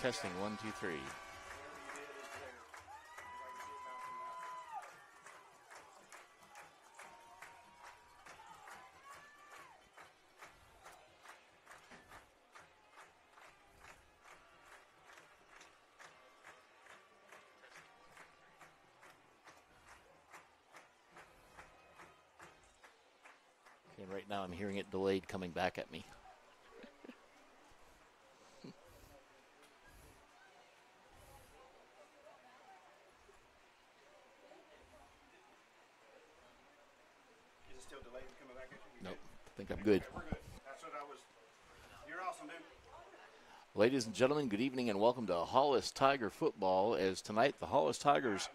Testing 1, 2, 3. And right now I'm hearing it delayed coming back at me. Is it still delayed coming back at you? Nope, I think I'm good. Okay, we're good. That's what I was. You're awesome, dude. Ladies and gentlemen, good evening and welcome to Hollis Tiger football. As tonight the Hollis Tigers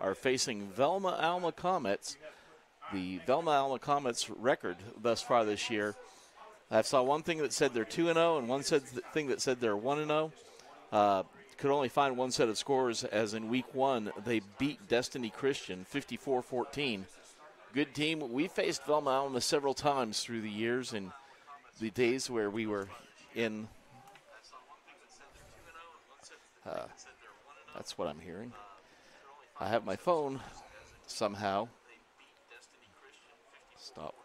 are facing Velma Alma Commets. The Velma Alma Commets record thus far this year. I saw one thing that said they're 2-0 and one thing that said they're 1-0. Could only find one set of scores, as in week one they beat Destiny Christian 54-14. Good team. We faced Velma Alma several times through the years in the days where we were in. That's what I'm hearing. I have my phone somehow. Stop.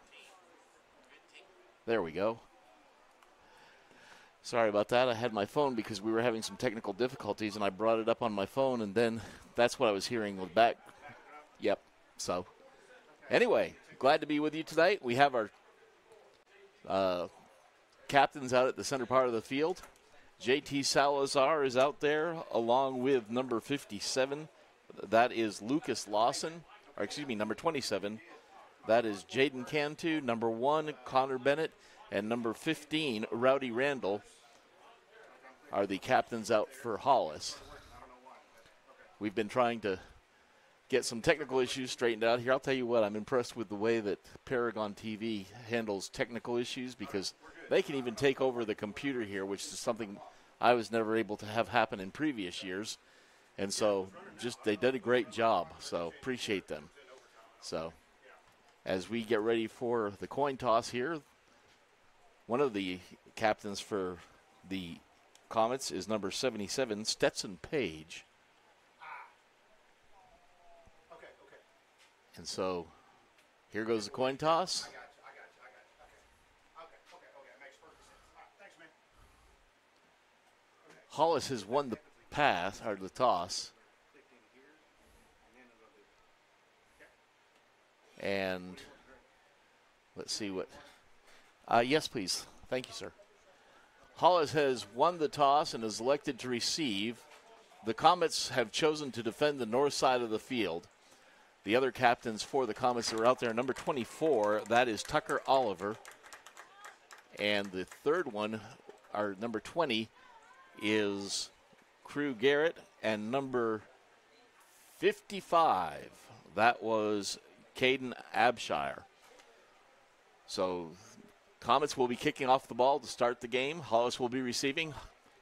There we go. Sorry about that. I had my phone because we were having some technical difficulties, and I brought it up on my phone, and then that's what I was hearing with back. Yep. So, anyway, glad to be with you tonight. We have our captains out at the center part of the field. JT Salazar is out there along with number 57. That is Lucas Lawson, or excuse me, number 27. That is Jaden Cantu, number 1, Connor Bennett, and number 15, Rowdy Randall, are the captains out for Hollis. We've been trying to get some technical issues straightened out here. I'll tell you what, I'm impressed with the way that Paragon TV handles technical issues, because they can even take over the computer here, which is something I was never able to have happen in previous years. And so they did a great job, so appreciate them. So as we get ready for the coin toss here, one of the captains for the Comets is number 77, Stetson Page. Okay. And so here goes the coin toss. I got you. Okay. Makes perfect sense. All right, thanks, man. Okay. Hollis has won the pass, or the toss. And let's see what. Yes, please. Thank you, sir. Hollis has won the toss and is elected to receive. The Comets have chosen to defend the north side of the field. The other captains for the Comets are out there. Number 24, that is Tucker Oliver. And the third one, our number 20, is Crew Garrett. And number 55, that was Caden Abshire. So Comets will be kicking off the ball to start the game. Hollis will be receiving.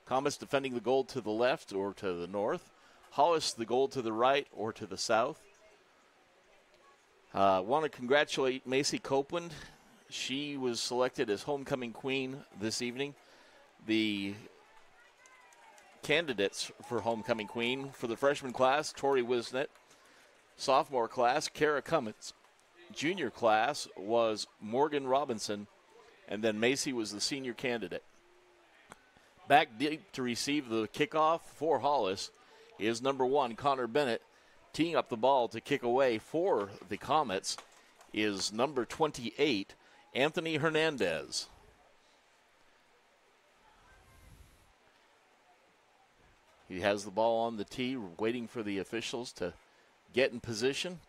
Comets defending the goal to the left or to the north. Hollis the goal to the right or to the south. Want to congratulate Macy Copeland. She was selected as homecoming queen this evening. The candidates for homecoming queen for the freshman class, Tori Wisnett. Sophomore class, Kara Cummins. Junior class was Morgan Robinson. And then Macy was the senior candidate. Back deep to receive the kickoff for Hollis is number 1, Connor Bennett. Teeing up the ball to kick away for the Comets is number 28, Anthony Hernandez. He has the ball on the tee, waiting for the officials to get in position.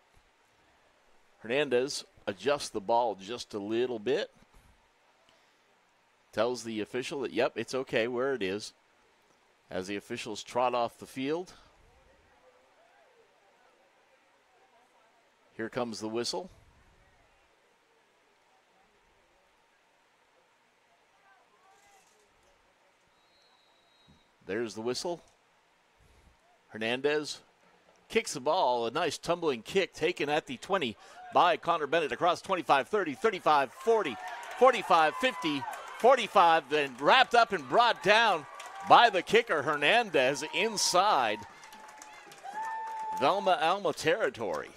Hernandez adjusts the ball just a little bit. Tells the official that, yep, it's okay where it is. As the officials trot off the field. Here comes the whistle. There's the whistle. Hernandez kicks the ball. A nice tumbling kick taken at the 20 by Connor Bennett across 25, 30, 35, 40, 45, 50, 45, then wrapped up and brought down by the kicker Hernandez inside Velma Alma territory,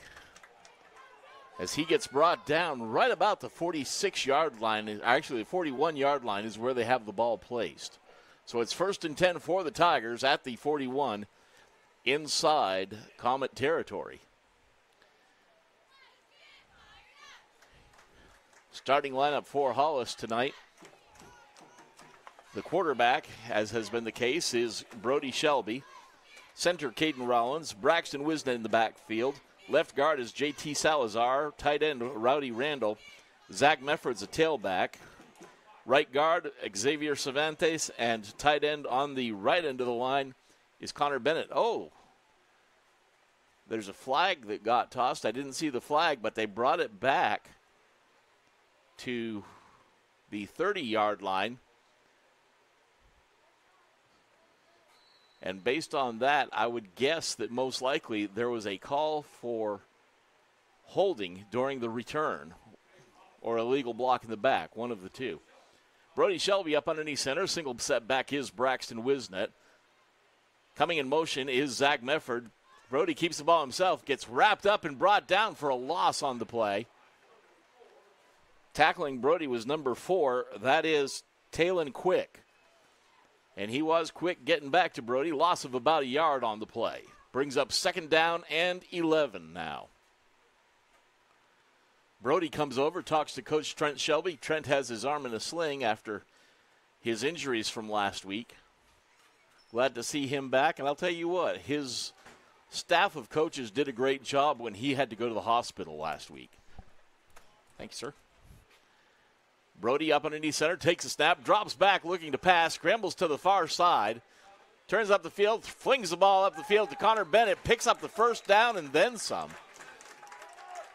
as he gets brought down right about the 46-yard line. Actually, the 41-yard line is where they have the ball placed. So it's 1st and 10 for the Tigers at the 41 inside Comet territory. Starting lineup for Hollis tonight. The quarterback, as has been the case, is Brody Shelby. Center, Caden Rollins. Braxton Wisnet in the backfield. Left guard is J.T. Salazar. Tight end, Rowdy Randall. Zach Mefford's a tailback. Right guard, Xavier Cervantes. And tight end on the right end of the line is Connor Bennett. Oh, there's a flag that got tossed. I didn't see the flag, but they brought it back to the 30-yard line. And based on that, I would guess that most likely there was a call for holding during the return or a legal block in the back, one of the two. Brody Shelby up underneath center. Single setback is Braxton Wisnet. Coming in motion is Zach Mefford. Brody keeps the ball himself, gets wrapped up and brought down for a loss on the play. Tackling Brody was number 4. That is Talon Quick. And he was quick getting back to Brody. Loss of about a yard on the play. Brings up 2nd down and 11 now. Brody comes over, talks to Coach Trent Shelby. Trent has his arm in a sling after his injuries from last week. Glad to see him back. And I'll tell you what, his staff of coaches did a great job when he had to go to the hospital last week. Thank you, sir. Brody up underneath center, takes a snap, drops back looking to pass, scrambles to the far side, turns up the field, flings the ball up the field to Connor Bennett, picks up the 1st down and then some.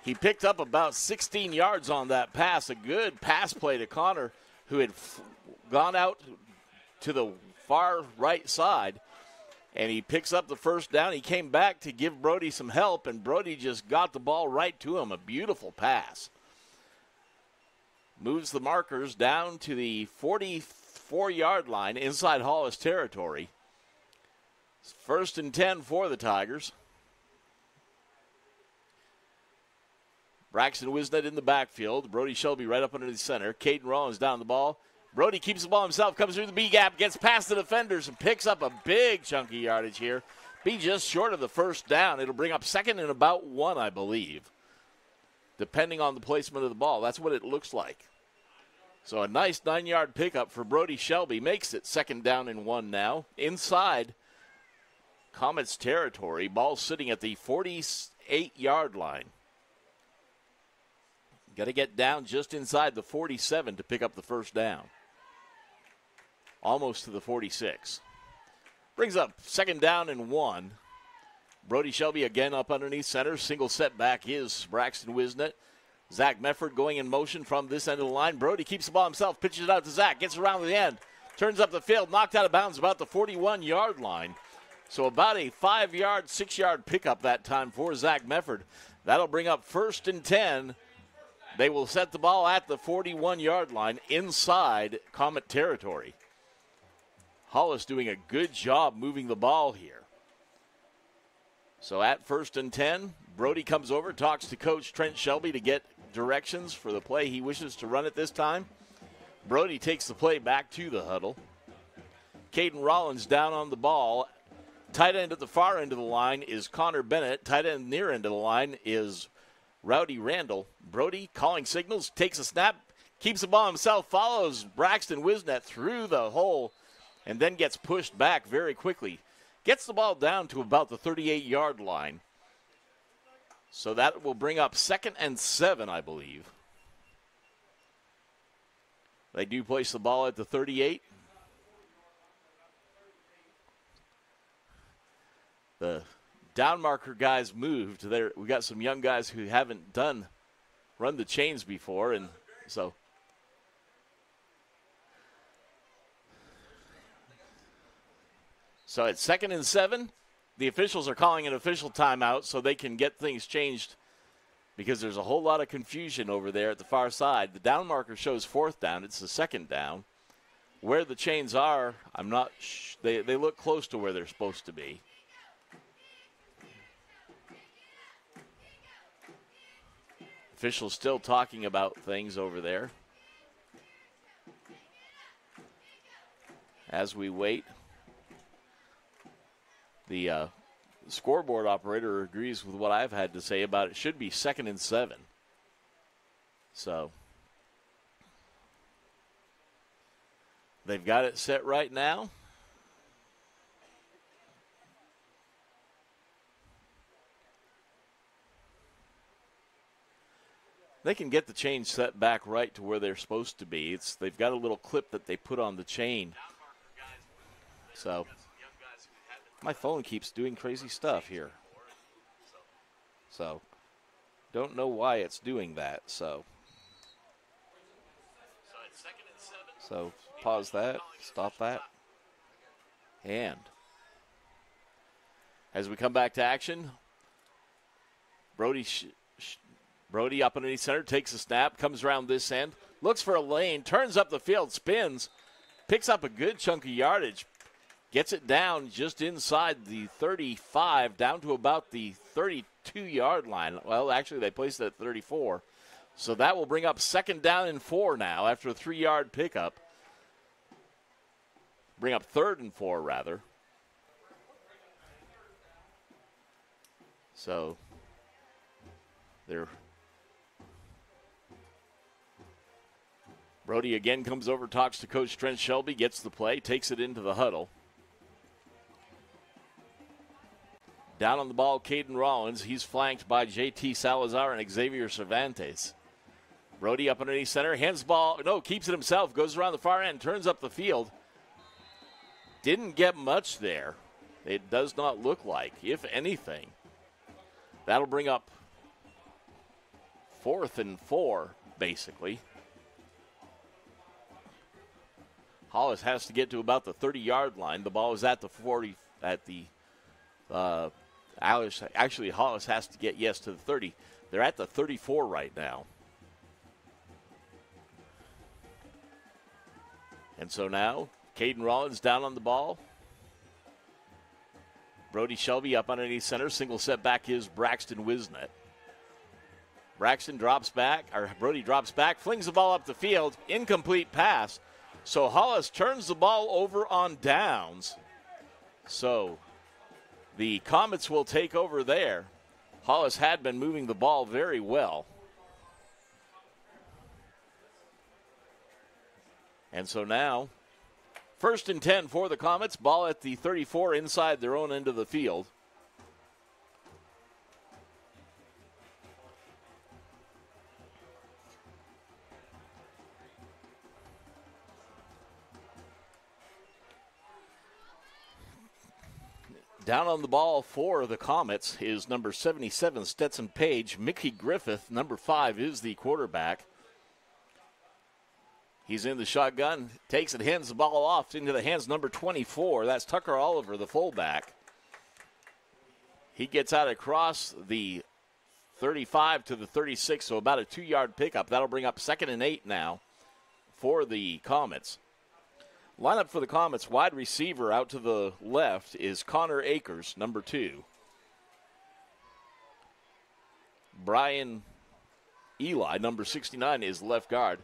He picked up about 16 yards on that pass, a good pass play to Connor, who had gone out to the far right side, and he picks up the 1st down. He came back to give Brody some help, and Brody just got the ball right to him, a beautiful pass. Moves the markers down to the 44-yard line inside Hollis territory. 1st and 10 for the Tigers. Braxton Wisnet in the backfield. Brody Shelby right up under the center. Caden Rollins down the ball. Brody keeps the ball himself, comes through the B-gap, gets past the defenders, and picks up a big chunky yardage here. Be just short of the 1st down. It'll bring up 2nd and about 1, I believe, depending on the placement of the ball. That's what it looks like. So a nice 9-yard pickup for Brody Shelby. Makes it 2nd down and 1 now. Inside Comet's territory. Ball sitting at the 48-yard line. Got to get down just inside the 47 to pick up the 1st down. Almost to the 46. Brings up 2nd down and 1. Brody Shelby again up underneath center. Single setback is Braxton Wisnet. Zach Mefford going in motion from this end of the line. Brody keeps the ball himself, pitches it out to Zach, gets around the end, turns up the field, knocked out of bounds about the 41-yard line. So about a 5-yard, 6-yard pickup that time for Zach Mefford. That'll bring up 1st and 10. They will set the ball at the 41-yard line inside Comet territory. Hollis doing a good job moving the ball here. So at 1st and 10, Brody comes over, talks to Coach Trent Shelby to get directions for the play he wishes to run at this time. Brody takes the play back to the huddle. Caden Rollins down on the ball. Tight end at the far end of the line is Connor Bennett. Tight end near end of the line is Rowdy Randall. Brody calling signals, takes a snap, keeps the ball himself, follows Braxton Wisnet through the hole, and then gets pushed back very quickly. Gets the ball down to about the 38-yard line. So that will bring up 2nd and 7, I believe. They do place the ball at the 38. The down marker guys moved. We got some young guys who haven't run the chains before, and so it's 2nd and 7. The officials are calling an official timeout so they can get things changed because there's a whole lot of confusion over there at the far side. The down marker shows 4th down. It's the 2nd down. Where the chains are, I'm not they look close to where they're supposed to be. Officials still talking about things over there as we wait. The scoreboard operator agrees with what I've had to say about it. Should be 2nd and 7. So they've got it set right now. They can get the chain set back right to where they're supposed to be. They've got a little clip that they put on the chain. So my phone keeps doing crazy stuff here. So don't know why it's doing that. So pause that, stop that. And as we come back to action, Brody up underneath center, takes a snap, comes around this end, looks for a lane, turns up the field, spins, picks up a good chunk of yardage, gets it down just inside the 35, down to about the 32-yard line. Well, actually, they placed it at 34. So that will bring up 2nd down and 4 now after a 3-yard pickup. Bring up 3rd and 4, rather. So Brody again comes over, talks to Coach Trent Shelby, gets the play, takes it into the huddle. Down on the ball, Caden Rollins. He's flanked by J.T. Salazar and Xavier Cervantes. Brody up underneath center, hands the ball, keeps it himself, goes around the far end, turns up the field. Didn't get much there. It does not look like, if anything. That'll bring up 4th and 4, basically. Hollis has to get to about the 30-yard line. The ball is at the 40, actually, Hollis has to get, to the 30. They're at the 34 right now. And so now, Caden Rollins down on the ball. Brody Shelby up underneath center. Single set back is Braxton Wisnett. Brody drops back, flings the ball up the field. Incomplete pass. So Hollis turns the ball over on downs. So the Commets will take over there. Hollis had been moving the ball very well. And so now, 1st and 10 for the Commets. Ball at the 34 inside their own end of the field. Down on the ball for the Commets is number 77, Stetson Page. Mickey Griffith, number 5, is the quarterback. He's in the shotgun, takes it, hands the ball off into the hands number 24. That's Tucker Oliver, the fullback. He gets out across the 35 to the 36, so about a 2-yard pickup. That'll bring up 2nd and 8 now for the Commets. Lineup for the Commets, wide receiver out to the left is Connor Akers, number 2. Brian Eli, number 69, is left guard.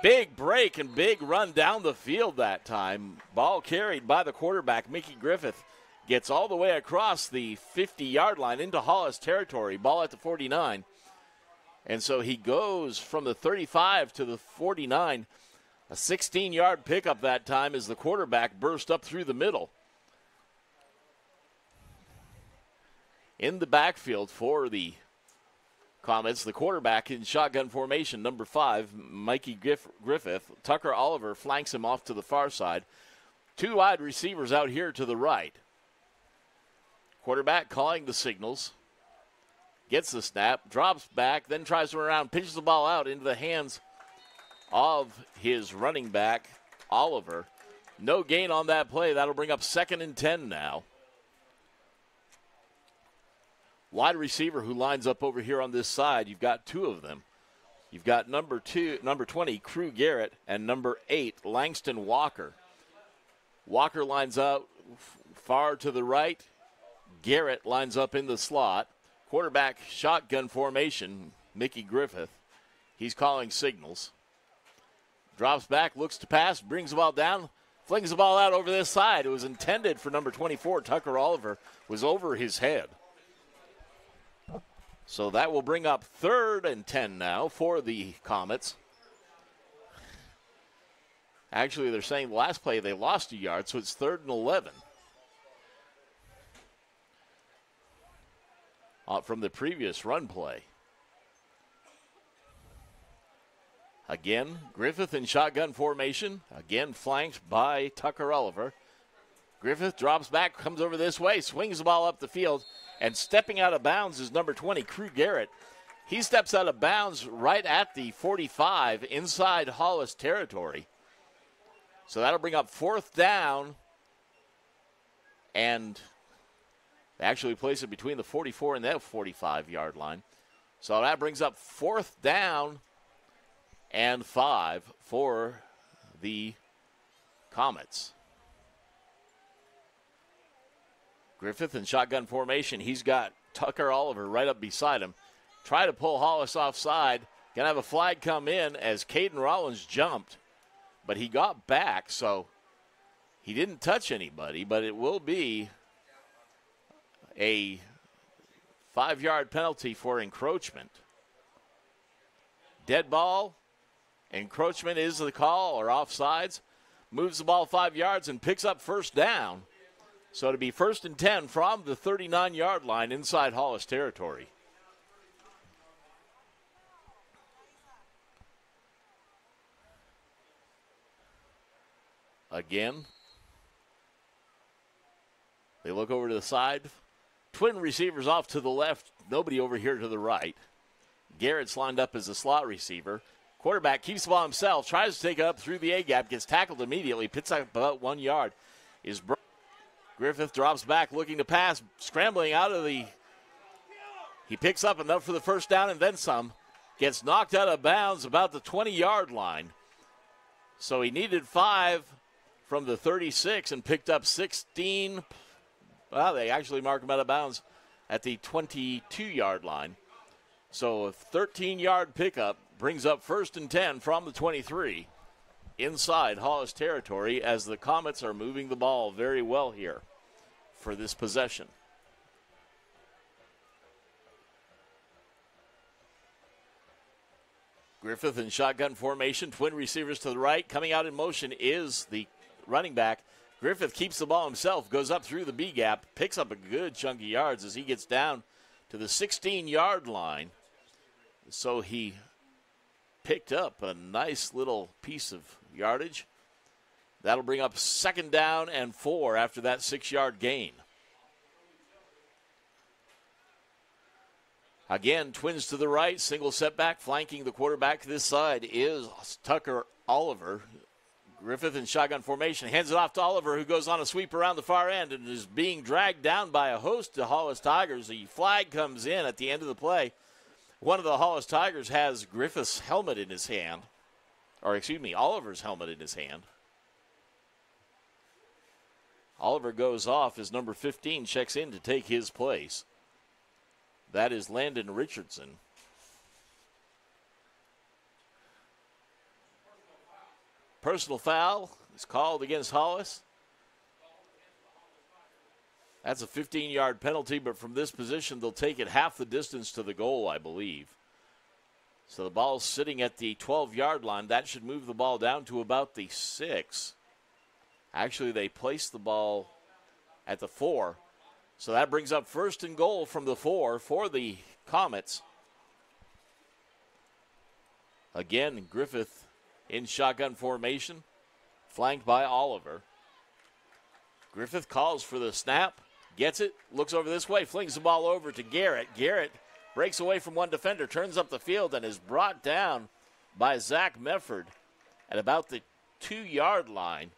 Big break and big run down the field that time. Ball carried by the quarterback, Mickey Griffith. Gets all the way across the 50-yard line into Hollis territory. Ball at the 49. And so he goes from the 35 to the 49. A 16-yard pickup that time as the quarterback burst up through the middle. In the backfield for the Commets, the quarterback in shotgun formation, number 5, Mikey Griffith. Tucker Oliver flanks him off to the far side. 2 wide receivers out here to the right. Quarterback calling the signals. Gets the snap, drops back, then tries to run around, pitches the ball out into the hands of his running back, Oliver. No gain on that play. That'll bring up 2nd and 10 now. Wide receiver who lines up over here on this side. You've got 2 of them. You've got number 20, Crew Garrett, and number 8, Langston Walker. Walker lines up far to the right. Garrett lines up in the slot. Quarterback shotgun formation, Mickey Griffith. He's calling signals. Drops back, looks to pass, brings the ball down, flings the ball out over this side. It was intended for number 24, Tucker Oliver, was over his head. So that will bring up 3rd and 10 now for the Comets. Actually, they're saying the last play they lost a yard, so it's 3rd and 11. From the previous run play. Again, Griffith in shotgun formation. Again, flanked by Tucker Oliver. Griffith drops back, comes over this way, swings the ball up the field, and stepping out of bounds is number 20, Crew Garrett. He steps out of bounds right at the 45 inside Hollis territory. So that'll bring up 4th down, and they actually place it between the 44 and that 45-yard line. So that brings up 4th down and 5 for the Comets. Griffith in shotgun formation. He's got Tucker Oliver right up beside him. Try to pull Hollis offside. Gonna have a flag come in as Caden Rollins jumped, but he got back, so he didn't touch anybody, but it will be a 5-yard penalty for encroachment. Dead ball, encroachment is the call, or offsides. Moves the ball 5 yards and picks up 1st down. So it'll be 1st and 10 from the 39-yard line inside Hollis territory. Again, they look over to the side. Twin receivers off to the left, nobody over here to the right. Garrett's lined up as a slot receiver. Quarterback keeps the ball himself, tries to take it up through the A-gap, gets tackled immediately, picks up about 1 yard. Griffith drops back looking to pass, scrambling out of the... He picks up enough for the 1st down and then some. Gets knocked out of bounds about the 20-yard line. So he needed 5 from the 36 and picked up 16. Well, they actually marked him out of bounds at the 22-yard line. So a 13-yard pickup brings up 1st and 10 from the 23 inside Hollis territory as the Comets are moving the ball very well here for this possession. Griffith in shotgun formation, twin receivers to the right. Coming out in motion is the running back. Griffith keeps the ball himself, goes up through the B-gap, picks up a good chunk of yards as he gets down to the 16-yard line. So he picked up a nice little piece of yardage. That'll bring up 2nd down and 4 after that 6-yard gain. Again, twins to the right, single setback, flanking the quarterback to this side is Tucker Oliver. Griffith in shotgun formation, hands it off to Oliver, who goes on a sweep around the far end and is being dragged down by a host of Hollis Tigers. The flag comes in at the end of the play. One of the Hollis Tigers has Griffith's helmet in his hand, or excuse me, Oliver's helmet in his hand. Oliver goes off as number 15 checks in to take his place. That is Landon Richardson. Personal foul is called against Hollis. That's a 15-yard penalty, but from this position, they'll take it half the distance to the goal, I believe. So the ball's sitting at the 12-yard line. That should move the ball down to about the 6. Actually, they placed the ball at the 4. So that brings up 1st and goal from the 4 for the Comets. Again, Griffith in shotgun formation, flanked by Oliver. Griffith calls for the snap, gets it, looks over this way, flings the ball over to Garrett. Garrett breaks away from one defender, turns up the field, and is brought down by Zach Mefford at about the 2-yard line.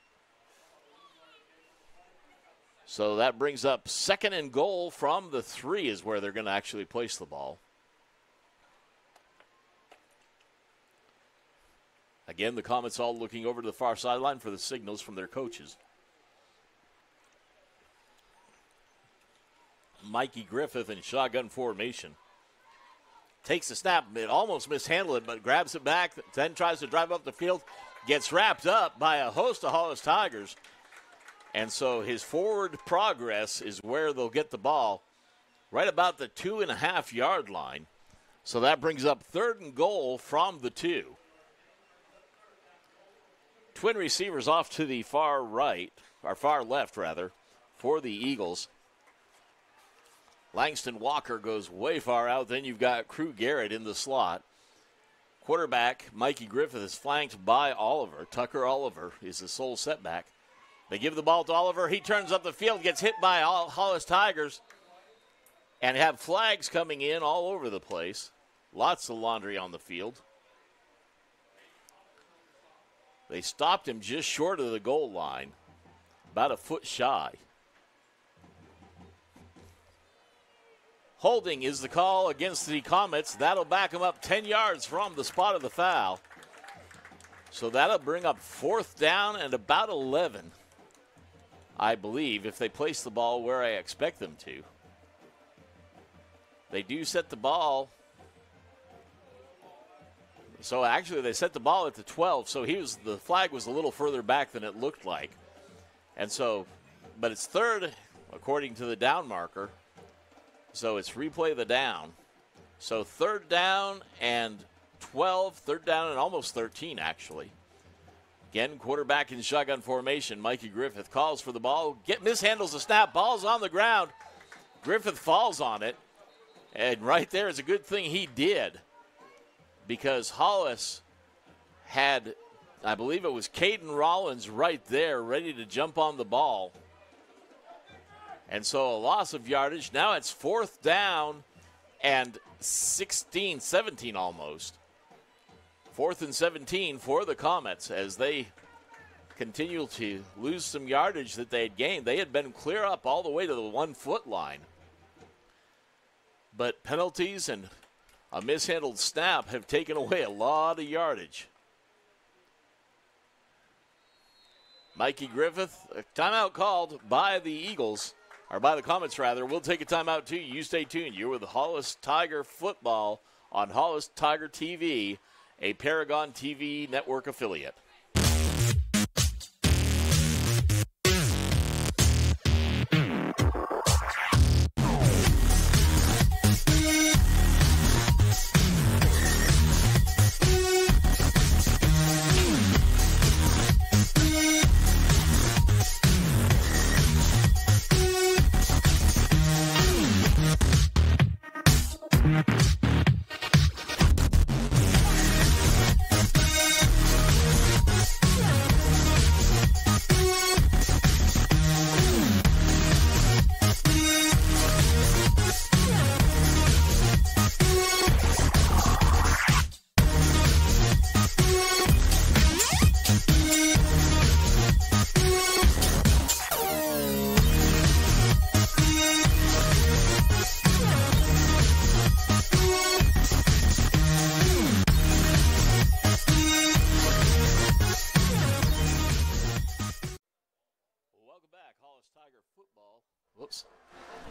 So that brings up 2nd and goal from the 3 is where they're going to actually place the ball. Again, the Comets all looking over to the far sideline for the signals from their coaches. Mikey Griffith in shotgun formation. Takes the snap, it almost mishandled it, but grabs it back, then tries to drive up the field, gets wrapped up by a host of Hollis Tigers. And so his forward progress is where they'll get the ball, right about the 2.5-yard line. So that brings up 3rd and goal from the 2. Twin receivers off to the far right, or far left rather, for the Eagles. Langston Walker goes way far out. Then you've got Crew Garrett in the slot. Quarterback Mikey Griffith is flanked by Oliver. Tucker Oliver is the sole setback. They give the ball to Oliver. He turns up the field, gets hit by Hollis Tigers, and have flags coming in all over the place. Lots of laundry on the field. They stopped him just short of the goal line, about a foot shy. Holding is the call against the Comets. That'll back him up 10 yards from the spot of the foul. So that'll bring up 4th down and about 11, I believe, if they place the ball where I expect them to. They do set the ball. So actually they set the ball at the 12, so the flag was a little further back than it looked like. And so, but it's 3rd according to the down marker. So it's replay the down. So 3rd down and 12, 3rd down and almost 13 actually. Again, quarterback in shotgun formation. Mikey Griffith calls for the ball, mishandles the snap, ball's on the ground. Griffith falls on it, and right there is a good thing he did, because Hollis had, I believe it was Caden Rollins right there ready to jump on the ball. And so a loss of yardage. Now it's 4th down and 16, 17 almost. 4th and 17 for the Comets as they continue to lose some yardage that they had gained. They had been clear up all the way to the 1-foot line. But penalties and a mishandled snap have taken away a lot of yardage. Mikey Griffith, a timeout called by the Eagles. Or by the Comets, rather. We'll take a timeout, too. You stay tuned. You're with Hollis Tiger Football on Hollis Tiger TV, a Paragon TV network affiliate.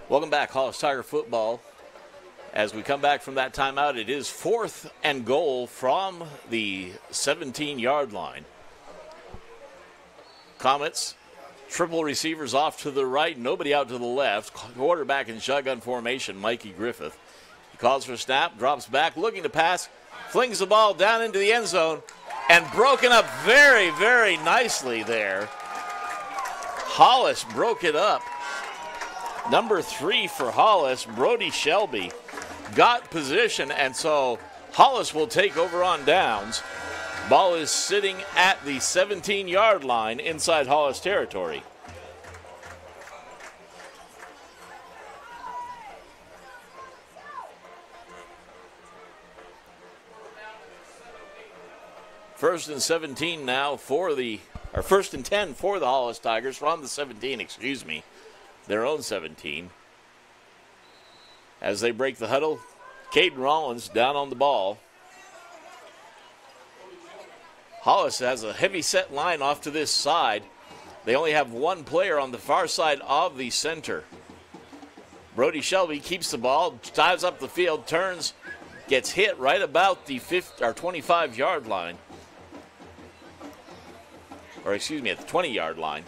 Welcome back, Hollis Tiger Football. As we come back from that timeout, it is 4th and goal from the 17-yard line. Comets, triple receivers off to the right, nobody out to the left. Quarterback in shotgun formation, Mikey Griffith. He calls for a snap, drops back, looking to pass, flings the ball down into the end zone, and broken up very, very nicely there. Hollis broke it up. Number 3 for Hollis, Brody Shelby, got position, and so Hollis will take over on downs. Ball is sitting at the 17-yard line inside Hollis territory. First and 17 now for the, or 1st and 10 for the Hollis Tigers from the 17, excuse me. Their own 17. As they break the huddle, Caden Rollins down on the ball. Hollis has a heavy set line off to this side. They only have one player on the far side of the center. Brody Shelby keeps the ball, dives up the field, turns, gets hit right about the 25-yard line. Or excuse me, at the 20-yard line.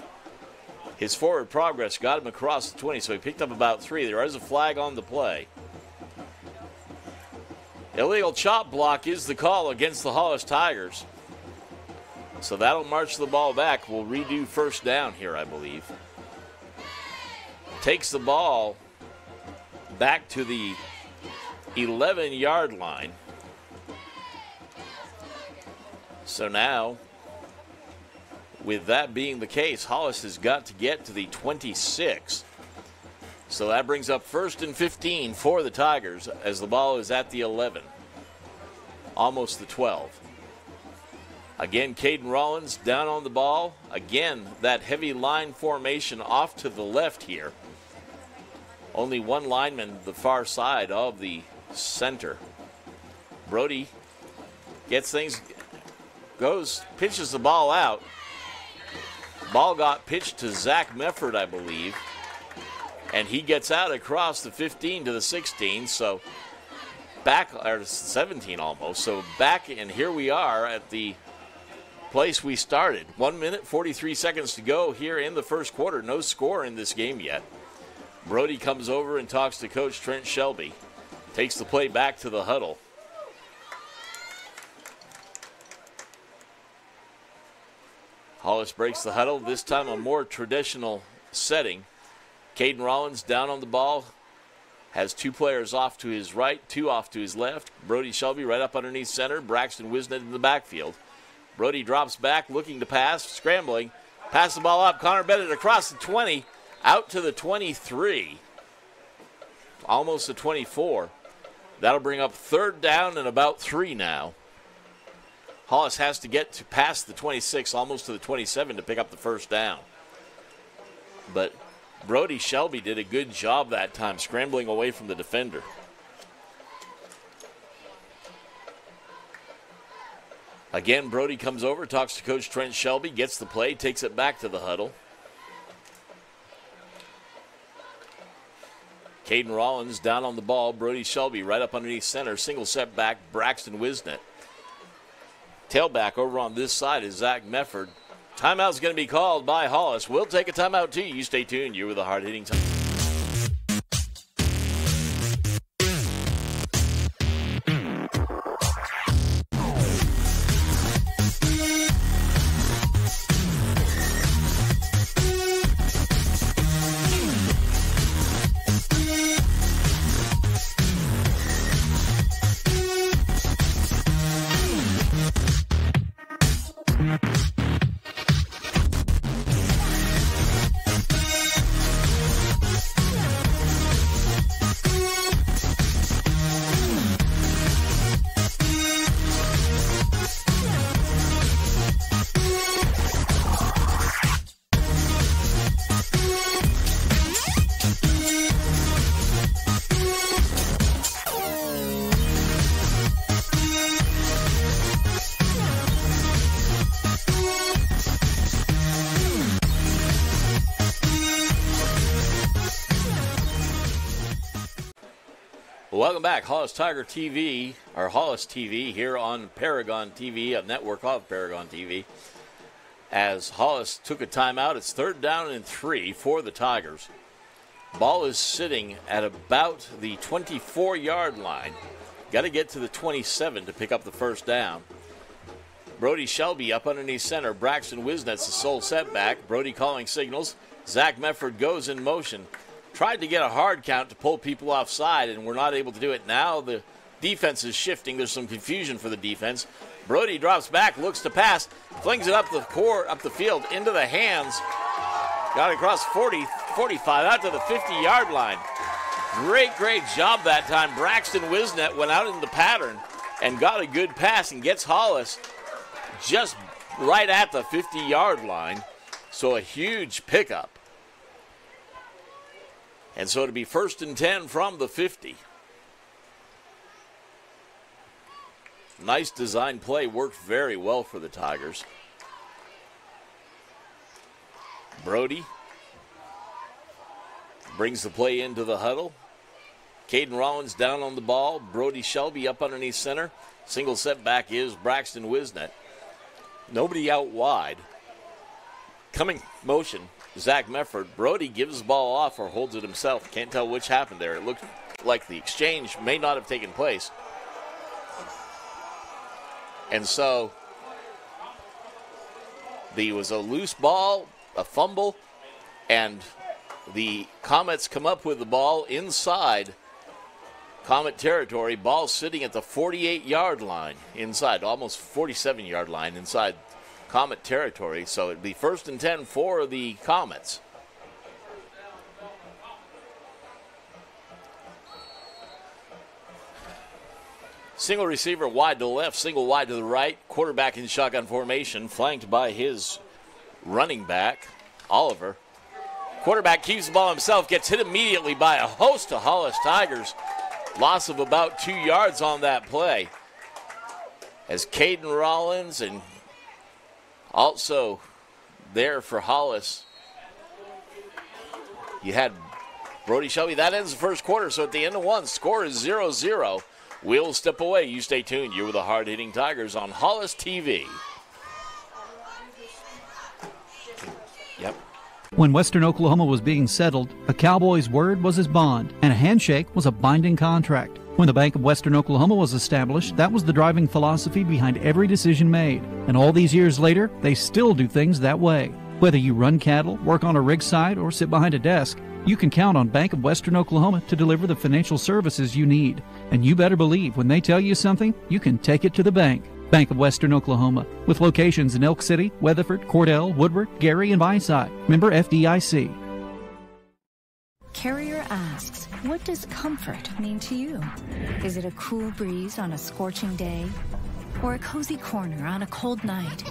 His forward progress got him across the 20, so he picked up about 3. There is a flag on the play. Illegal chop block is the call against the Hollis Tigers. So that'll march the ball back. We'll redo first down here, I believe. Takes the ball back to the 11-yard line. So now, with that being the case, Hollis has got to get to the 26. So that brings up 1st and 15 for the Tigers as the ball is at the 11. Almost the 12. Again, Caden Rollins down on the ball. Again, that heavy line formation off to the left here. Only one lineman the far side of the center. Brody gets things, pitches the ball out. Ball got pitched to Zach Mefford, I believe. And he gets out across the 15 to the 16, so back, or 17 almost. So back, and here we are at the place we started. 1 minute, 43 seconds to go here in the first quarter. No score in this game yet. Brody comes over and talks to Coach Trent Shelby. Takes the play back to the huddle. Hollis breaks the huddle, this time a more traditional setting. Caden Rollins down on the ball. Has 2 players off to his right, 2 off to his left. Brody Shelby right up underneath center. Braxton Wisnet in the backfield. Brody drops back, looking to pass, scrambling. Pass the ball up. Connor Bennett across the 20, out to the 23. Almost the 24. That'll bring up 3rd down and about 3 now. Hollis has to get to past the 26, almost to the 27 to pick up the first down. But Brody Shelby did a good job that time, scrambling away from the defender. Again, Brody comes over, talks to Coach Trent Shelby, gets the play, takes it back to the huddle. Caden Rollins down on the ball. Brody Shelby right up underneath center. Single set back, Braxton Wisnet. Tailback over on this side is Zach Mefford. Timeout's going to be called by Hollis. We'll take a timeout too. You stay tuned. You're with a hard-hitting time. Welcome back, Hollis Tiger TV, or Hollis TV here on Paragon TV, a network of Paragon TV. As Hollis took a timeout, it's 3rd down and 3 for the Tigers. Ball is sitting at about the 24-yard line. Got to get to the 27 to pick up the first down. Brody Shelby up underneath center. Braxton Wisnet's the sole setback. Brody calling signals. Zach Mefford goes in motion. Tried to get a hard count to pull people offside, and we're not able to do it. Now the defense is shifting. There's some confusion for the defense. Brody drops back, looks to pass, flings it up the court, up the field, into the hands. Got it across 40, 45, out to the 50-yard line. Great job that time. Braxton Wisnet went out in the pattern and got a good pass and gets Hollis just right at the 50-yard line. So a huge pickup. And so it'll be 1st and 10 from the 50. Nice design play, worked very well for the Tigers. Brody brings the play into the huddle. Caden Rollins down on the ball. Brody Shelby up underneath center. Single setback is Braxton Wisnet. Nobody out wide. Coming motion, Zach Mefford. Brody gives the ball off or holds it himself. Can't tell which happened there. It looked like the exchange may not have taken place. And so there was a loose ball, a fumble, and the Comets come up with the ball inside Comet territory. Ball sitting at the 48-yard line inside, almost 47-yard line inside Comet territory. So it'd be 1st and 10 for the Comets. Single receiver wide to the left, single wide to the right. Quarterback in shotgun formation, flanked by his running back, Oliver. Quarterback keeps the ball himself, gets hit immediately by a host of Hollis Tigers. Loss of about 2 yards on that play. As Caden Rollins and also there for Hollis, you had Brody Shelby. That ends the first quarter, so at the end of one, score is 0-0. We'll step away. You stay tuned. You're with the hard-hitting Tigers on Hollis TV. Yep. When Western Oklahoma was being settled, a Cowboy's word was his bond, and a handshake was a binding contract. When the Bank of Western Oklahoma was established, that was the driving philosophy behind every decision made. And all these years later, they still do things that way. Whether you run cattle, work on a rig site, or sit behind a desk, you can count on Bank of Western Oklahoma to deliver the financial services you need. And you better believe when they tell you something, you can take it to the bank. Bank of Western Oklahoma, with locations in Elk City, Weatherford, Cordell, Woodward, Gary, and Vineside. Member FDIC. Carrier asks, what does comfort mean to you? Is it a cool breeze on a scorching day? Or a cozy corner on a cold night?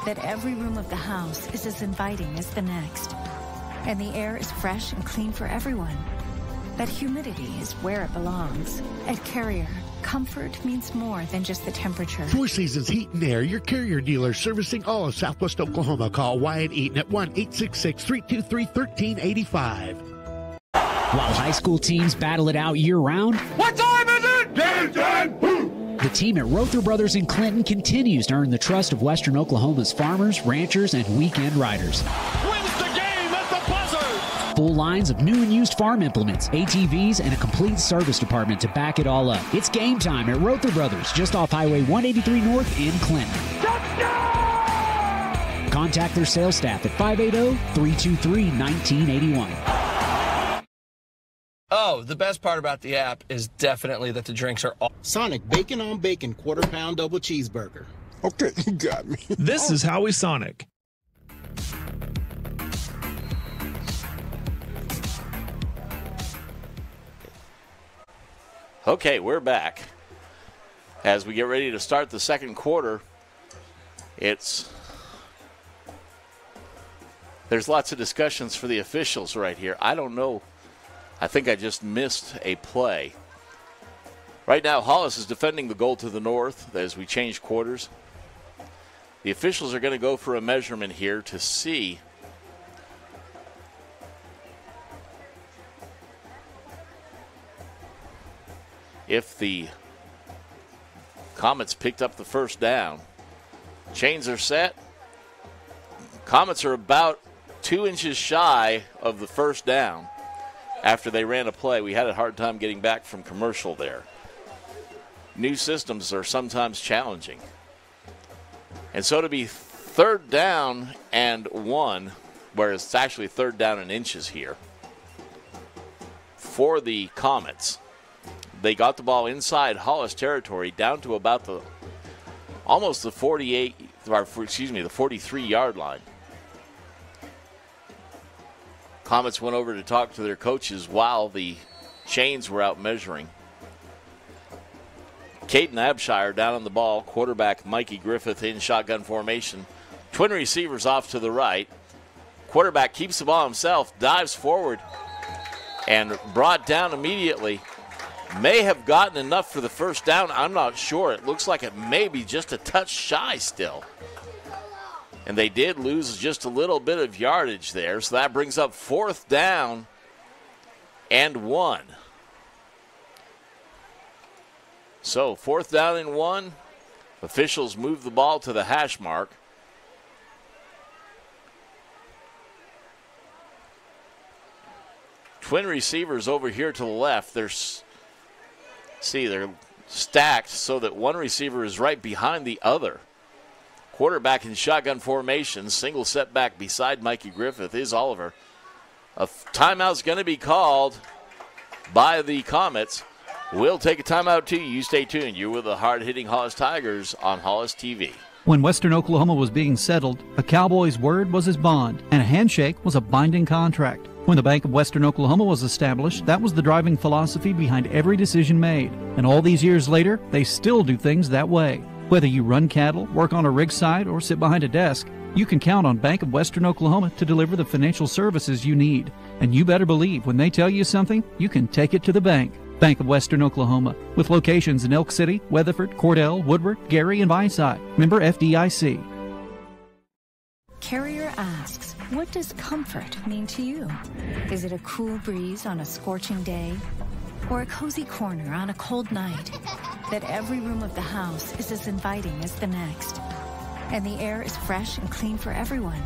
That every room of the house is as inviting as the next. And the air is fresh and clean for everyone. That humidity is where it belongs. At Carrier, comfort means more than just the temperature. Four Seasons Heat and Air, your Carrier dealer servicing all of Southwest Oklahoma. Call Wyatt Eaton at 1-866-323-1385. While high school teams battle it out year-round, What time is it? Game time! the team at Rother Brothers in Clinton continues to earn the trust of Western Oklahoma's farmers, ranchers, and weekend riders. Wins the game at the buzzer! Full lines of new and used farm implements, ATVs, and a complete service department to back it all up. It's game time at Rother Brothers, just off Highway 183 North in Clinton. Touchdown! Contact their sales staff at 580-323-1981. Oh, the best part about the app is definitely that the drinks are all. Sonic Bacon on Bacon quarter-pound double cheeseburger. Okay, you got me. This is Howie Sonic. Okay, we're back. As we get ready to start the second quarter, there's lots of discussions for the officials right here. I don't know. I think I just missed a play. Right now, Hollis is defending the goal to the north as we change quarters. The officials are going to go for a measurement here to see if the Comets picked up the first down. Chains are set. Comets are about 2 inches shy of the first down. After they ran a play, we had a hard time getting back from commercial there. New systems are sometimes challenging. And so to be 3rd down and 1, whereas it's actually 3rd down and inches here, for the Comets. They got the ball inside Hollis territory down to about almost the 43-yard line. Comets went over to talk to their coaches while the Chains were out measuring. Caden Abshire down on the ball. Quarterback Mikey Griffith in shotgun formation. Twin receivers off to the right. Quarterback keeps the ball himself, dives forward, and brought down immediately may have gotten enough for the first down. I'm not sure. It looks like it may be just a touch shy still. And they did lose just a little bit of yardage there. So that brings up 4th down and 1. So 4th down and 1. Officials move the ball to the hash mark. Twin receivers over here to the left. They're stacked so that one receiver is right behind the other. Quarterback in shotgun formation, single setback beside Mikey Griffith is Oliver. A timeout's going to be called by the Comets. We'll take a timeout too. You stay tuned. You're with the hard-hitting Hollis Tigers on Hollis TV. When Western Oklahoma was being settled, a Cowboy's word was his bond, and a handshake was a binding contract. When the Bank of Western Oklahoma was established, that was the driving philosophy behind every decision made. And all these years later, they still do things that way. Whether you run cattle, work on a rig site, or sit behind a desk, you can count on Bank of Western Oklahoma to deliver the financial services you need. And you better believe when they tell you something, you can take it to the bank. Bank of Western Oklahoma, with locations in Elk City, Weatherford, Cordell, Woodward, Gary, and Vineside. Member FDIC. Carrier asks, what does comfort mean to you? Is it a cool breeze on a scorching day? Or a cozy corner on a cold night? That every room of the house is as inviting as the next. And the air is fresh and clean for everyone.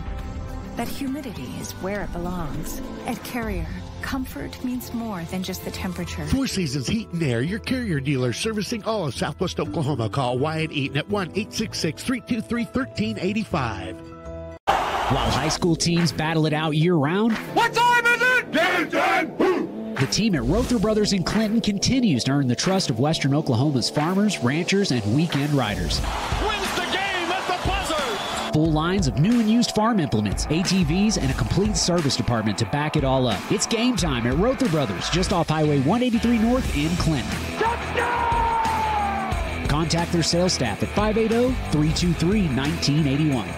That humidity is where it belongs. At Carrier, comfort means more than just the temperature. Four Seasons Heat and Air, your Carrier dealer servicing all of Southwest Oklahoma. Call Wyatt Eaton at 1-866-323-1385. While high school teams battle it out year-round, What time is it? Game time! the team at Rother Brothers in Clinton continues to earn the trust of Western Oklahoma's farmers, ranchers, and weekend riders. Wins the game at the buzzer! Full lines of new and used farm implements, ATVs, and a complete service department to back it all up. It's game time at Rother Brothers, just off Highway 183 North in Clinton. Touchdown! Contact their sales staff at 580-323-1981.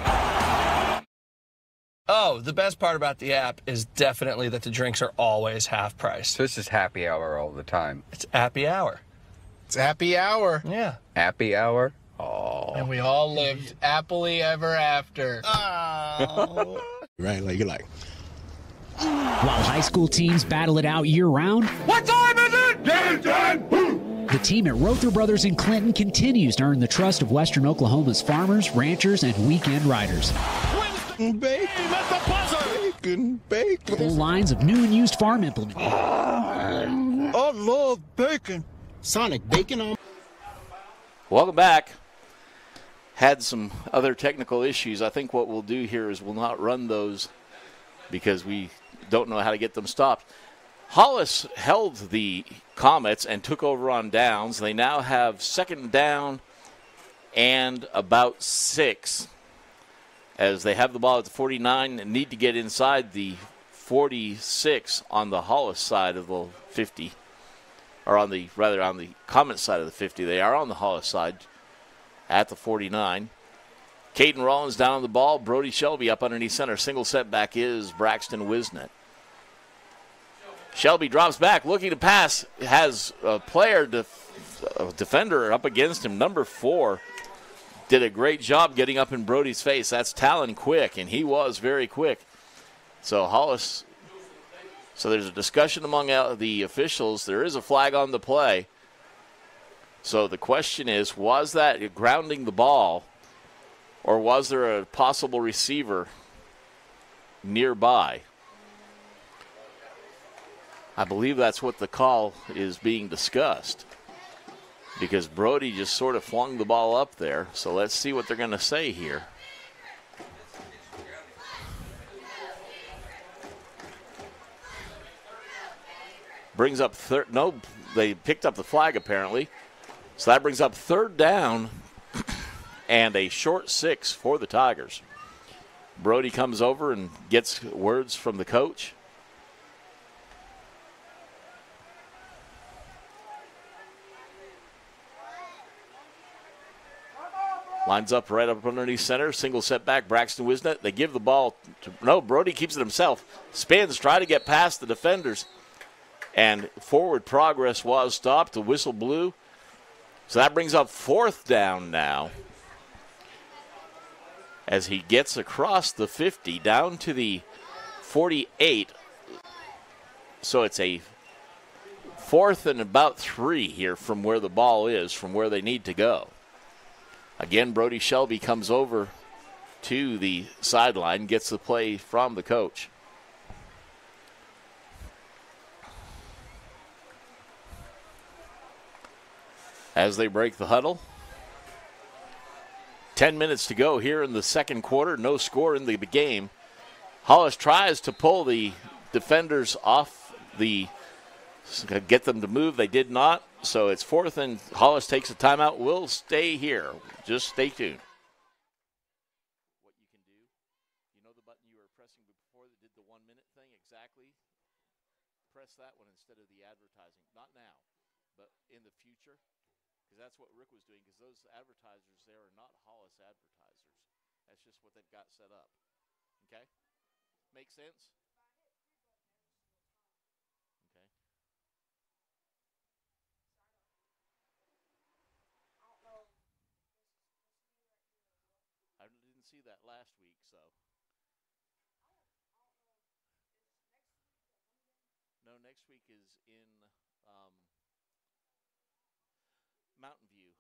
Oh, the best part about the app is definitely that the drinks are always half price. So this is happy hour all the time. It's happy hour. It's happy hour. Yeah. Happy hour? Oh. And we all lived happily ever after. Right, like you're like. While high school teams battle it out year-round, What time is it? Game time! the team at Rother Brothers in Clinton continues to earn the trust of Western Oklahoma's farmers, ranchers, and weekend riders. Bacon at the buzzer! Bacon. Full lines of new and used farm implements. I love bacon. Sonic bacon on. Welcome back. Had some other technical issues. I think what we'll do here is we'll not run those because we don't know how to get them stopped. Hollis held the Comets and took over on downs. They now have 2nd down and about 6. As they have the ball at the 49 and need to get inside the 46 on the Hollis side of the 50, or on the Commets side of the 50. They are on the Hollis side at the 49. Caden Rollins down on the ball. Brody Shelby up underneath center. Single setback is Braxton Wisnett. Shelby drops back, looking to pass. Has a defender up against him, number 4. Did a great job getting up in Brody's face. That's Talon Quick, and he was very quick. So Hollis, so there's a discussion among the officials. There is a flag on the play. So the question is, was that grounding the ball, or was there a possible receiver nearby? I believe that's what the call is being discussed, because Brody just sort of flung the ball up there. So let's see what they're going to say here. Brings up third. No, they picked up the flag apparently. So that brings up 3rd down and a short 6 for the Tigers. Brody comes over and gets words from the coach. Lines up right up underneath center. Single setback, Braxton Wisnett. They give the ball to, no, Brody keeps it himself. Spins, try to get past the defenders. And forward progress was stopped. The whistle blew. So that brings up 4th down now, as he gets across the 50 down to the 48. So it's a 4th and about 3 here from where the ball is, from where they need to go. Again, Brody Shelby comes over to the sideline, gets the play from the coach. As they break the huddle. 10 minutes to go here in the second quarter. No score in the game. Hollis tries to pull the defenders off get them to move. They did not. So it's 4th and Hollis takes a timeout. We'll stay here. Just stay tuned. What you can do, you know the button you were pressing before that did the 1 minute thing exactly? Press that one instead of the advertising. Not now, but in the future. Because that's what Rick was doing, because those advertisers there are not Hollis advertisers. That's just what they've got set up. Okay? Make sense? Okay. I didn't see that last week, so. No, next week is in Mountain View.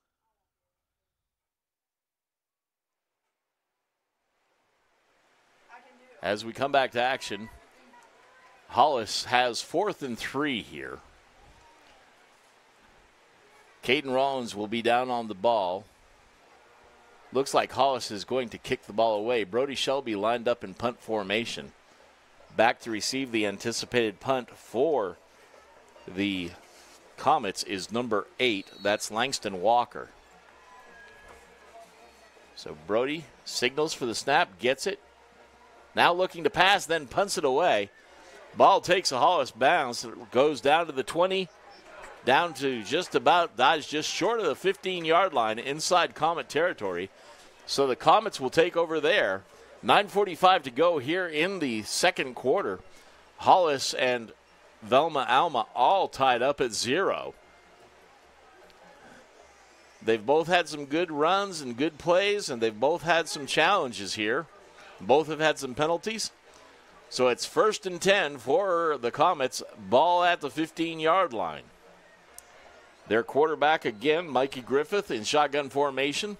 As we come back to action, Hollis has 4th and 3 here. Caden Rollins will be down on the ball. Looks like Hollis is going to kick the ball away. Brody Shelby lined up in punt formation. Back to receive the anticipated punt for the Commets is number 8. That's Langston Walker. So Brody signals for the snap, gets it. Now looking to pass, then punts it away. Ball takes a Hollis bounce. It goes down to the 20, down to just short of the 15-yard line inside Comet territory. So the Comets will take over there. 9:45 to go here in the second quarter. Hollis and Velma Alma all tied up at 0. They've both had some good runs and good plays, and they've both had some challenges here. Both have had some penalties. So it's 1st and 10 for the Comets. Ball at the 15-yard line. Their quarterback again, Mikey Griffith, in shotgun formation.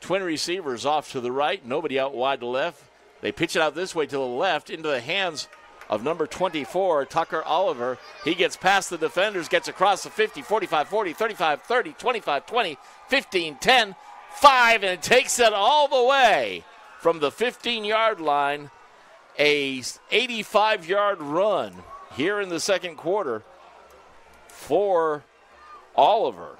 Twin receivers off to the right, nobody out wide to left. They pitch it out this way to the left into the hands of number 24, Tucker Oliver. He gets past the defenders, gets across the 50, 45, 40, 35, 30, 25, 20, 15, 10, 5, and it takes it all the way from the 15-yard line. A 85-yard run here in the second quarter for Oliver.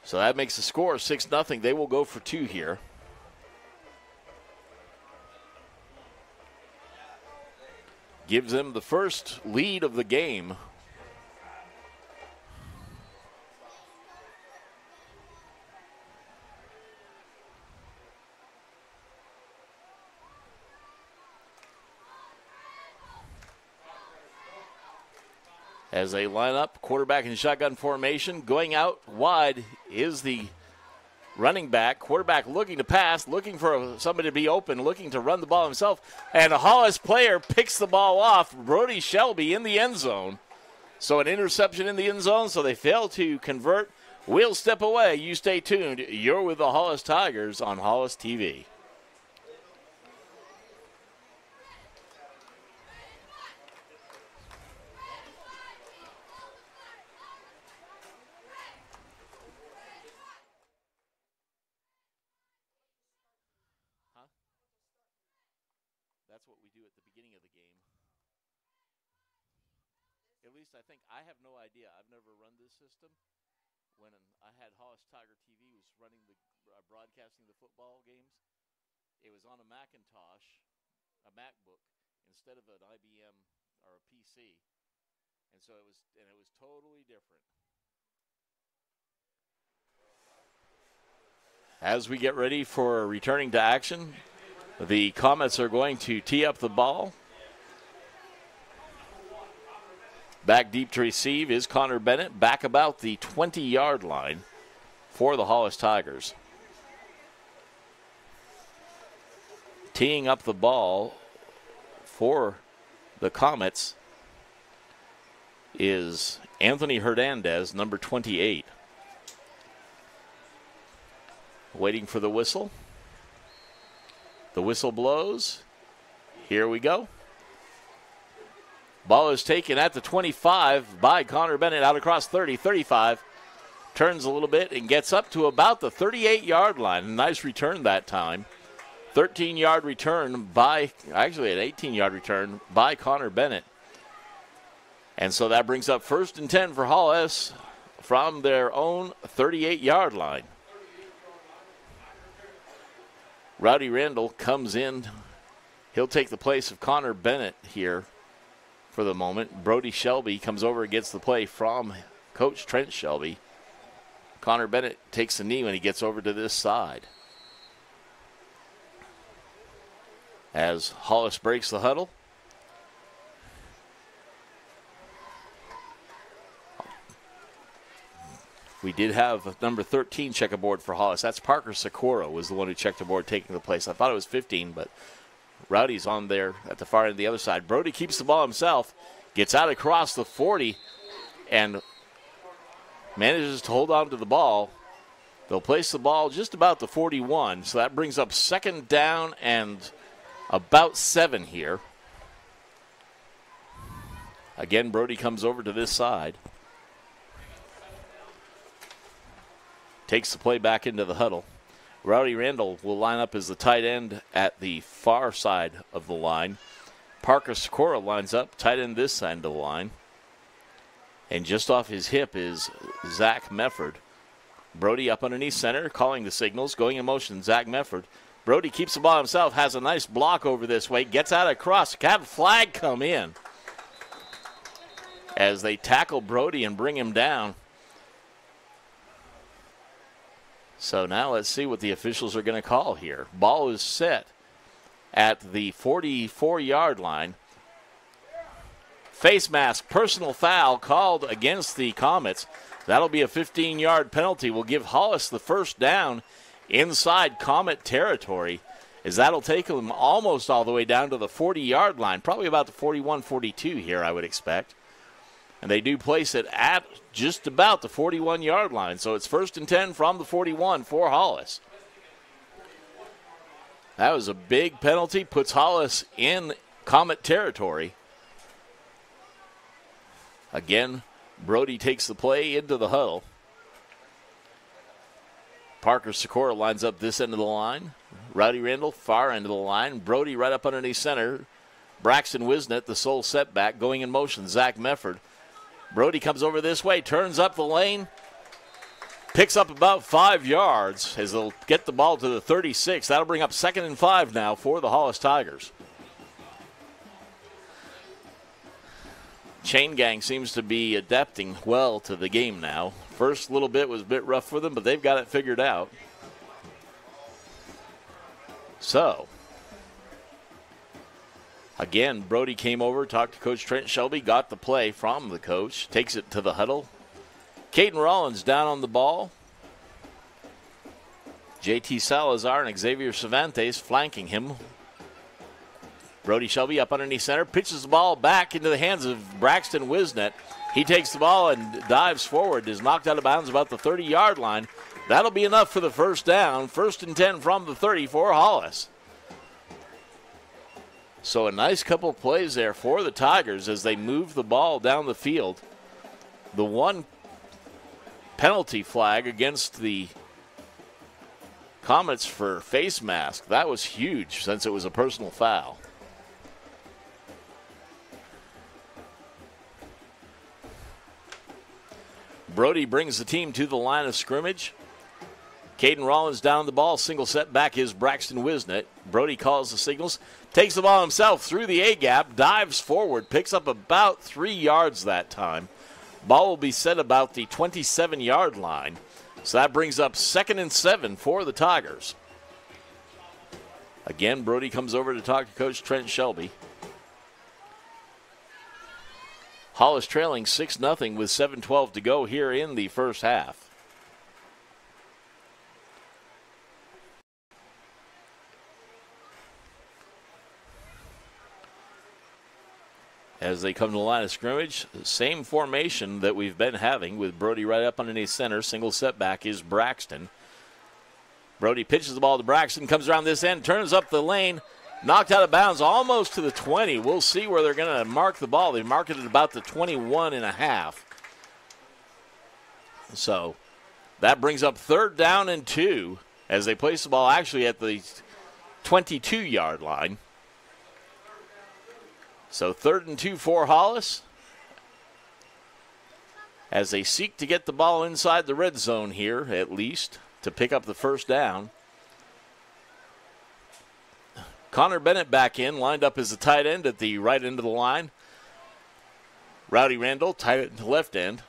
So that makes the score 6-0. They will go for 2 here. Gives them the first lead of the game. As they line up, quarterback in shotgun formation. Going out wide is the running back. Quarterback looking to pass, looking for somebody to be open, looking to run the ball himself. And a Hollis player picks the ball off. Brody Shelby in the end zone. So an interception in the end zone, so they fail to convert. We'll step away. You stay tuned. You're with the Hollis Tigers on Hollis TV. That's what we do at the beginning of the game. At least I think. I have no idea. I've never run this system. When I had Hollis Tiger TV, was running the broadcasting the football games. It was on a Macintosh, a MacBook, instead of an IBM or a PC, and so it was totally different. As we get ready for returning to action, the Comets are going to tee up the ball. Back deep to receive is Connor Bennett, back about the 20-yard line for the Hollis Tigers. Teeing up the ball for the Comets is Anthony Hernandez, number 28. Waiting for the whistle. The whistle blows. Here we go. Ball is taken at the 25 by Connor Bennett, out across 30, 35. Turns a little bit and gets up to about the 38-yard line. Nice return that time. 13-yard return by, actually an 18-yard return by Connor Bennett. And so that brings up 1st and 10 for Hollis from their own 38-yard line. Rowdy Randall comes in. He'll take the place of Connor Bennett here for the moment. Brody Shelby comes over and gets the play from Coach Trent Shelby. Connor Bennett takes the knee when he gets over to this side. As Hollis breaks the huddle. We did have number 13 check aboard for Hollis. That's Parker Sikora was the one who checked aboard taking the place. I thought it was 15, but Rowdy's on there at the far end of the other side. Brody keeps the ball himself, gets out across the 40, and manages to hold on to the ball. They'll place the ball just about the 41, so that brings up 2nd down and about 7 here. Again, Brody comes over to this side. Takes the play back into the huddle. Rowdy Randall will line up as the tight end at the far side of the line. Parker Sikora lines up, tight end this side of the line. And just off his hip is Zach Mefford. Brody up underneath center, calling the signals, going in motion, Zach Mefford. Brody keeps the ball himself, has a nice block over this way, gets out across, have a flag come in as they tackle Brody and bring him down. So now let's see what the officials are going to call here. Ball is set at the 44-yard line. Face mask, personal foul called against the Comets. That'll be a 15-yard penalty. Will give Hollis the 1st down inside Comet territory, as that'll take them almost all the way down to the 40-yard line, probably about the 41-42 here, I would expect. And they do place it at just about the 41-yard line. So it's 1st and 10 from the 41 for Hollis. That was a big penalty, puts Hollis in Comet territory. Again, Brody takes the play into the huddle. Parker Sikora lines up this end of the line. Rowdy Randall, far end of the line. Brody right up underneath center. Braxton Wisnett, the sole setback, going in motion. Zach Mefford. Brody comes over this way, turns up the lane, picks up about 5 yards as they'll get the ball to the 36. That'll bring up 2nd and 5 now for the Hollis Tigers. Chain Gang seems to be adapting well to the game now. First little bit was a bit rough for them, but they've got it figured out. So, again, Brody came over, talked to Coach Trent Shelby, got the play from the coach, takes it to the huddle. Caden Rollins down on the ball. JT Salazar and Xavier Cervantes flanking him. Brody Shelby up underneath center, pitches the ball back into the hands of Braxton Wisnett. He takes the ball and dives forward, is knocked out of bounds about the 30-yard line. That'll be enough for the 1st down. 1st and 10 from the 30 for Hollis. So a nice couple of plays there for the Tigers as they move the ball down the field. The one penalty flag against the Comets for face mask, that was huge since it was a personal foul. Brody brings the team to the line of scrimmage. Caden Rollins down the ball. Single setback is Braxton Wisnett. Brody calls the signals. Takes the ball himself through the A-gap. Dives forward. Picks up about 3 yards that time. Ball will be set about the 27-yard line. So that brings up 2nd and 7 for the Tigers. Again, Brody comes over to talk to Coach Trent Shelby. Hollis trailing 6-0 with 7:12 to go here in the first half. As they come to the line of scrimmage, same formation that we've been having with Brody right up underneath center. Single setback is Braxton. Brody pitches the ball to Braxton, comes around this end, turns up the lane, knocked out of bounds almost to the 20. We'll see where they're going to mark the ball. They marked it at about the 21.5. So that brings up 3rd down and 2 as they place the ball actually at the 22-yard line. So 3rd and 2 for Hollis as they seek to get the ball inside the red zone here, at least, to pick up the first down. Connor Bennett back in, lined up as a tight end at the right end of the line. Rowdy Randall, tight end to left end.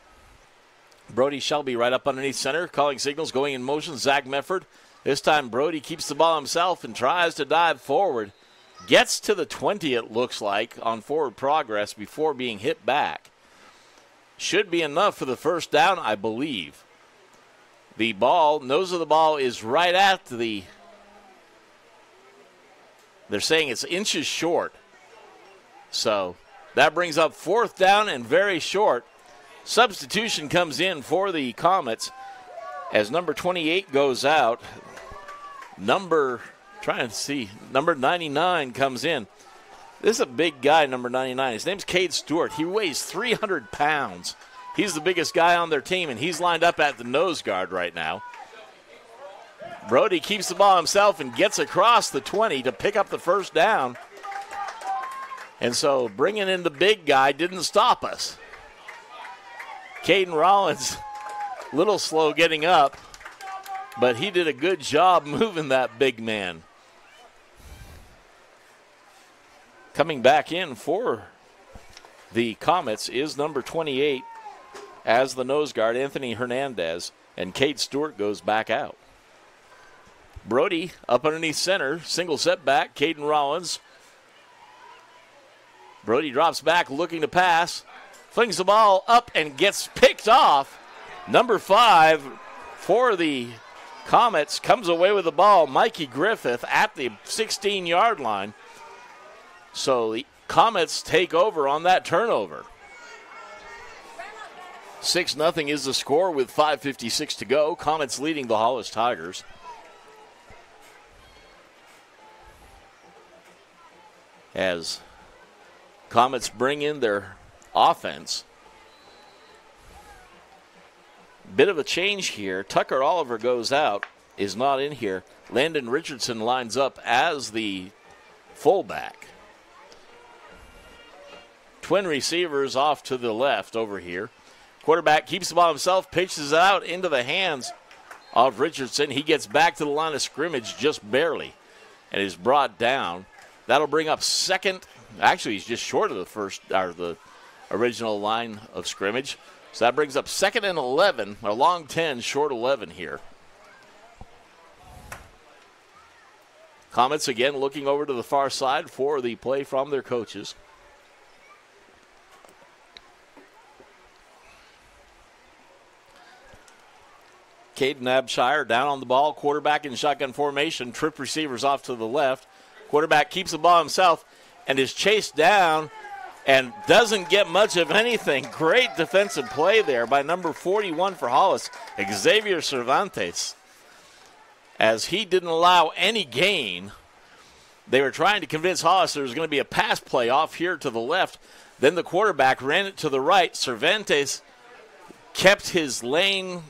Brody Shelby right up underneath center, calling signals, going in motion. Zach Mefford. This time Brody keeps the ball himself and tries to dive forward. Gets to the 20, it looks like, on forward progress before being hit back. Should be enough for the first down, I believe. The ball, nose of the ball is right at the, they're saying it's inches short. So that brings up 4th down and very short. Substitution comes in for the Comets as number 28 goes out. Number 99 comes in. This is a big guy, number 99. His name's Cade Stewart. He weighs 300 pounds. He's the biggest guy on their team, and he's lined up at the nose guard right now. Brody keeps the ball himself and gets across the 20 to pick up the first down. And so bringing in the big guy didn't stop us. Caden Rollins, a little slow getting up, but he did a good job moving that big man. Coming back in for the Comets is number 28 as the nose guard, Anthony Hernandez, and Cade Stewart goes back out. Brody up underneath center, single setback, Caden Rollins. Brody drops back looking to pass, flings the ball up and gets picked off. Number 5 for the Comets comes away with the ball, Mikey Griffith at the 16-yard line. So the Comets take over on that turnover. 6-0 is the score with 5:56 to go. Comets leading the Hollis Tigers. As Comets bring in their offense. Bit of a change here. Tucker Oliver goes out, is not in here. Landon Richardson lines up as the fullback. Twin receivers off to the left over here. Quarterback keeps the ball himself, pitches it out into the hands of Richardson. He gets back to the line of scrimmage just barely and is brought down. That'll bring up 2nd. Actually, he's just short of the original line of scrimmage. So that brings up 2nd and 11, a long 10, short 11 here. Comets again looking over to the far side for the play from their coaches. Caden Abshire down on the ball, quarterback in shotgun formation, trip receivers off to the left. Quarterback keeps the ball himself and is chased down and doesn't get much of anything. Great defensive play there by number 41 for Hollis, Xavier Cervantes, as he didn't allow any gain. They were trying to convince Hollis there was going to be a pass play off here to the left. Then the quarterback ran it to the right. Cervantes kept his lane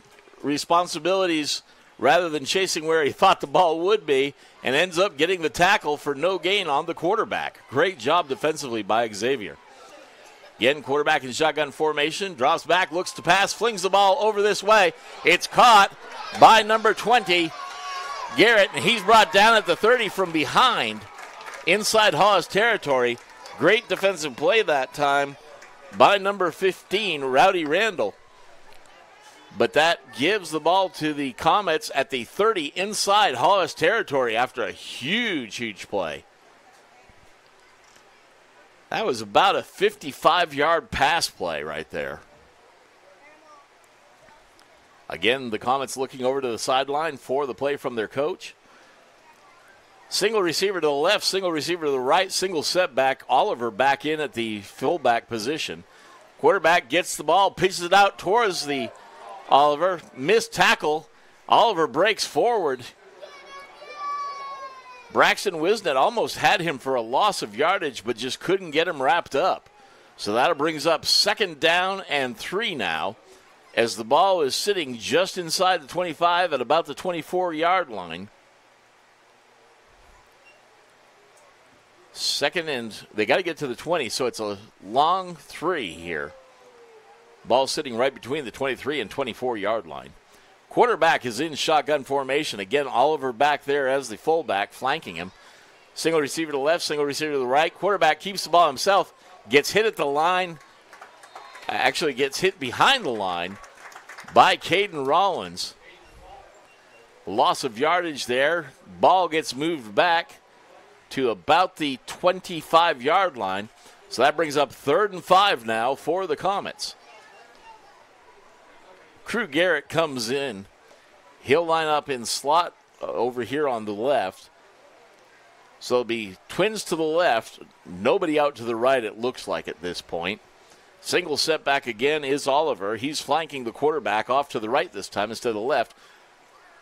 responsibilities rather than chasing where he thought the ball would be, and ends up getting the tackle for no gain on the quarterback. Great job defensively by Xavier. Again, quarterback in shotgun formation, drops back, looks to pass, flings the ball over this way. It's caught by number 20, Garrett, and he's brought down at the 30 from behind inside Hollis territory. Great defensive play that time by number 15, Rowdy Randall. But that gives the ball to the Comets at the 30 inside Hollis territory after a huge, huge play. That was about a 55-yard pass play right there. Again, the Comets looking over to the sideline for the play from their coach. Single receiver to the left, single receiver to the right, single setback. Oliver back in at the fullback position. Quarterback gets the ball, pitches it out towards the Oliver. Missed tackle. Oliver breaks forward. Braxton Wisnett almost had him for a loss of yardage, but just couldn't get him wrapped up. So that brings up 2nd down and 3 now, as the ball is sitting just inside the 25 at about the 24-yard line. Second, and they got to get to the 20, so it's a long 3 here. Ball sitting right between the 23 and 24-yard line. Quarterback is in shotgun formation. Again, Oliver back there as the fullback, flanking him. Single receiver to the left, single receiver to the right. Quarterback keeps the ball himself, gets hit at the line, actually gets hit behind the line by Caden Rollins. Loss of yardage there. Ball gets moved back to about the 25-yard line. So that brings up 3rd and 5 now for the Comets. Crew Garrett comes in. He'll line up in slot over here on the left. So it'll be twins to the left. Nobody out to the right, it looks like at this point. Single setback again is Oliver. He's flanking the quarterback off to the right this time instead of the left.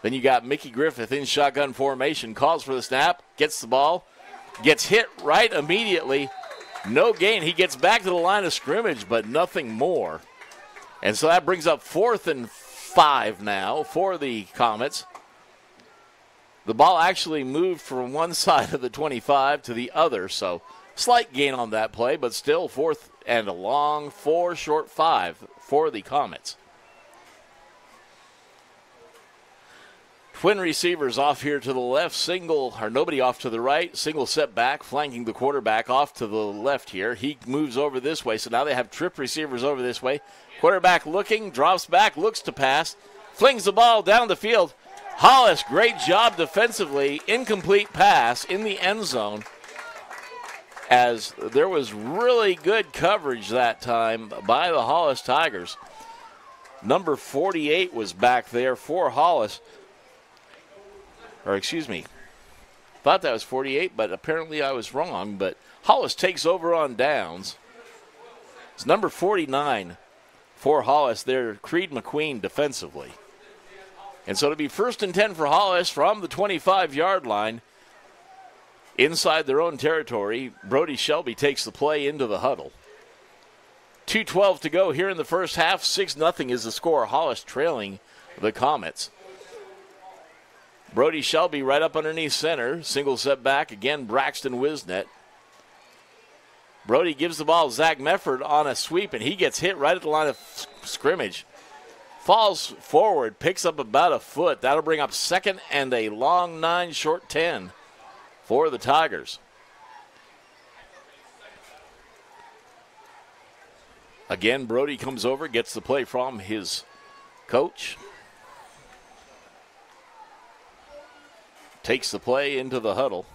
Then you got Mickey Griffith in shotgun formation. Calls for the snap. Gets the ball. Gets hit right immediately. No gain. He gets back to the line of scrimmage, but nothing more. And so that brings up 4th and 5 now for the Comets. The ball actually moved from one side of the 25 to the other, so slight gain on that play, but still 4th and a long 4, short 5 for the Comets. Twin receivers off here to the left, single, or nobody off to the right, single setback, flanking the quarterback off to the left here. He moves over this way, so now they have trip receivers over this way. Quarterback looking, drops back, looks to pass, flings the ball down the field. Hollis, great job defensively, incomplete pass in the end zone, as there was really good coverage that time by the Hollis Tigers. Number 48 was back there for Hollis. Or excuse me, thought that was 48, but apparently I was wrong. But Hollis takes over on downs. It's number 49 for Hollis there, Creed McQueen defensively. And so it'll be 1st and 10 for Hollis from the 25-yard line. Inside their own territory, Brody Shelby takes the play into the huddle. 2:12 to go here in the first half. 6-0 is the score. Hollis trailing the Comets. Brody Shelby right up underneath center. Single setback. Again, Braxton Wisnett. Brody gives the ball to Zach Mefford on a sweep, and he gets hit right at the line of scrimmage. Falls forward, picks up about a foot. That'll bring up 2nd and a long 9, short 10 for the Tigers. Again, Brody comes over, gets the play from his coach. Takes the play into the huddle.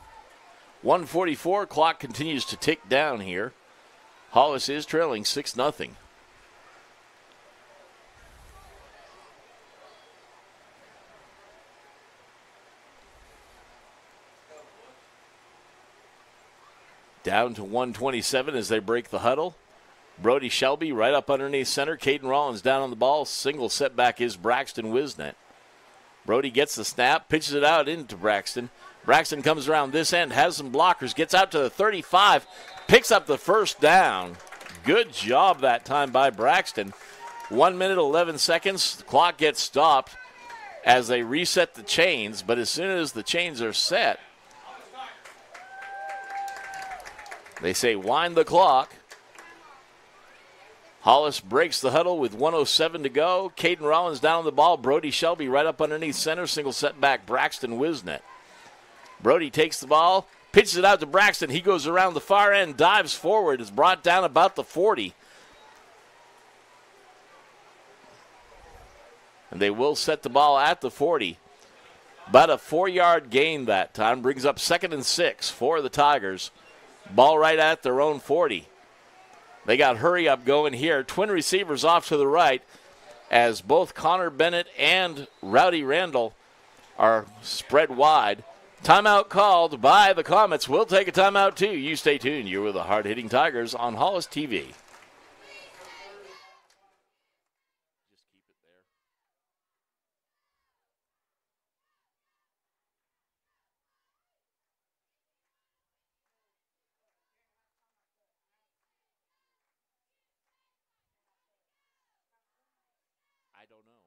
1:44, clock continues to tick down here. Hollis is trailing 6-0. Down to 1:27 as they break the huddle. Brody Shelby right up underneath center. Caden Rollins down on the ball. Single setback is Braxton Wisnett. Brody gets the snap, pitches it out into Braxton. Braxton comes around this end, has some blockers, gets out to the 35, picks up the 1st down. Good job that time by Braxton. 1 minute, 11 seconds. The clock gets stopped as they reset the chains, but as soon as the chains are set, they say wind the clock. Hollis breaks the huddle with 1:07 to go. Caden Rollins down on the ball. Brody Shelby right up underneath center. Single setback, Braxton Wisnett. Brody takes the ball, pitches it out to Braxton. He goes around the far end, dives forward, is brought down about the 40. And they will set the ball at the 40. About a 4-yard gain that time. Brings up 2nd and 6 for the Tigers. Ball right at their own 40. They got hurry up going here. Twin receivers off to the right as both Connor Bennett and Rowdy Randall are spread wide. Timeout called by the Commets. We'll take a timeout too. You stay tuned. You're with the hard-hitting Tigers on Hollis TV. I don't know.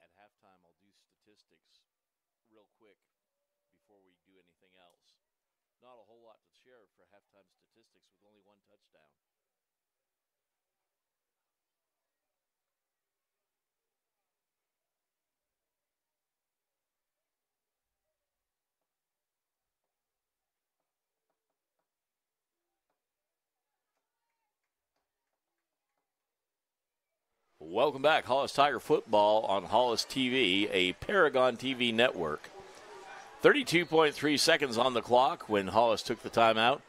At halftime, I'll do statistics real quick before we do anything else. Not a whole lot to share for halftime statistics with only one touchdown. Welcome back. Hollis Tiger football on Hollis TV, a Paragon TV network. 32.3 seconds on the clock when Hollis took the timeout.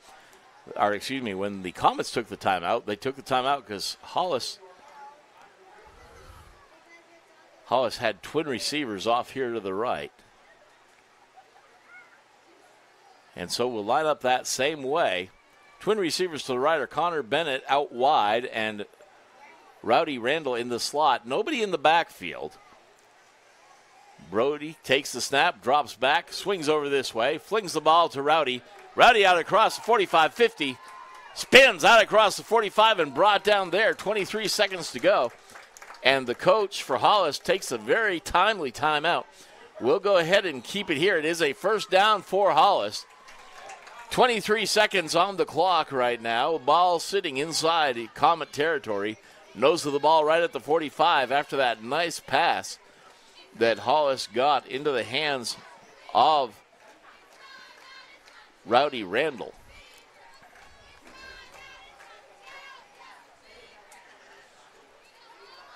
Or, excuse me, when the Comets took the timeout. They took the timeout because Hollis had twin receivers off here to the right. And so we'll line up that same way. Twin receivers to the right are Connor Bennett out wide and Rowdy Randall in the slot. Nobody in the backfield. Brody takes the snap, drops back, swings over this way, flings the ball to Rowdy. Rowdy out across the 45-50, spins out across the 45 and brought down there. 23 seconds to go. And the coach for Hollis takes a very timely timeout. We'll go ahead and keep it here. It is a first down for Hollis. 23 seconds on the clock right now. Ball sitting inside Comet territory. Nose of the ball right at the 45 after that nice pass that Hollis got into the hands of Rowdy Randall.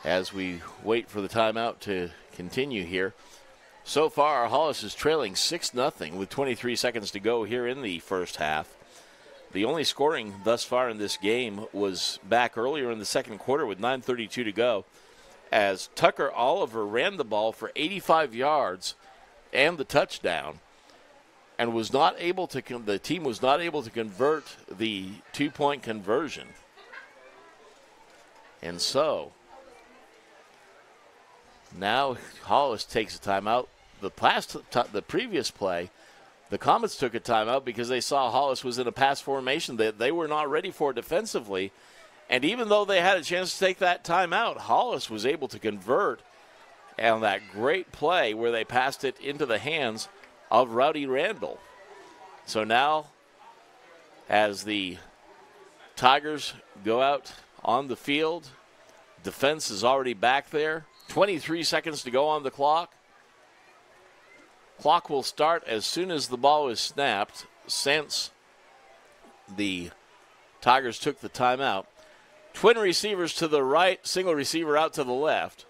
As we wait for the timeout to continue here. So far, Hollis is trailing 6-0 with 23 seconds to go here in the first half. The only scoring thus far in this game was back earlier in the second quarter with 9:32 to go, as Tucker Oliver ran the ball for 85 yards and the touchdown, and was not able to. The team was not able to convert the 2-point conversion, and so now Hollis takes a timeout. The previous play, the Comets took a timeout because they saw Hollis was in a pass formation that they were not ready for defensively. And even though they had a chance to take that timeout, Hollis was able to convert on that great play where they passed it into the hands of Rowdy Randall. So now, as the Tigers go out on the field, defense is already back there. 23 seconds to go on the clock. Clock will start as soon as the ball is snapped, since the Tigers took the timeout. Twin receivers to the right, single receiver out to the left.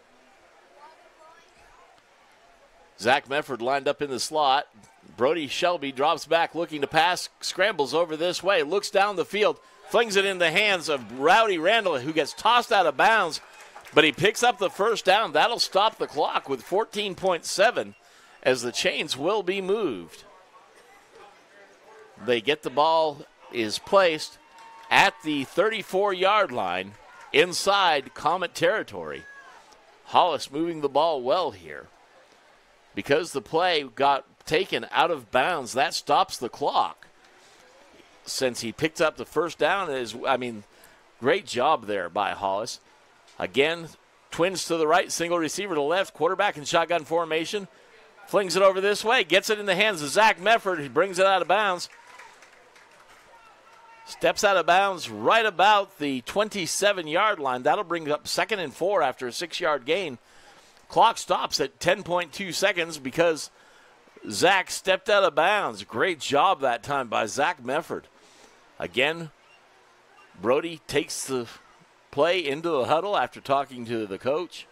Zach Mefford lined up in the slot. Brody Shelby drops back looking to pass, scrambles over this way, looks down the field, flings it in the hands of Rowdy Randall, who gets tossed out of bounds, but he picks up the first down. That'll stop the clock with 14.7. as the chains will be moved. They get the ball, is placed at the 34-yard line inside Comet territory. Hollis moving the ball well here. Because the play got taken out of bounds, that stops the clock. Since he picked up the first down, great job there by Hollis. Again, twins to the right, single receiver to the left, quarterback in shotgun formation. Flings it over this way, gets it in the hands of Zach Mefford. He brings it out of bounds. Steps out of bounds right about the 27-yard line. That'll bring up 2nd and 4 after a 6-yard gain. Clock stops at 10.2 seconds because Zach stepped out of bounds. Great job that time by Zach Mefford. Again, Brody takes the play into the huddle after talking to the coach.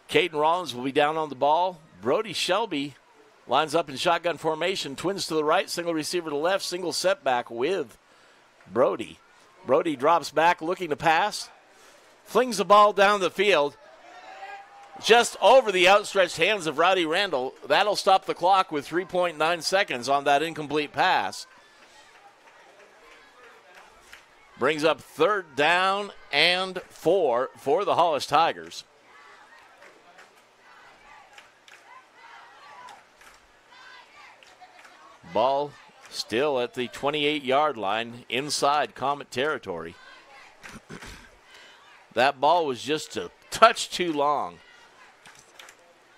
Caden Rollins will be down on the ball. Brody Shelby lines up in shotgun formation. Twins to the right, single receiver to the left, single setback with Brody. Brody drops back looking to pass. Flings the ball down the field. Just over the outstretched hands of Rowdy Randall. That'll stop the clock with 3.9 seconds on that incomplete pass. Brings up 3rd down and 4 for the Hollis Tigers. Ball still at the 28-yard line inside Comet territory. That ball was just a touch too long.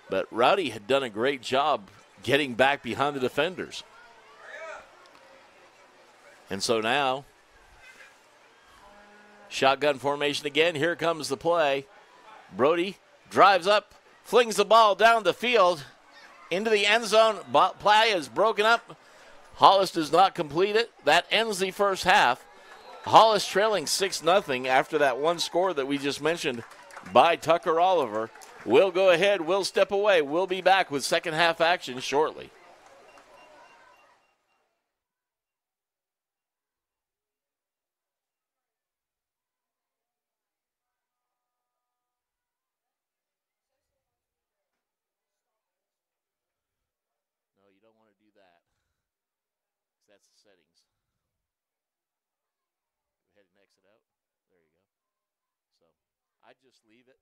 But Rowdy had done a great job getting back behind the defenders. And so now, shotgun formation again. Here comes the play. Brody drives up, flings the ball down the field into the end zone. Play is broken up. Hollis does not complete it. That ends the first half. Hollis trailing 6-0 after that one score that we just mentioned by Tucker Oliver. We'll go ahead. We'll step away. We'll be back with second half action shortly. No, you don't want to do that. That's the settings. Go ahead and exit out. There you go. So I just leave it.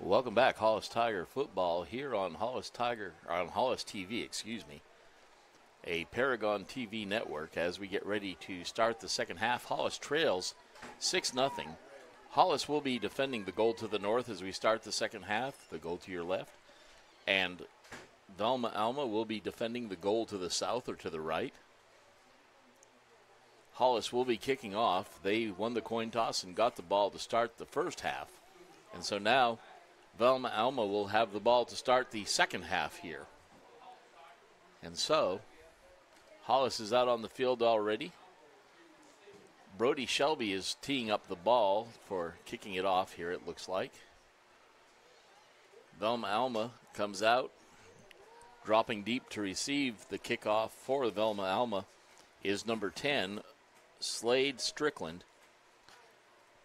Welcome back, Hollis Tiger football here on Hollis TV, excuse me, a Paragon TV network. As we get ready to start the second half, Hollis trails 6-0. Hollis will be defending the goal to the north as we start the second half, the goal to your left, and Velma Alma will be defending the goal to the south or to the right. Hollis will be kicking off. They won the coin toss and got the ball to start the first half. And so now Velma Alma will have the ball to start the second half here. And so Hollis is out on the field already. Brody Shelby is teeing up the ball for kicking it off here, it looks like. Velma Alma comes out, dropping deep to receive the kickoff for Velma Alma is number 10, Slade Strickland.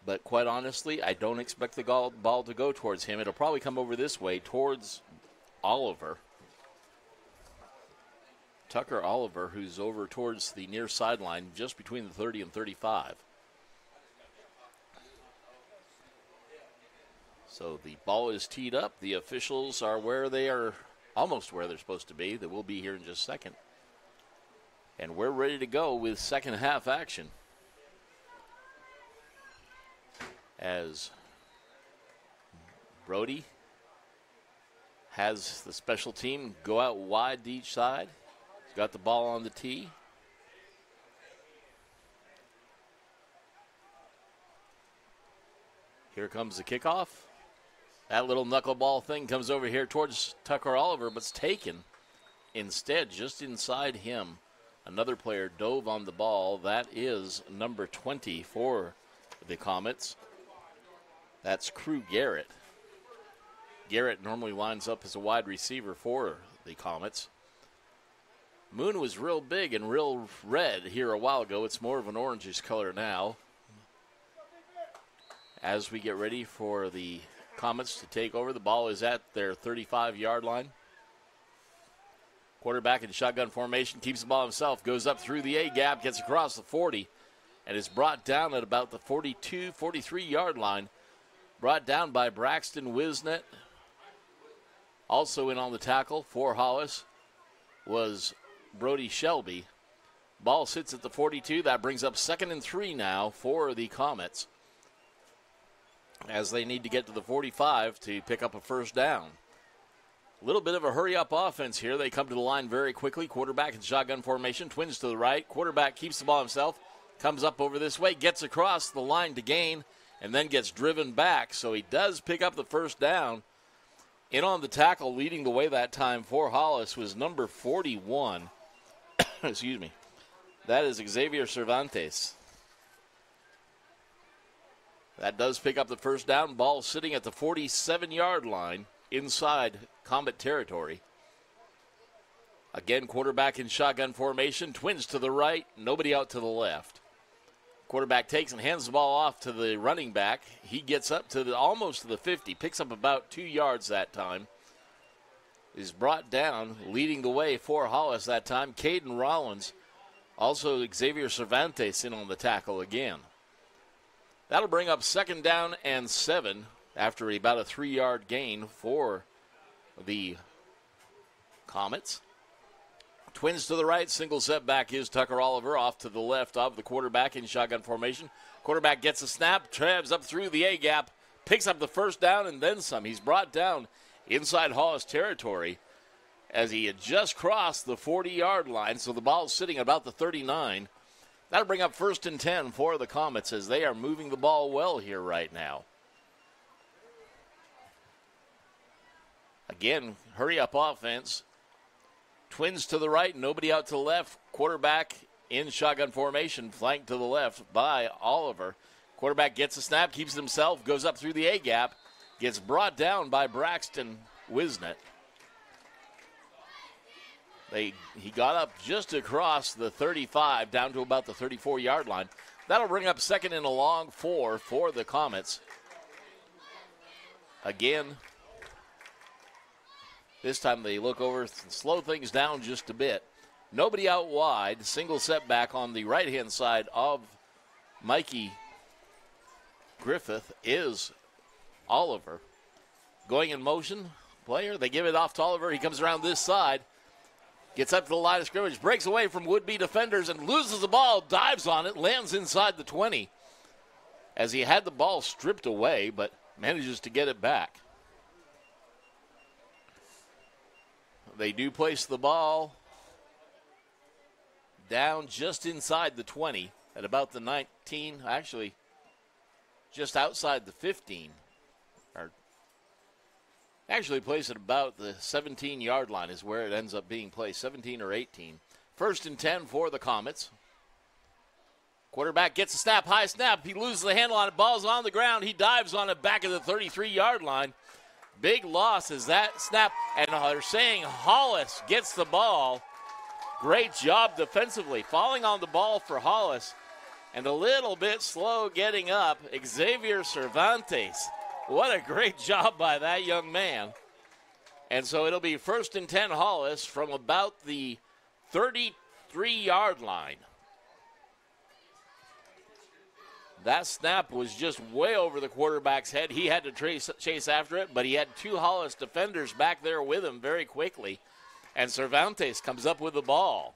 But quite honestly, I don't expect the ball to go towards him. It'll probably come over this way towards Oliver. Tucker Oliver, who's over towards the near sideline, just between the 30 and 35. So the ball is teed up. The officials are where they are, almost where they're supposed to be. They will be here in just a second. And we're ready to go with second half action. As Brody has the special team go out wide to each side. He's got the ball on the tee. Here comes the kickoff. That little knuckleball thing comes over here towards Tucker Oliver, but it's taken. Instead, just inside him, another player dove on the ball. That is number 20 for the Comets. That's Crew Garrett. Garrett normally lines up as a wide receiver for the Comets. Moon was real big and real red here a while ago. It's more of an orangish color now. As we get ready for the Comets to take over, the ball is at their 35-yard line. Quarterback in shotgun formation, keeps the ball himself, goes up through the A-gap, gets across the 40, and is brought down at about the 42, 43-yard line. Brought down by Braxton Wisnett. Also in on the tackle for Hollis was Brody Shelby. Ball sits at the 42. That brings up 2nd and 3 now for the Comets, as they need to get to the 45 to pick up a first down. A little bit of a hurry-up offense here. They come to the line very quickly. Quarterback in shotgun formation, twins to the right. Quarterback keeps the ball himself, comes up over this way, gets across the line to gain, and then gets driven back. So he does pick up the first down. In on the tackle, leading the way that time for Hollis was number 41. Excuse me. That is Xavier Cervantes. That does pick up the first down. Ball sitting at the 47-yard line inside Comet territory. Again, quarterback in shotgun formation. Twins to the right, nobody out to the left. Quarterback takes and hands the ball off to the running back. He gets up to almost to the 50, picks up about 2 yards that time. Is brought down, leading the way for Hollis that time. Caden Rollins, also Xavier Cervantes in on the tackle again. That'll bring up 2nd down and 7 after about a 3-yard gain for the Comets. Twins to the right, single setback is Tucker Oliver off to the left of the quarterback in shotgun formation. Quarterback gets a snap, travs up through the A-gap, picks up the first down and then some. He's brought down inside Hollis territory as he had just crossed the 40-yard line, so the ball's sitting about the 39. That'll bring up 1st and 10 for the Comets as they are moving the ball well here right now. Again, hurry-up offense. Twins to the right, nobody out to the left. Quarterback in shotgun formation, flanked to the left by Oliver. Quarterback gets a snap, keeps it himself, goes up through the A-gap, gets brought down by Braxton Wisnett. He got up just across the 35, down to about the 34-yard line. That'll bring up 2nd and a long 4 for the Comets. Again, this time they look over, slow things down just a bit. Nobody out wide. Single setback on the right-hand side of Mikey Griffith is Oliver. Going in motion, player. They give it off to Oliver. He comes around this side. Gets up to the line of scrimmage, breaks away from would-be defenders and loses the ball, dives on it, lands inside the 20 as he had the ball stripped away, but manages to get it back. They do place the ball down just inside the 20 at about the 19, actually just outside the 15. Or actually placed at about the 17-yard line is where it ends up being placed, 17 or 18. 1st and 10 for the Comets. Quarterback gets a snap, high snap. He loses the handle on it. Ball's on the ground. He dives on it back at the 33-yard line. Big loss is that snap. And they're saying Hollis gets the ball. Great job defensively. Falling on the ball for Hollis. And a little bit slow getting up, Xavier Cervantes. What a great job by that young man. And so it'll be 1st and 10 Hollis from about the 33-yard line. That snap was just way over the quarterback's head. He had to chase after it, but he had 2 Hollis defenders back there with him very quickly. And Cervantes comes up with the ball.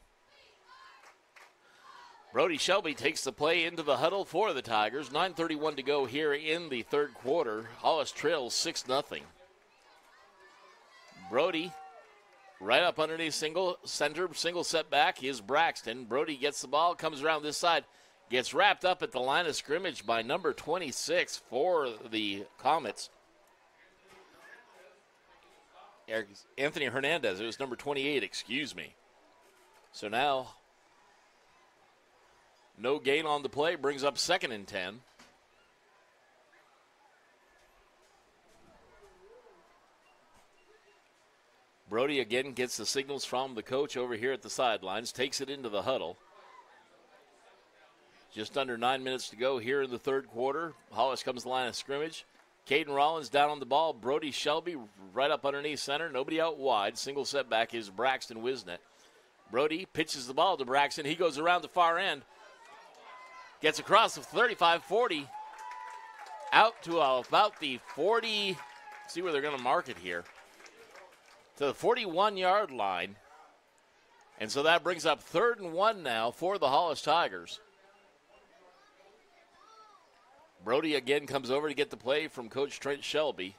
Brody Shelby takes the play into the huddle for the Tigers. 9:31 to go here in the third quarter. Hollis trails 6-0. Brody right up underneath single setback is Braxton. Brody gets the ball, comes around this side. Gets wrapped up at the line of scrimmage by number 26 for the Comets. Anthony Hernandez. It was number 28, excuse me. So now, no gain on the play. Brings up 2nd and 10. Brody again gets the signals from the coach over here at the sidelines. Takes it into the huddle. Just under 9 minutes to go here in the third quarter. Hollis comes to the line of scrimmage. Caden Rollins down on the ball. Brody Shelby right up underneath center. Nobody out wide. Single setback is Braxton Wisnett. Brody pitches the ball to Braxton. He goes around the far end. Gets across the 35-40. Out to about the 40. See where they're going to mark it here. To the 41-yard line. And so that brings up 3rd and 1 now for the Hollis Tigers. Brody again comes over to get the play from Coach Trent Shelby.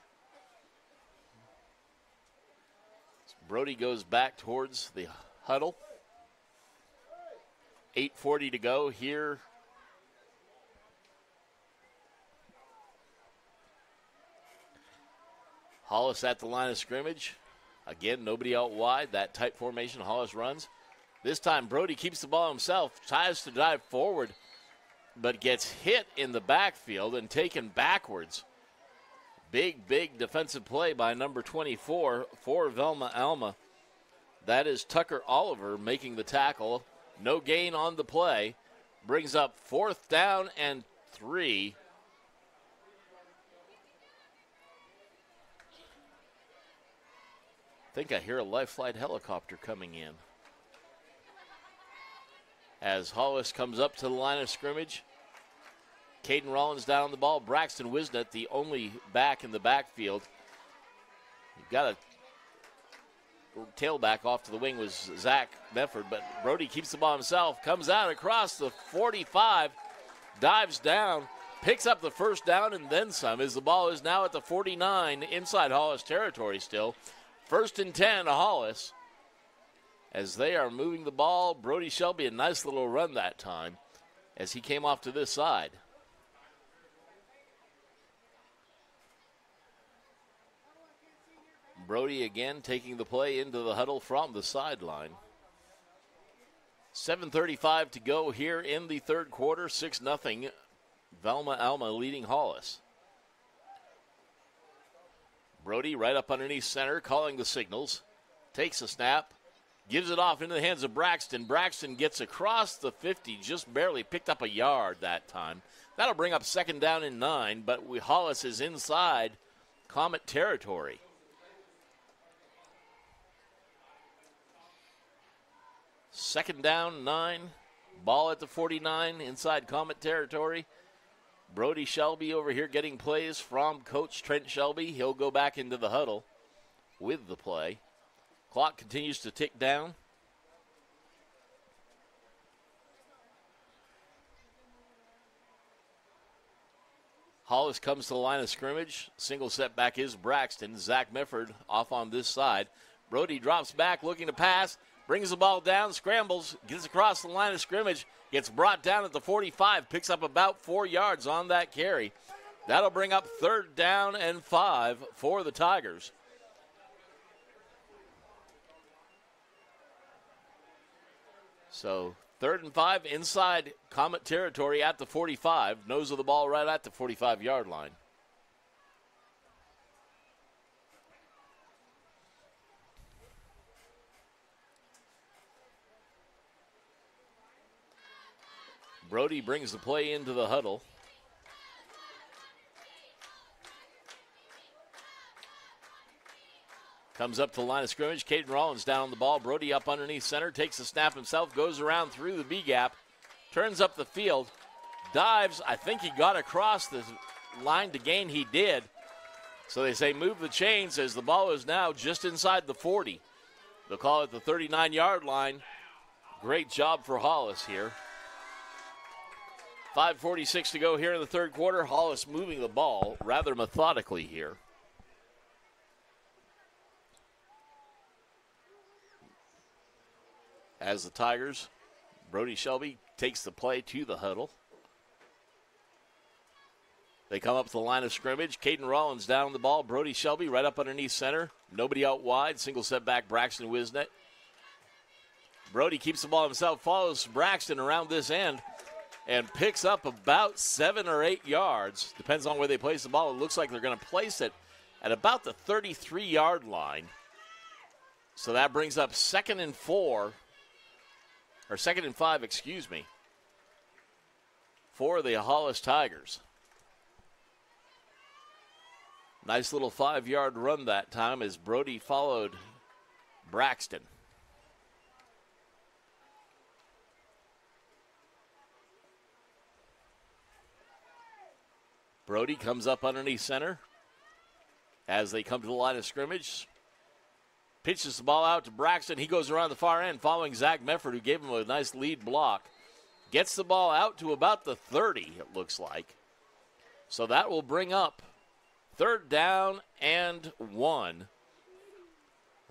Brody goes back towards the huddle. 8:40 to go here. Hollis at the line of scrimmage. Again, nobody out wide. That tight formation Hollis runs. This time Brody keeps the ball himself, tries to dive forward, but gets hit in the backfield and taken backwards. Big defensive play by number 24 for Velma Alma. That is Tucker Oliver making the tackle. No gain on the play. Brings up 4th down and 3. I think I hear a Life Flight helicopter coming in. As Hollis comes up to the line of scrimmage. Caden Rollins down on the ball. Braxton Wisnett, the only back in the backfield. You've got a tailback off to the wing was Zach Medford, but Brody keeps the ball himself. Comes out across the 45. Dives down. Picks up the 1st down and then some as the ball is now at the 49 inside Hollis territory still. 1st and 10 to Hollis. As they are moving the ball, Brody Shelby, a nice little run that time as he came off to this side. Brody again taking the play into the huddle from the sideline. 7:35 to go here in the third quarter. 6-0. Velma Alma leading Hollis. Brody right up underneath center, calling the signals. Takes a snap. Gives it off into the hands of Braxton. Braxton gets across the 50, just barely picked up a yard that time. That'll bring up 2nd down and 9, but Hollis is inside Comet territory. Second down, 9. Ball at the 49 inside Comet territory. Brody Shelby over here getting plays from Coach Trent Shelby. He'll go back into the huddle with the play. Clock continues to tick down. Hollis comes to the line of scrimmage. Single setback is Braxton. Zach Mifford off on this side. Brody drops back looking to pass. Brings the ball down, scrambles, gets across the line of scrimmage, gets brought down at the 45, picks up about 4 yards on that carry. That'll bring up 3rd down and 5 for the Tigers. So 3rd and 5 inside Comet territory at the 45. Nose of the ball right at the 45-yard line. Brody brings the play into the huddle. Comes up to the line of scrimmage. Caden Rollins down on the ball. Brody up underneath center. Takes the snap himself. Goes around through the B gap. Turns up the field. Dives. I think he got across the line to gain. He did. So they say move the chains as the ball is now just inside the 40. They'll call it the 39-yard line. Great job for Hollis here. 5:46 to go here in the 3rd quarter. Hollis moving the ball rather methodically here. As the Tigers, Brody Shelby takes the play to the huddle. They come up to the line of scrimmage. Caden Rollins down on the ball. Brody Shelby right up underneath center. Nobody out wide. Single setback Braxton Wisnet. Brody keeps the ball himself, follows Braxton around this end, and picks up about 7 or 8 yards. Depends on where they place the ball. It looks like they're going to place it at about the 33-yard line. So that brings up 2nd and 4, or 2nd and 5, excuse me, for the Hollis Tigers. Nice little 5-yard run that time as Brody followed Braxton. Brody comes up underneath center as they come to the line of scrimmage. Pitches the ball out to Braxton. He goes around the far end following Zach Mefford, who gave him a nice lead block. Gets the ball out to about the 30, it looks like. So that will bring up 3rd down and 1.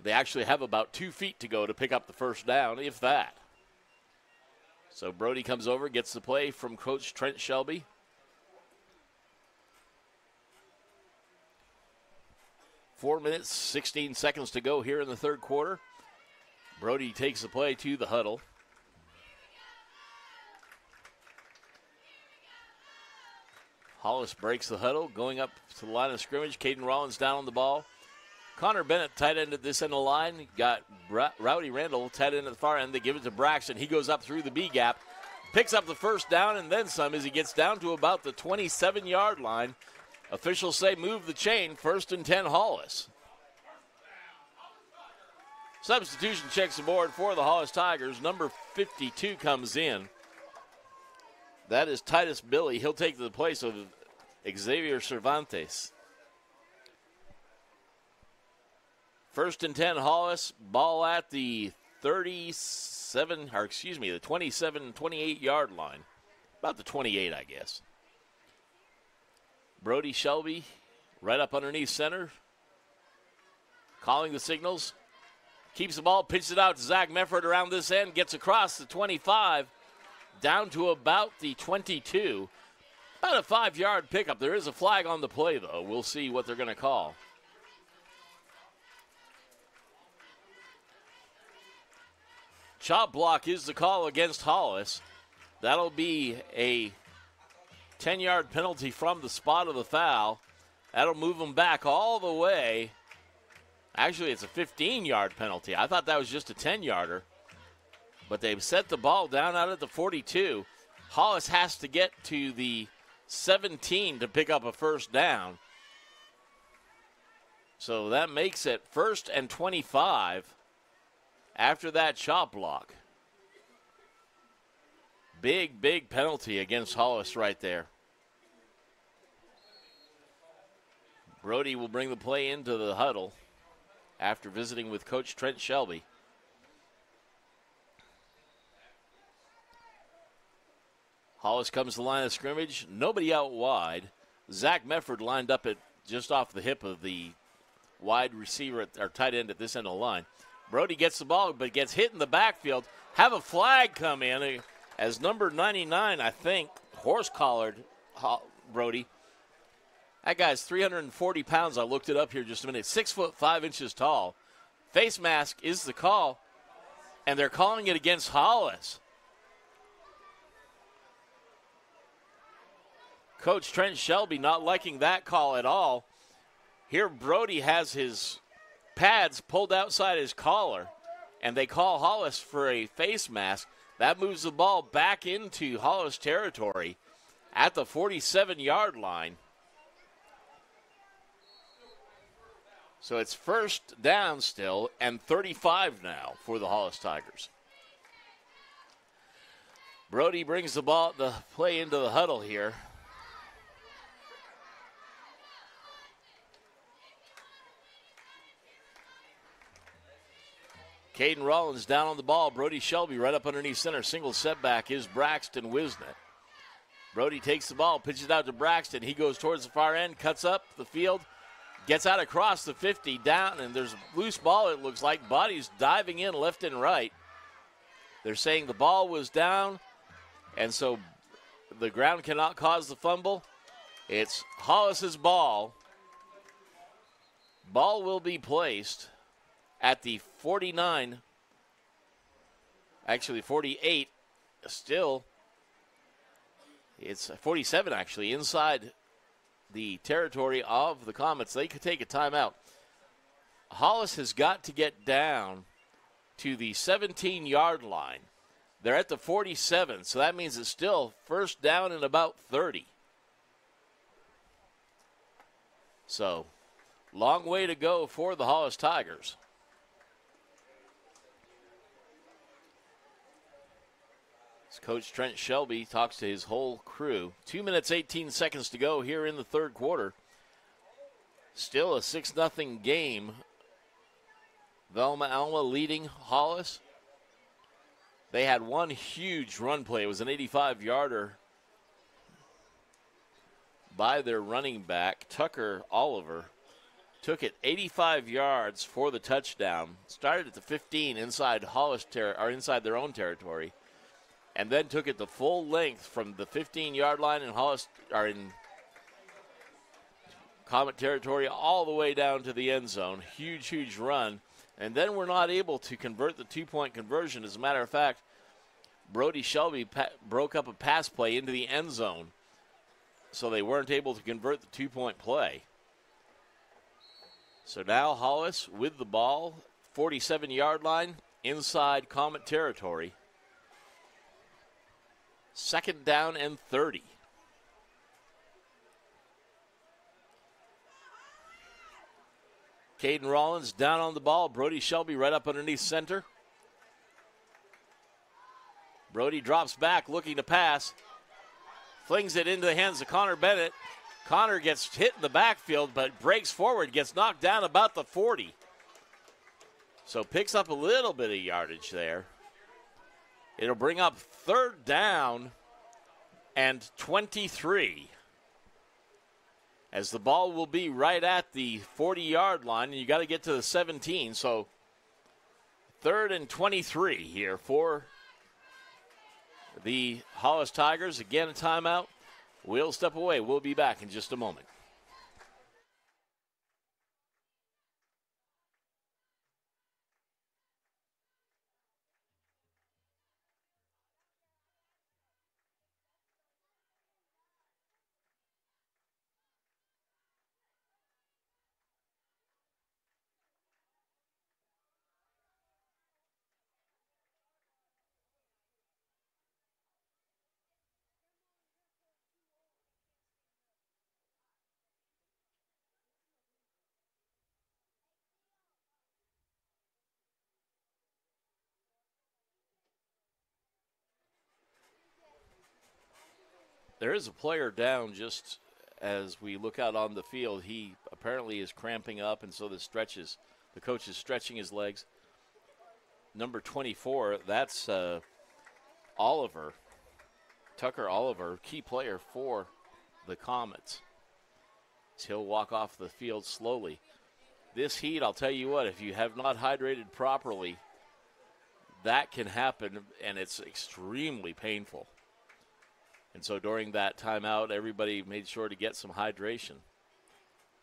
They actually have about 2 feet to go to pick up the 1st down, if that. So Brody comes over, gets the play from Coach Trent Shelby. 4 minutes, 16 seconds to go here in the 3rd quarter. Brody takes the play to the huddle. Hollis breaks the huddle, going up to the line of scrimmage. Caden Rollins down on the ball. Connor Bennett, tight end at this end of the line. Got Rowdy Randall, tight end at the far end. They give it to Braxton. He goes up through the B gap, picks up the 1st down and then some as he gets down to about the 27-yard line. Officials say move the chain, 1st and 10 Hollis. Substitution checks aboard for the Hollis Tigers. Number 52 comes in. That is Titus Billy. He'll take the place of Xavier Cervantes. 1st and 10 Hollis. Ball at the 28-yard line. About the 28, I guess. Brody Shelby right up underneath center. Calling the signals. Keeps the ball, pitches it out to Zach Mefford around this end. Gets across the 25. Down to about the 22. About a 5-yard pickup. There is a flag on the play, though. We'll see what they're going to call. Chop block is the call against Hollis. That'll be a 10-yard penalty from the spot of the foul. That'll move them back all the way. Actually, it's a 15-yard penalty. I thought that was just a 10-yarder. But they've set the ball down out at the 42. Hollis has to get to the 17 to pick up a 1st down. So that makes it 1st and 25 after that chop block. Big penalty against Hollis right there. Brody will bring the play into the huddle after visiting with Coach Trent Shelby. Hollis comes to the line of scrimmage. Nobody out wide. Zach Mefford lined up at just off the hip of the wide receiver or tight end at this end of the line. Brody gets the ball, but gets hit in the backfield. Have a flag come in as number 99, I think, horse-collared Brody. That guy's 340 pounds. I looked it up here just a minute. 6'5" tall. Face mask is the call, and they're calling it against Hollis. Coach Trent Shelby not liking that call at all. Here Brody has his pads pulled outside his collar, and they call Hollis for a face mask. That moves the ball back into Hollis territory at the 47-yard line. So it's first down still and 35 now for the Hollis Tigers. Brody brings the play into the huddle here. Caden Rollins down on the ball. Brody Shelby right up underneath center. Single setback is Braxton Wisnett. Brody takes the ball, pitches it out to Braxton. He goes towards the far end, cuts up the field, gets out across the 50, down, and there's a loose ball, it looks like. Bodies diving in left and right. They're saying the ball was down, and so the ground cannot cause the fumble. It's Hollis's ball. Ball will be placed at the 49, actually 48, still, it's 47 actually, inside the territory of the Commets. They could take a timeout. Hollis has got to get down to the 17-yard line. They're at the 47, so that means it's still first down and about 30. So, long way to go for the Hollis Tigers. Coach Trent Shelby talks to his whole crew. 2 minutes, 18 seconds to go here in the third quarter. Still a 6-0 game. Velma Alma leading Hollis. They had one huge run play. It was an 85-yarder by their running back, Tucker Oliver. Took it 85 yards for the touchdown. Started at the 15 inside Hollis inside their own territory. And then took it the full length from the 15-yard line in in Comet territory all the way down to the end zone. Huge, huge run. And then we're not able to convert the two-point conversion. As a matter of fact, Brody Shelby broke up a pass play into the end zone, so they weren't able to convert the two-point play. So now Hollis with the ball, 47-yard line, inside Comet territory. Second down and 30. Caden Rollins down on the ball. Brody Shelby right up underneath center. Brody drops back looking to pass. Flings it into the hands of Connor Bennett. Connor gets hit in the backfield but breaks forward, gets knocked down about the 40. So picks up a little bit of yardage there. It'll bring up third down and 23. As the ball will be right at the 40-yard line, and you got to get to the 17. So third and 23 here for the Hollis Tigers. Again, a timeout. We'll step away. We'll be back in just a moment. There is a player down just as we look out on the field, he apparently is cramping up, and so the coach is stretching his legs. Number 24, that's Oliver, Tucker Oliver, key player for the Comets. He'll walk off the field slowly. This heat, I'll tell you what, if you have not hydrated properly, that can happen, and it's extremely painful. And so during that timeout, everybody made sure to get some hydration.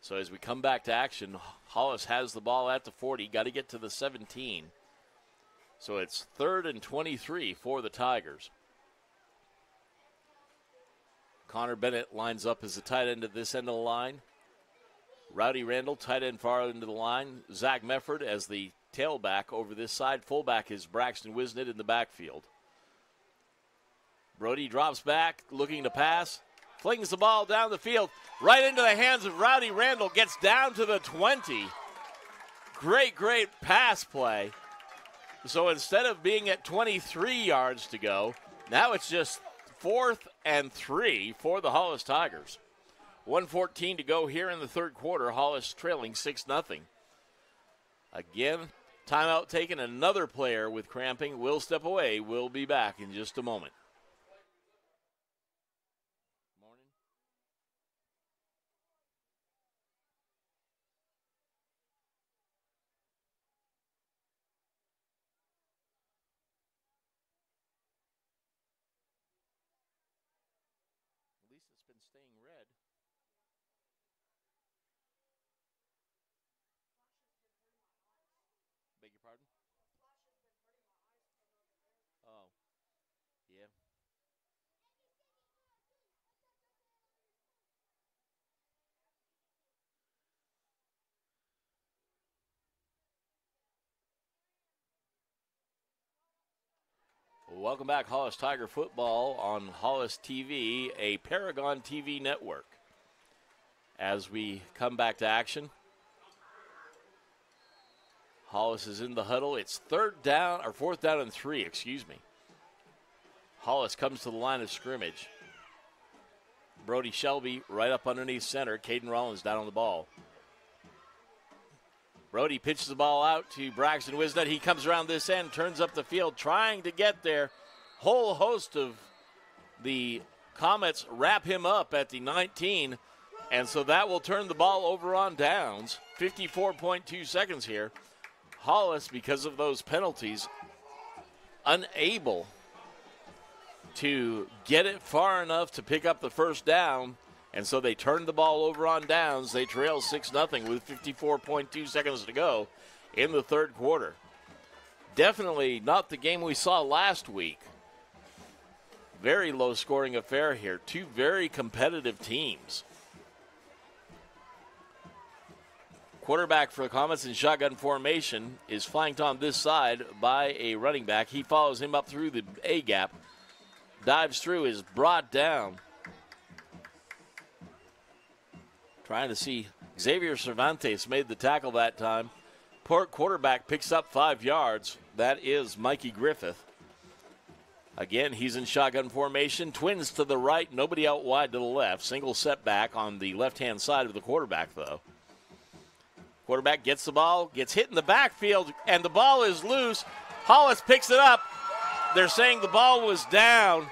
So as we come back to action, Hollis has the ball at the 40, got to get to the 17. So it's 3rd and 23 for the Tigers. Connor Bennett lines up as the tight end at this end of the line. Rowdy Randall, tight end far into the line. Zach Mefford as the tailback over this side. Fullback is Braxton Wisnett in the backfield. Brody drops back, looking to pass. Flings the ball down the field, right into the hands of Rowdy Randall. Gets down to the 20. Great pass play. So instead of being at 23 yards to go, now it's just 4th and 3 for the Hollis Tigers. 1:14 to go here in the third quarter. Hollis trailing 6-0. Again, timeout taken. Another player with cramping will step away. We'll be back in just a moment. At least it's been staying red. Beg your pardon? Oh, yeah. Welcome back, Hollis Tiger football on Hollis TV, a Paragon TV network. As we come back to action, Hollis is in the huddle. It's 4th down and 3, excuse me. Hollis comes to the line of scrimmage. Brody Shelby right up underneath center. Caden Rollins down on the ball. Brody pitches the ball out to Braxton Wisnett. He comes around this end, turns up the field, trying to get there. Whole host of the Comets wrap him up at the 19, and so that will turn the ball over on downs. 54.2 seconds here. Hollis, because of those penalties, unable to get it far enough to pick up the first down, and so they turned the ball over on downs. They trail 6-0 with 54.2 seconds to go in the third quarter. Definitely not the game we saw last week. Very low-scoring affair here. Two very competitive teams. Quarterback for the Comets in shotgun formation is flanked on this side by a running back. He follows him up through the A-gap. Dives through, is brought down. Trying to see Xavier Cervantes made the tackle that time. Quarterback picks up 5 yards. That is Mikey Griffith. Again, he's in shotgun formation. Twins to the right, nobody out wide to the left. Single setback on the left-hand side of the quarterback, though. Quarterback gets the ball, gets hit in the backfield, and the ball is loose. Hollis picks it up. They're saying the ball was down.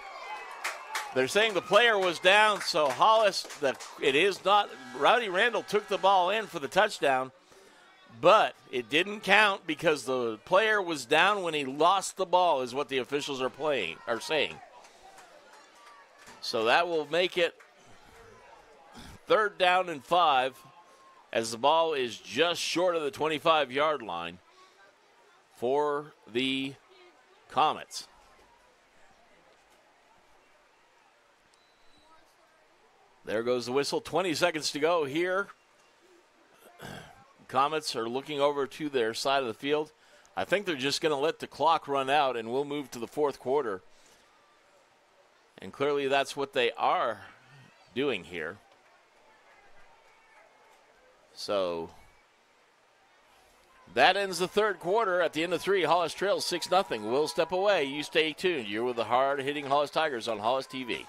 They're saying the player was down, so Hollis, it is not. Rowdy Randall took the ball in for the touchdown, but it didn't count because the player was down when he lost the ball, is what the officials are saying. So that will make it 3rd down and 5, as the ball is just short of the 25-yard line for the Comets. There goes the whistle. 20 seconds to go here. Comets are looking over to their side of the field. I think they're just going to let the clock run out, and we'll move to the fourth quarter. And clearly that's what they are doing here. So that ends the third quarter. At the end of 3, Hollis trails 6-0. We'll step away. You stay tuned. You're with the hard-hitting Hollis Tigers on Hollis TV.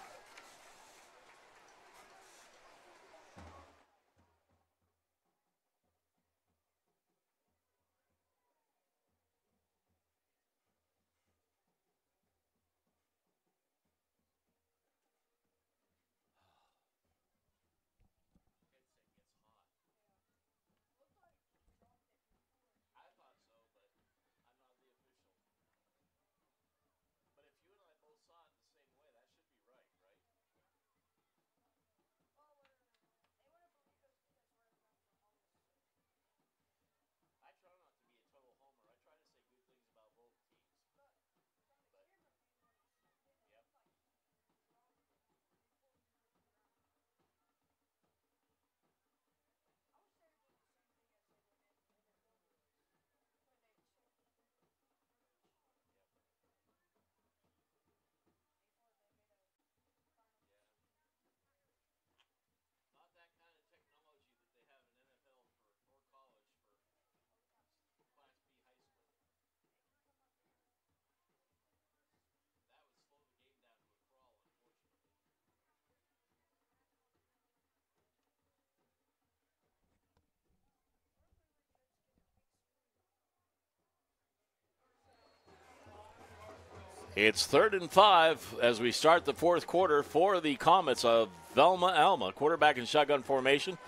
It's 3rd and 5 as we start the fourth quarter for the Comets of Velma Alma. Quarterback in shotgun formation.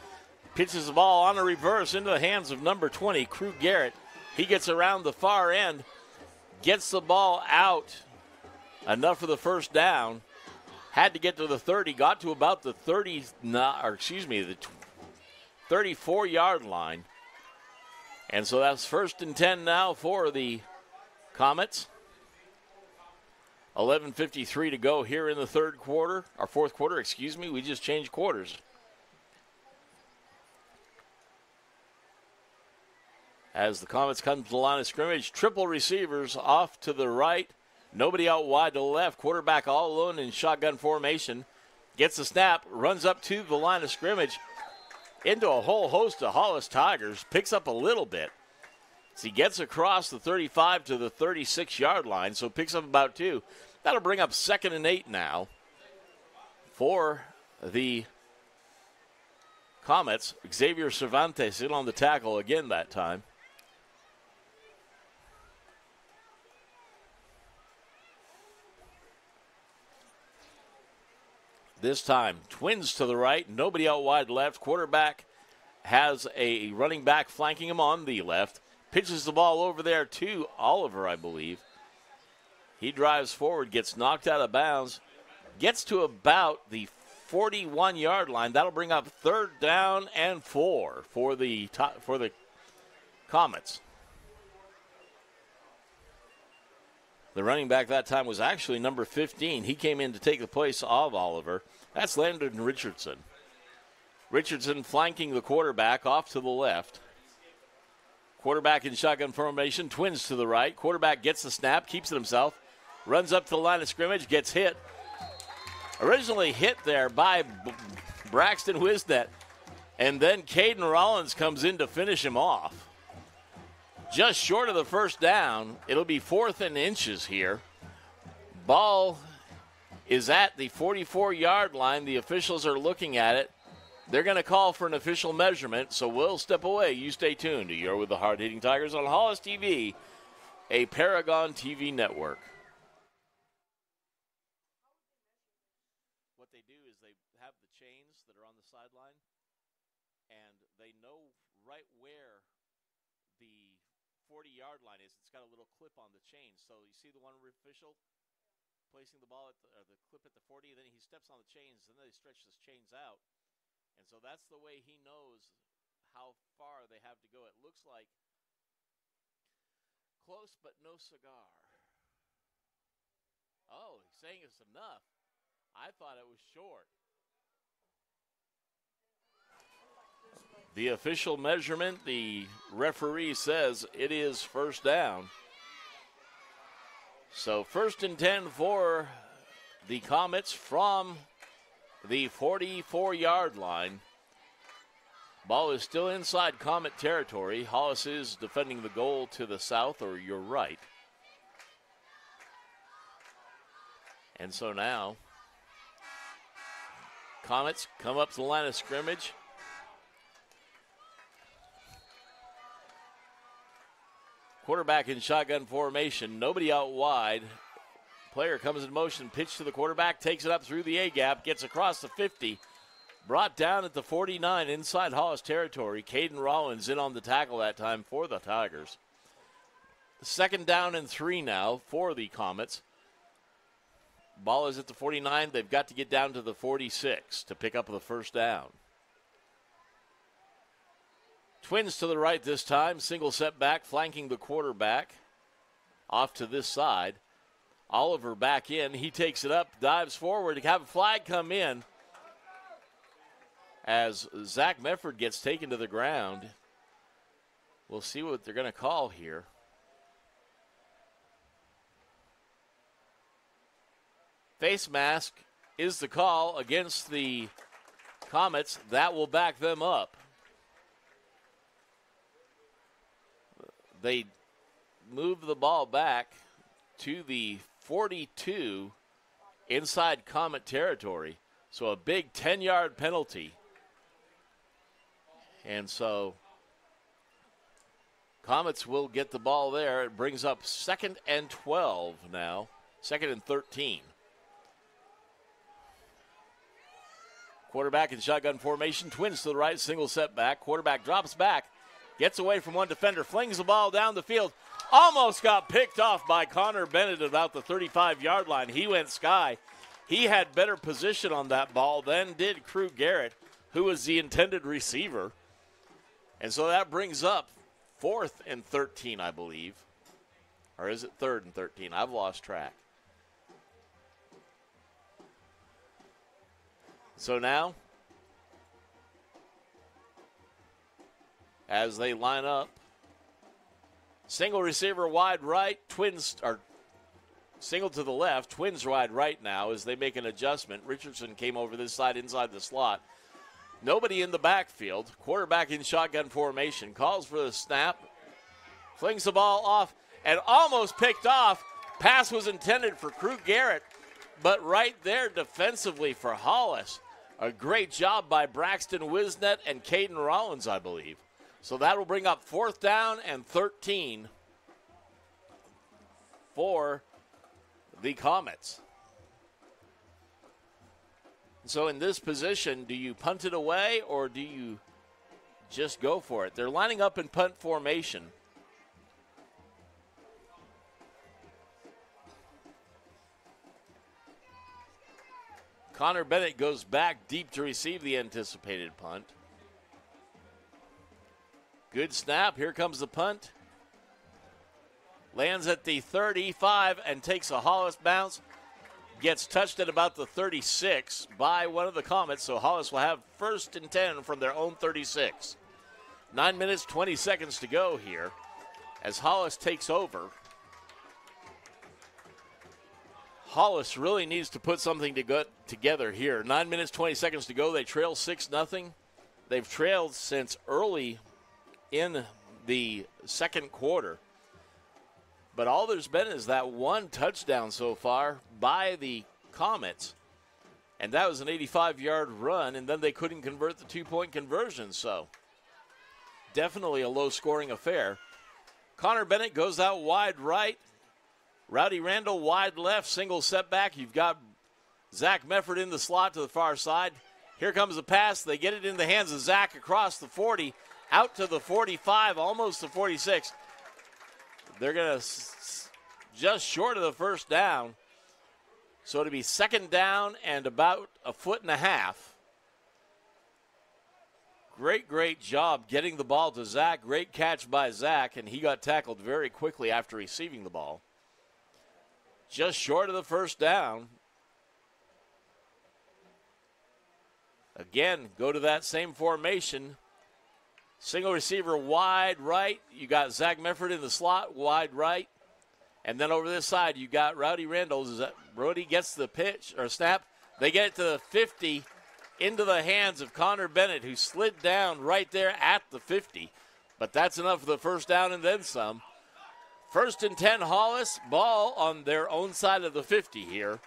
Pitches the ball on a reverse into the hands of number 20, Crew Garrett. He gets around the far end, gets the ball out, enough for the first down. Had to get to the 30, got to about the 34-yard line. And so that's 1st and 10 now for the Comets. 11:53 to go here in the fourth quarter. We just changed quarters. As the Comets come to the line of scrimmage, triple receivers off to the right. Nobody out wide to the left. Quarterback all alone in shotgun formation. Gets the snap, runs up to the line of scrimmage into a whole host of Hollis Tigers. Picks up a little bit. As he gets across the 35 to the 36-yard line, so picks up about 2. That'll bring up 2nd and 8 now for the Comets. Xavier Cervantes in on the tackle again that time. This time, twins to the right, nobody out wide left. Quarterback has a running back flanking him on the left. Pitches the ball over there to Oliver, I believe. He drives forward, gets knocked out of bounds, gets to about the 41-yard line. That'll bring up 3rd down and 4 for the Comets. The running back that time was actually number 15. He came in to take the place of Oliver. That's Landon Richardson. Richardson flanking the quarterback off to the left. Quarterback in shotgun formation, twins to the right. Quarterback gets the snap, keeps it himself, runs up to the line of scrimmage, gets hit. Originally hit there by Braxton Wisnet, and then Caden Rollins comes in to finish him off. Just short of the first down. It'll be 4th and inches here. Ball is at the 44-yard line. The officials are looking at it. They're going to call for an official measurement, so we'll step away. You stay tuned. You're with the hard-hitting Tigers on Hollis TV, a Paragon TV network. What they do is they have the chains that are on the sideline, and they know right where the 40-yard line is. It's got a little clip on the chain. So you see the one official placing the ball at the clip at the 40, then he steps on the chains, and then they stretch his chains out. And so that's the way he knows how far they have to go. It looks like close but no cigar. Oh, he's saying it's enough. I thought it was short. The official measurement, the referee says it is 1st down. So 1st and 10 for the Comets from the 44-yard line. Ball is still inside Comet territory. Hollis is defending the goal to the south or your right. And so now, Comets come up to the line of scrimmage. Quarterback in shotgun formation. Nobody out wide. Player comes in motion, pitch to the quarterback, takes it up through the A-gap, gets across the 50, brought down at the 49 inside Hollis territory. Caden Rollins in on the tackle that time for the Tigers. 2nd down and 3 now for the Comets. Ball is at the 49. They've got to get down to the 46 to pick up the 1st down. Twins to the right this time. Single set back, flanking the quarterback off to this side. Oliver back in. He takes it up, dives forward. Have a flag come in as Zach Mefford gets taken to the ground. We'll see what they're going to call here. Face mask is the call against the Comets. That will back them up. They move the ball back to the 42 inside Comet territory. So a big 10-yard penalty. And so Comets will get the ball there. It brings up 2nd and 12 now. 2nd and 13. Quarterback in shotgun formation. Twins to the right, single setback. Quarterback drops back, gets away from one defender, flings the ball down the field. Almost got picked off by Connor Bennett at about the 35-yard line. He went sky. He had better position on that ball than did Crew Garrett, who was the intended receiver. And so that brings up 4th and 13, I believe. Or is it 3rd and 13? I've lost track. So now, as they line up, single receiver wide right, Twins are single to the left, Twins wide right now as they make an adjustment. Richardson came over this side inside the slot. Nobody in the backfield. Quarterback in shotgun formation. Calls for the snap. Flings the ball off and almost picked off. Pass was intended for Crew Garrett, but right there defensively for Hollis. A great job by Braxton Wisnet and Caden Rollins, I believe. So that will bring up 4th down and 13 for the Commets. So in this position, do you punt it away or do you just go for it? They're lining up in punt formation. Connor Bennett goes back deep to receive the anticipated punt. Good snap. Here comes the punt. Lands at the 35 and takes a Hollis bounce. Gets touched at about the 36 by one of the Comets, so Hollis will have 1st and 10 from their own 36. 9 minutes, 20 seconds to go here as Hollis takes over. Hollis really needs to put something together here. 9 minutes, 20 seconds to go. They trail 6-0. They've trailed since early in the second quarter. But all there's been is that one touchdown so far by the Comets. And that was an 85-yard run, and then they couldn't convert the 2-point conversion. So definitely a low-scoring affair. Connor Bennett goes out wide right. Rowdy Randall wide left, single setback. You've got Zach Mefford in the slot to the far side. Here comes the pass. They get it in the hands of Zach across the 40, out to the 45, almost the 46. They're going to just short of the 1st down. So it'll be 2nd down and about a 1.5 feet. Great job getting the ball to Zach. Great catch by Zach, and he got tackled very quickly after receiving the ball. Just short of the 1st down. Again, go to that same formation. Single receiver wide right. You got Zach Mefford in the slot, wide right. And then over this side, you got Rowdy Randall. Brody gets the pitch or snap. They get it to the 50 into the hands of Connor Bennett, who slid down right there at the 50. But that's enough for the 1st down and then some. 1st and 10, Hollis. Ball on their own side of the 50 here.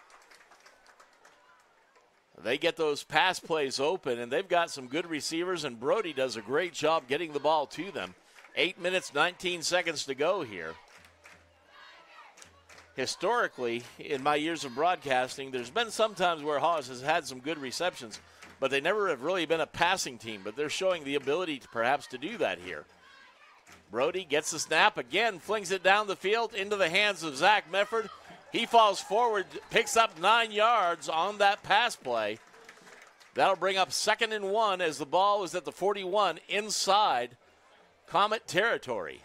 They get those pass plays open, and they've got some good receivers, and Brody does a great job getting the ball to them. 8 minutes, 19 seconds to go here. Historically, in my years of broadcasting, there's been some times where Hollis has had some good receptions, but they never have really been a passing team, but they're showing the ability to perhaps to do that here. Brody gets the snap again, flings it down the field into the hands of Zach Mefford. He falls forward, picks up 9 yards on that pass play. That'll bring up 2nd and 1 as the ball is at the 41 inside Comet territory.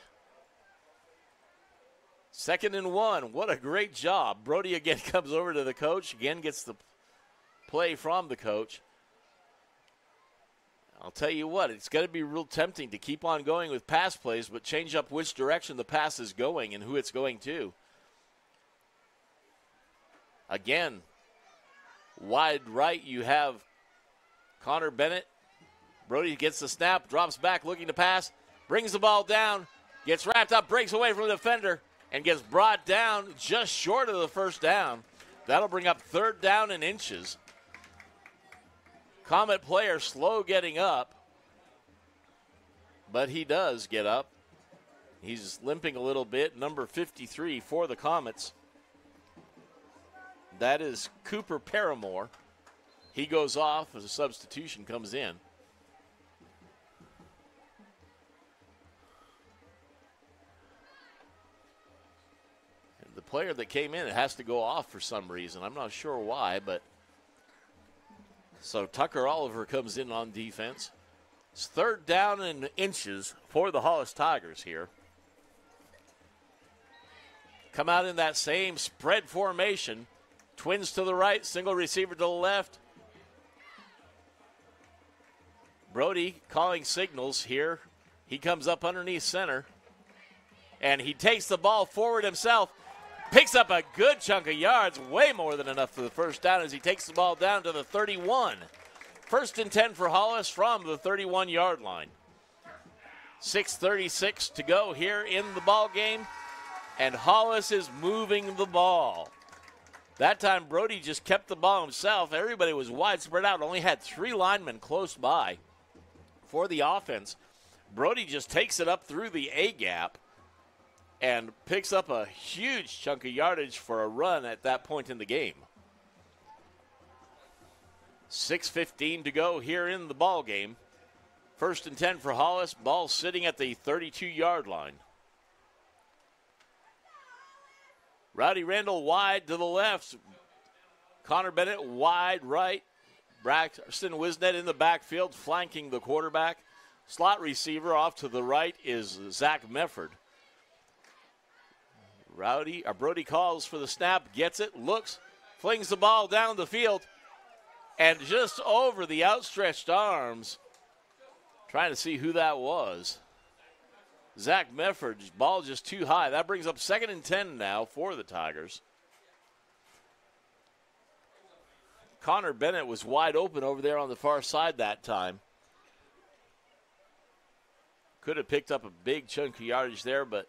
2nd and 1. What a great job. Brody again comes over to the coach, again gets the play from the coach. I'll tell you what, it's going to be real tempting to keep on going with pass plays, but change up which direction the pass is going and who it's going to. Again, wide right, you have Connor Bennett. Brody gets the snap, drops back, looking to pass, brings the ball down, gets wrapped up, breaks away from the defender, and gets brought down just short of the 1st down. That'll bring up 3rd down and inches. Comet player slow getting up, but he does get up. He's limping a little bit, number 53 for the Comets. That is Cooper Paramore. He goes off as a substitution comes in. And the player that came in has to go off for some reason. I'm not sure why, but so Tucker Oliver comes in on defense. It's 3rd down and inches for the Hollis Tigers here. Come out in that same spread formation. Twins to the right, single receiver to the left. Brody calling signals here. He comes up underneath center. And he takes the ball forward himself. Picks up a good chunk of yards, way more than enough for the first down as he takes the ball down to the 31. 1st and 10 for Hollis from the 31-yard line. 6:36 to go here in the ball game. And Hollis is moving the ball. That time Brody just kept the ball himself. Everybody was wide spread out. Only had 3 linemen close by for the offense. Brody just takes it up through the A gap and picks up a huge chunk of yardage for a run at that point in the game. 6:15 to go here in the ball game. 1st and 10 for Hollis. Ball sitting at the 32-yard line. Rowdy Randall wide to the left. Connor Bennett wide right. Braxton Wisnet in the backfield flanking the quarterback. Slot receiver off to the right is Zach Mefford. Brody calls for the snap, gets it, looks, flings the ball down the field, and just over the outstretched arms, trying to see who that was. Zach Mefford's ball just too high. That brings up 2nd and 10 now for the Tigers. Connor Bennett was wide open over there on the far side that time. Could have picked up a big chunk of yardage there, but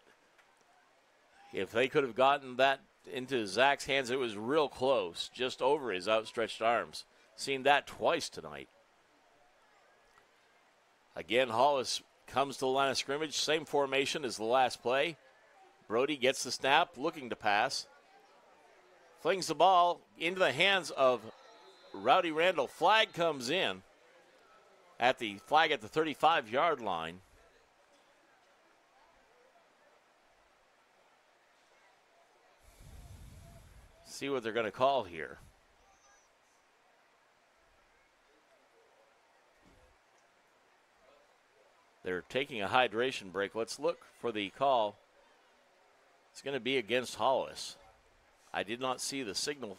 if they could have gotten that into Zach's hands, it was real close, just over his outstretched arms. Seen that twice tonight. Again, Hollis comes to the line of scrimmage, same formation as the last play. Brody gets the snap, looking to pass. Flings the ball into the hands of Rowdy Randall. Flag comes in at the 35-yard line. See what they're going to call here. They're taking a hydration break. Let's look for the call. It's going to be against Hollis. I did not see the signal.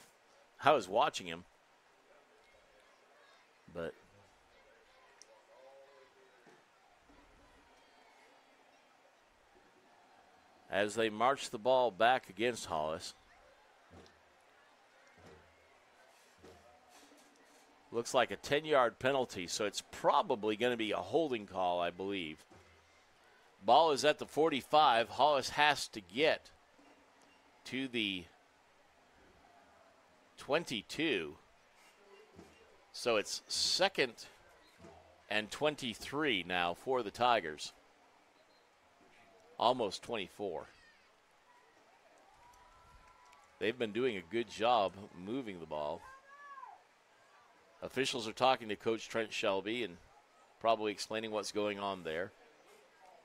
I was watching him. But as they march the ball back against Hollis, looks like a 10-yard penalty, so it's probably going to be a holding call, I believe. Ball is at the 45. Hollis has to get to the 22. So it's 2nd and 23 now for the Tigers. Almost 24. They've been doing a good job moving the ball. Officials are talking to Coach Trent Shelby and probably explaining what's going on there.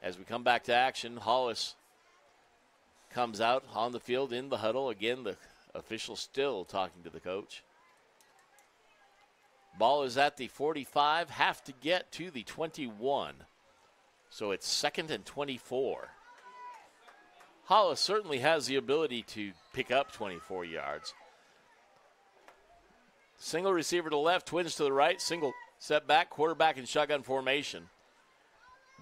As we come back to action, Hollis comes out on the field in the huddle. Again, the official still talking to the coach. Ball is at the 45, have to get to the 21. So it's 2nd and 24. Hollis certainly has the ability to pick up 24 yards. Single receiver to the left, twins to the right, single set back, quarterback in shotgun formation.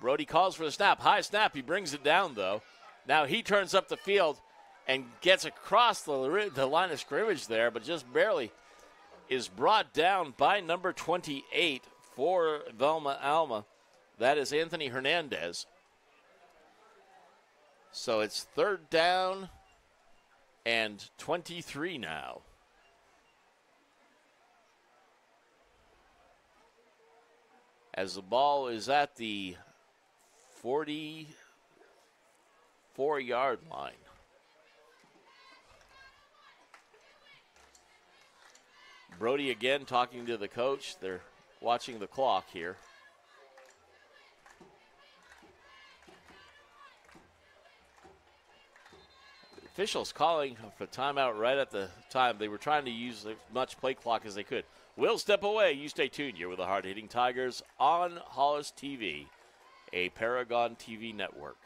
Brody calls for the snap. High snap, he brings it down though. Now he turns up the field and gets across the line of scrimmage there, but just barely is brought down by number 28 for Velma Alma. That is Anthony Hernandez. So it's 3rd down and 23 now. As the ball is at the 44-yard line. Brody again talking to the coach. They're watching the clock here. Officials calling for timeout right at the time. They were trying to use as much play clock as they could. We'll step away. You stay tuned. You're with the hard-hitting Tigers on Hollis TV, a Paragon TV network.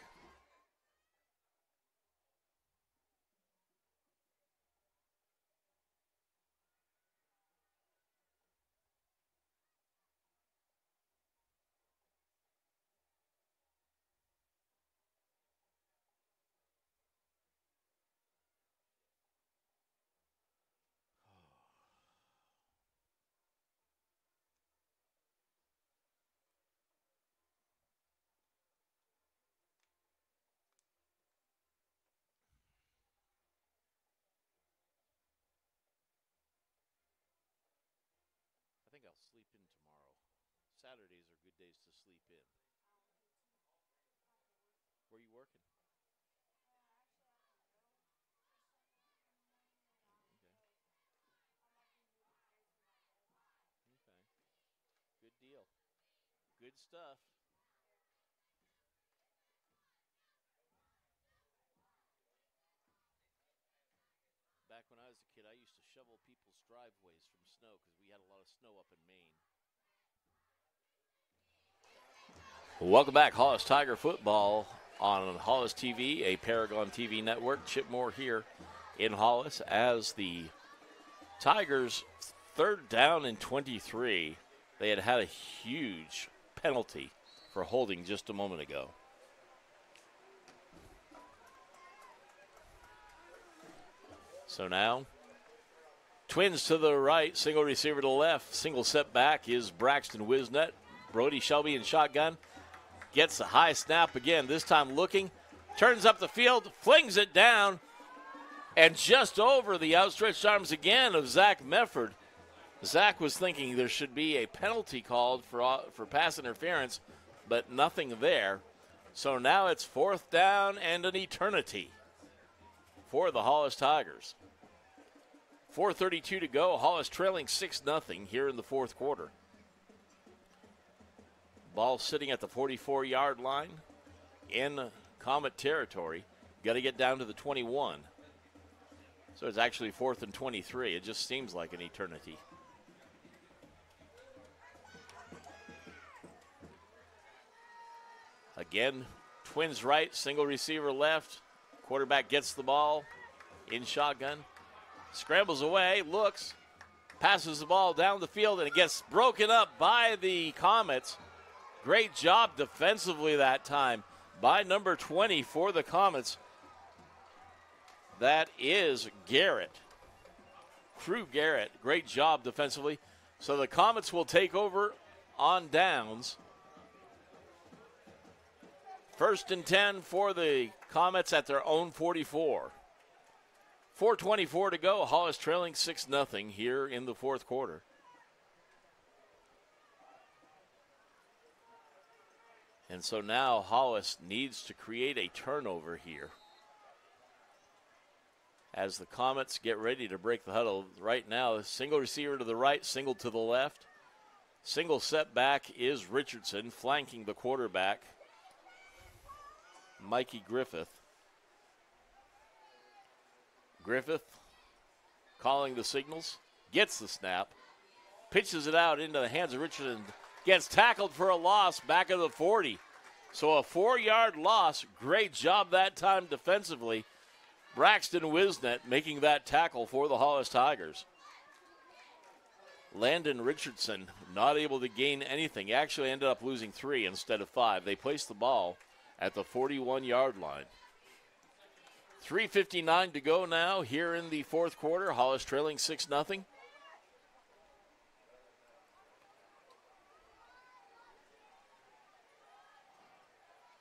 I think I'll sleep in tomorrow. Saturdays are good days to sleep in. Where are you working? Okay. Good deal. Good stuff. Back when I was a kid, I used to shovel people's driveways from snow because we had a lot of snow up in Maine. Welcome back, Hollis Tiger football on Hollis TV, a Paragon TV network. Chip Moore here in Hollis as the Tigers, 3rd down and 23. They had had a huge penalty for holding just a moment ago. So now, Twins to the right, single receiver to the left. Single set back is Braxton Wisnet. Brody Shelby in shotgun. Gets the high snap again, this time looking. Turns up the field, flings it down. And just over the outstretched arms again of Zach Mefford. Zach was thinking there should be a penalty called for pass interference, but nothing there. So now it's 4th down and an eternity for the Hollis Tigers. 4:32 to go. Hollis trailing 6-0 here in the 4th quarter. Ball sitting at the 44-yard line in Comet territory. Got to get down to the 21. So it's actually 4th and 23. It just seems like an eternity. Again, Twins right, single receiver left. Quarterback gets the ball in shotgun. Scrambles away, looks, passes the ball down the field, and it gets broken up by the Comets. Great job defensively that time by number 20 for the Comets. That is Garrett. Crew Garrett. Great job defensively. So the Comets will take over on downs. 1st and 10 for the Comets at their own 44. 4:24 to go. Hollis trailing 6-0 here in the 4th quarter. And so now Hollis needs to create a turnover here as the Comets get ready to break the huddle. Right now, single receiver to the right, single to the left. Single setback is Richardson flanking the quarterback, Mikey Griffith. Griffith calling the signals, gets the snap, pitches it out into the hands of Richardson, gets tackled for a loss back of the 40. So a 4-yard loss. Great job that time defensively. Braxton Wisnet making that tackle for the Hollis Tigers. Landon Richardson not able to gain anything. He actually ended up losing 3 instead of 5. They placed the ball at the 41-yard line. 3:59 to go now here in the 4th quarter. Hollis trailing 6-0.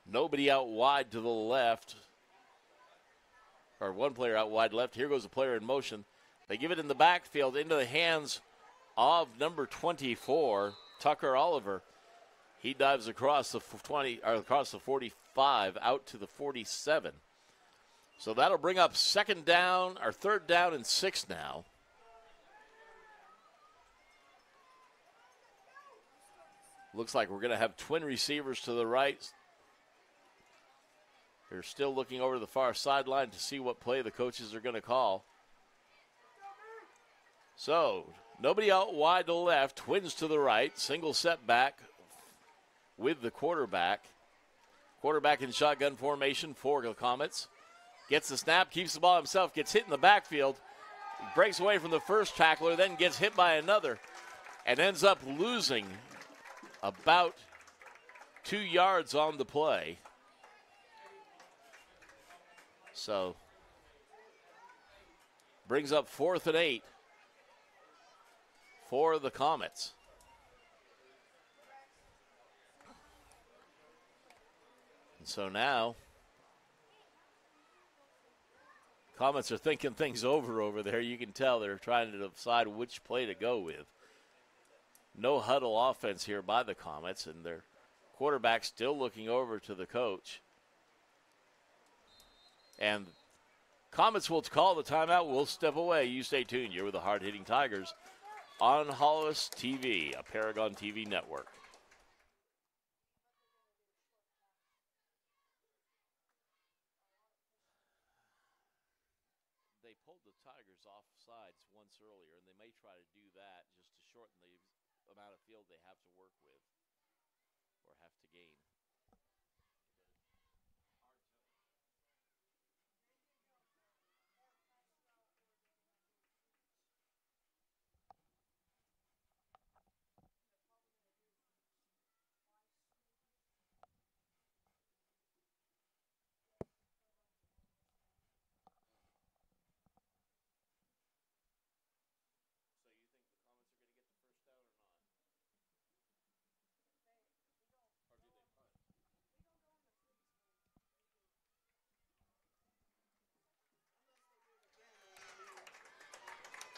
Nobody out wide to the left. Or one player out wide left. Here goes a player in motion. They give it in the backfield into the hands of number 24, Tucker Oliver. He dives across the 20 or across the 45 out to the 47. So that'll bring up 3rd down and 6 now. Looks like we're going to have twin receivers to the right. They're still looking over the far sideline to see what play the coaches are going to call. So, nobody out wide to the left, twins to the right, single setback with the quarterback. Quarterback in shotgun formation for the Comets. Gets the snap, keeps the ball himself, gets hit in the backfield, breaks away from the first tackler, then gets hit by another, and ends up losing about 2 yards on the play. So, brings up 4th and 8 for the Comets. And so now, Comets are thinking things over there. You can tell they're trying to decide which play to go with. No huddle offense here by the Comets, and their quarterback still looking over to the coach. And Comets will call the timeout. We'll step away. You stay tuned. You're with the hard-hitting Tigers on Hollis TV, a Paragon TV network. They pulled the Tigers off sides once earlier, and they may try to do that just to shorten the amount of field they have to work with or have to gain.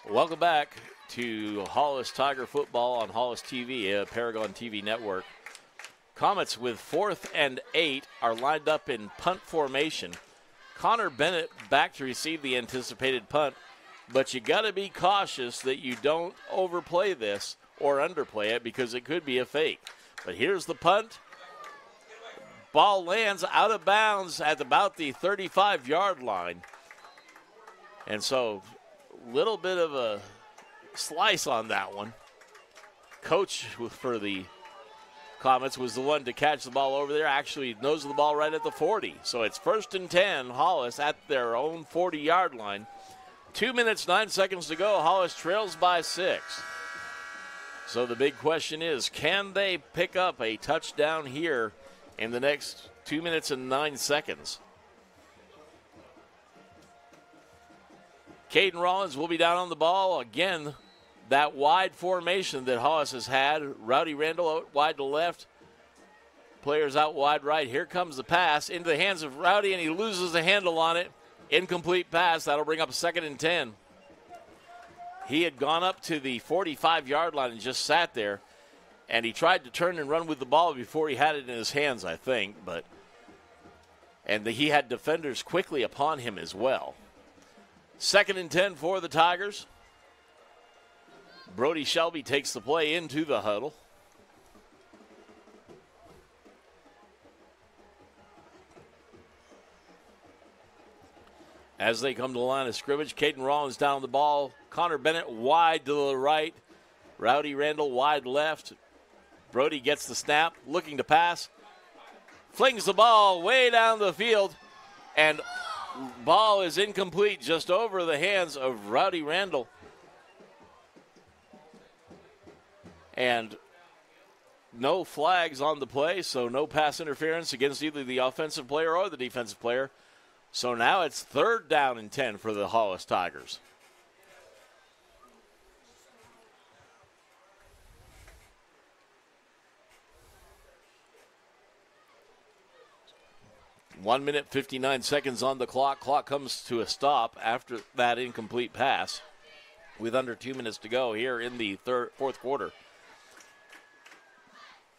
Welcome back to Hollis Tiger football on Hollis TV, a Paragon TV network. Comets with 4th and 8 are lined up in punt formation. Connor Bennett back to receive the anticipated punt, but you got to be cautious that you don't overplay this or underplay it because it could be a fake. But here's the punt. Ball lands out of bounds at about the 35-yard line. And so little bit of a slice on that one. Coach for the Comets was the one to catch the ball over there. Actually nosed the ball right at the 40. So it's 1st and 10, Hollis at their own 40-yard line. 2 minutes, 9 seconds to go. Hollis trails by 6. So the big question is, can they pick up a touchdown here in the next 2 minutes and 9 seconds? Caden Rollins will be down on the ball. Again, that wide formation that Hollis has had. Rowdy Randall out wide to left. Players out wide right. Here comes the pass into the hands of Rowdy, and he loses the handle on it. Incomplete pass. That'll bring up 2nd and 10. He had gone up to the 45-yard line and just sat there, and he tried to turn and run with the ball before he had it in his hands, I think. And he had defenders quickly upon him as well. 2nd and 10 for the Tigers. Brody Shelby takes the play into the huddle. As they come to the line of scrimmage, Caden Rollins down on the ball. Connor Bennett wide to the right. Rowdy Randall wide left. Brody gets the snap, looking to pass. Flings the ball way down the field, and ball is incomplete, just over the hands of Rowdy Randall. And no flags on the play, so no pass interference against either the offensive player or the defensive player. So now it's 3rd down and 10 for the Hollis Tigers. One minute, 59 seconds on the clock. Clock comes to a stop after that incomplete pass with under 2 minutes to go here in the fourth quarter.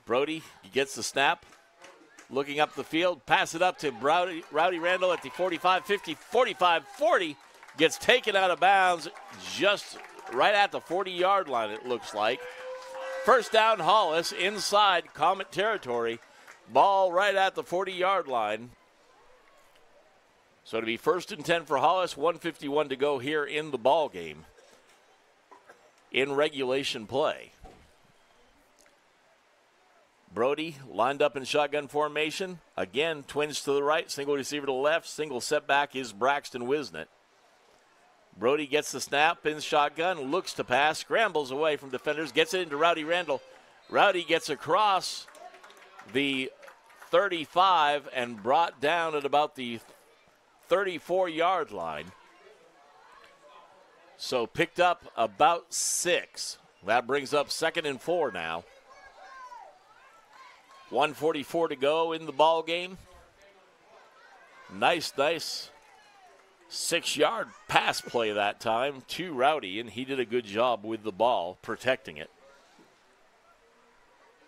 Brody gets the snap, looking up the field, pass it up to Rowdy Randall at the 45-50, 45-40, gets taken out of bounds just right at the 40-yard line, it looks like. First down, Hollis inside Comet territory. Ball right at the 40-yard line. So to be 1st and 10 for Hollis, 1:51 to go here in the ball game in regulation play. Brody lined up in shotgun formation. Again, twins to the right, single receiver to the left. Single setback is Braxton Wisnett. Brody gets the snap in shotgun, looks to pass, scrambles away from defenders, gets it into Rowdy Randall. Rowdy gets across the 35 and brought down at about the 34-yard line. So picked up about 6. That brings up 2nd and 4 now. 1:44 to go in the ball game. Nice 6-yard pass play that time to Rowdy, and he did a good job with the ball, protecting it.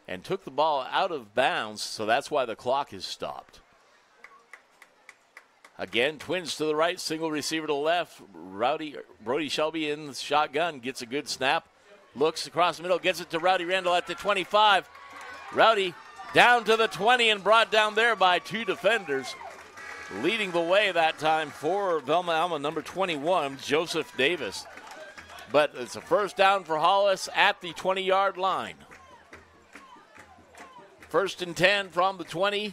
And took the ball out of bounds, so that's why the clock is stopped. Again, twins to the right, single receiver to the left. Brody Shelby in the shotgun, gets a good snap, looks across the middle, gets it to Rowdy Randall at the 25. Rowdy down to the 20 and brought down there by 2 defenders. Leading the way that time for Velma Alma, number 21, Joseph Davis. But it's a first down for Hollis at the 20-yard line. 1st and 10 from the 20.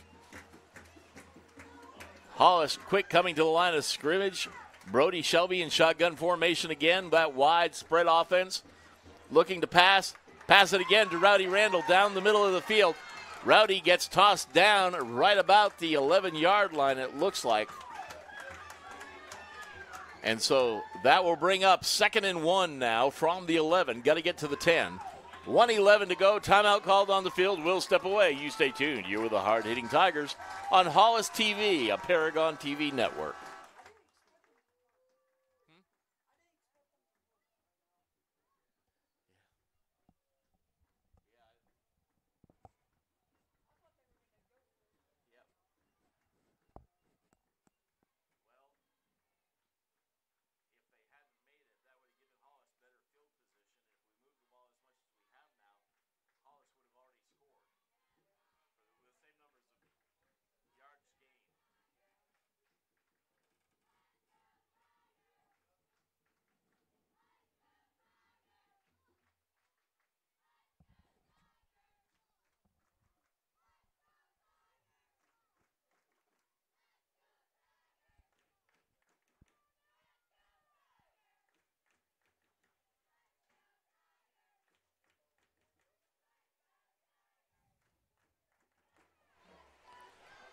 Hollis quick coming to the line of scrimmage. Brody Shelby in shotgun formation again. That wide spread offense. Looking to pass. Pass it again to Rowdy Randall down the middle of the field. Rowdy gets tossed down right about the 11-yard line, it looks like. And so that will bring up 2nd and 1 now from the 11. Got to get to the 10. 1:11 to go. Timeout called on the field. We'll step away. You stay tuned. You're with the hard-hitting Tigers on Hollis TV, a Paragon TV network.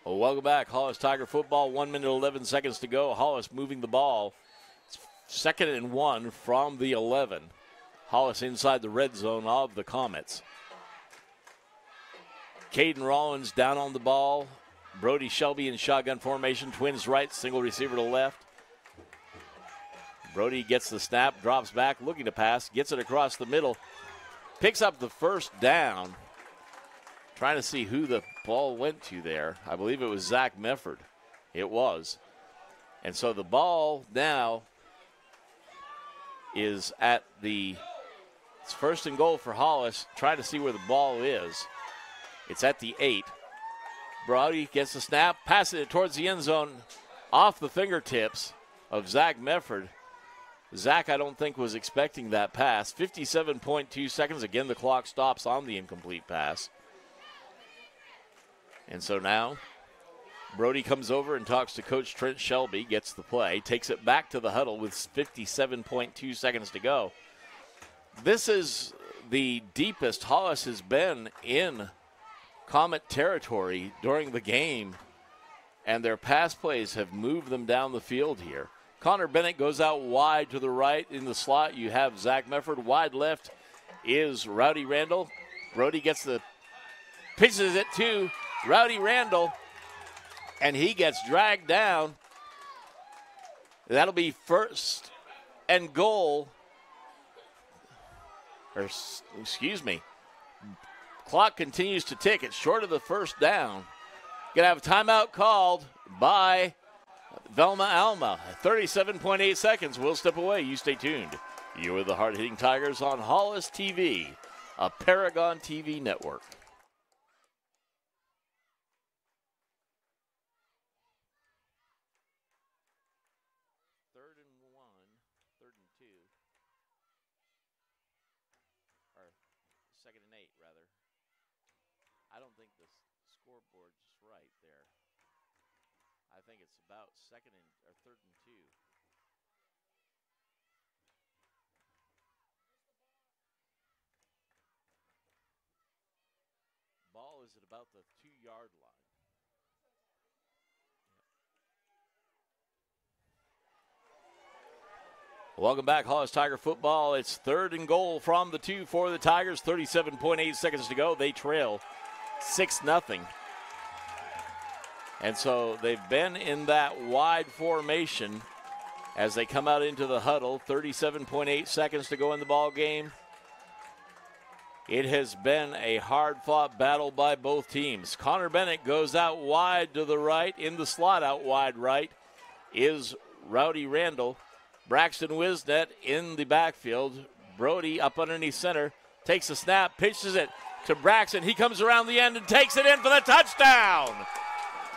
Well, welcome back. Hollis Tiger football, 1 minute 11 seconds to go. Hollis moving the ball. It's 2nd and 1 from the 11. Hollis inside the red zone of the Comets. Caden Rollins down on the ball. Brody Shelby in shotgun formation. Twins right, single receiver to left. Brody gets the snap, drops back, looking to pass, gets it across the middle. Picks up the first down. Trying to see who the ball went to there. I believe it was Zach Mefford. It was. And so the ball now is at it's 1st and goal for Hollis. Trying to see where the ball is. It's at the 8. Brody gets the snap, passes it towards the end zone off the fingertips of Zach Mefford. Zach, I don't think, was expecting that pass. 57.2 seconds. Again, the clock stops on the incomplete pass. And so now Brody comes over and talks to Coach Trent Shelby, gets the play, takes it back to the huddle with 57.2 seconds to go. This is the deepest Hollis has been in Comet territory during the game, and their pass plays have moved them down the field here. Connor Bennett goes out wide to the right. In the slot, you have Zach Mefford. Wide left is Rowdy Randall. Brody gets pitches it to Rowdy Randall, and he gets dragged down. That'll be 1st and goal. Or, excuse me. Clock continues to tick. It's short of the first down. Going to have a timeout called by Velma Alma. 37.8 seconds. We'll step away. You stay tuned. You're with the hard-hitting Tigers on Hollis TV, a Paragon TV network. Third and 2. Or 2nd and 8, rather. I don't think the scoreboard's right there. I think it's about 3rd and 2. Ball is at about the 2-yard line. Welcome back, Hollis Tiger football. It's 3rd and goal from the 2 for the Tigers. 37.8 seconds to go. They trail 6-0. And so they've been in that wide formation as they come out into the huddle. 37.8 seconds to go in the ball game. It has been a hard-fought battle by both teams. Connor Bennett goes out wide to the right. In the slot out wide right is Rowdy Randall. Braxton Wisnet in the backfield. Brody up underneath center. Takes a snap, pitches it to Braxton. He comes around the end and takes it in for the touchdown.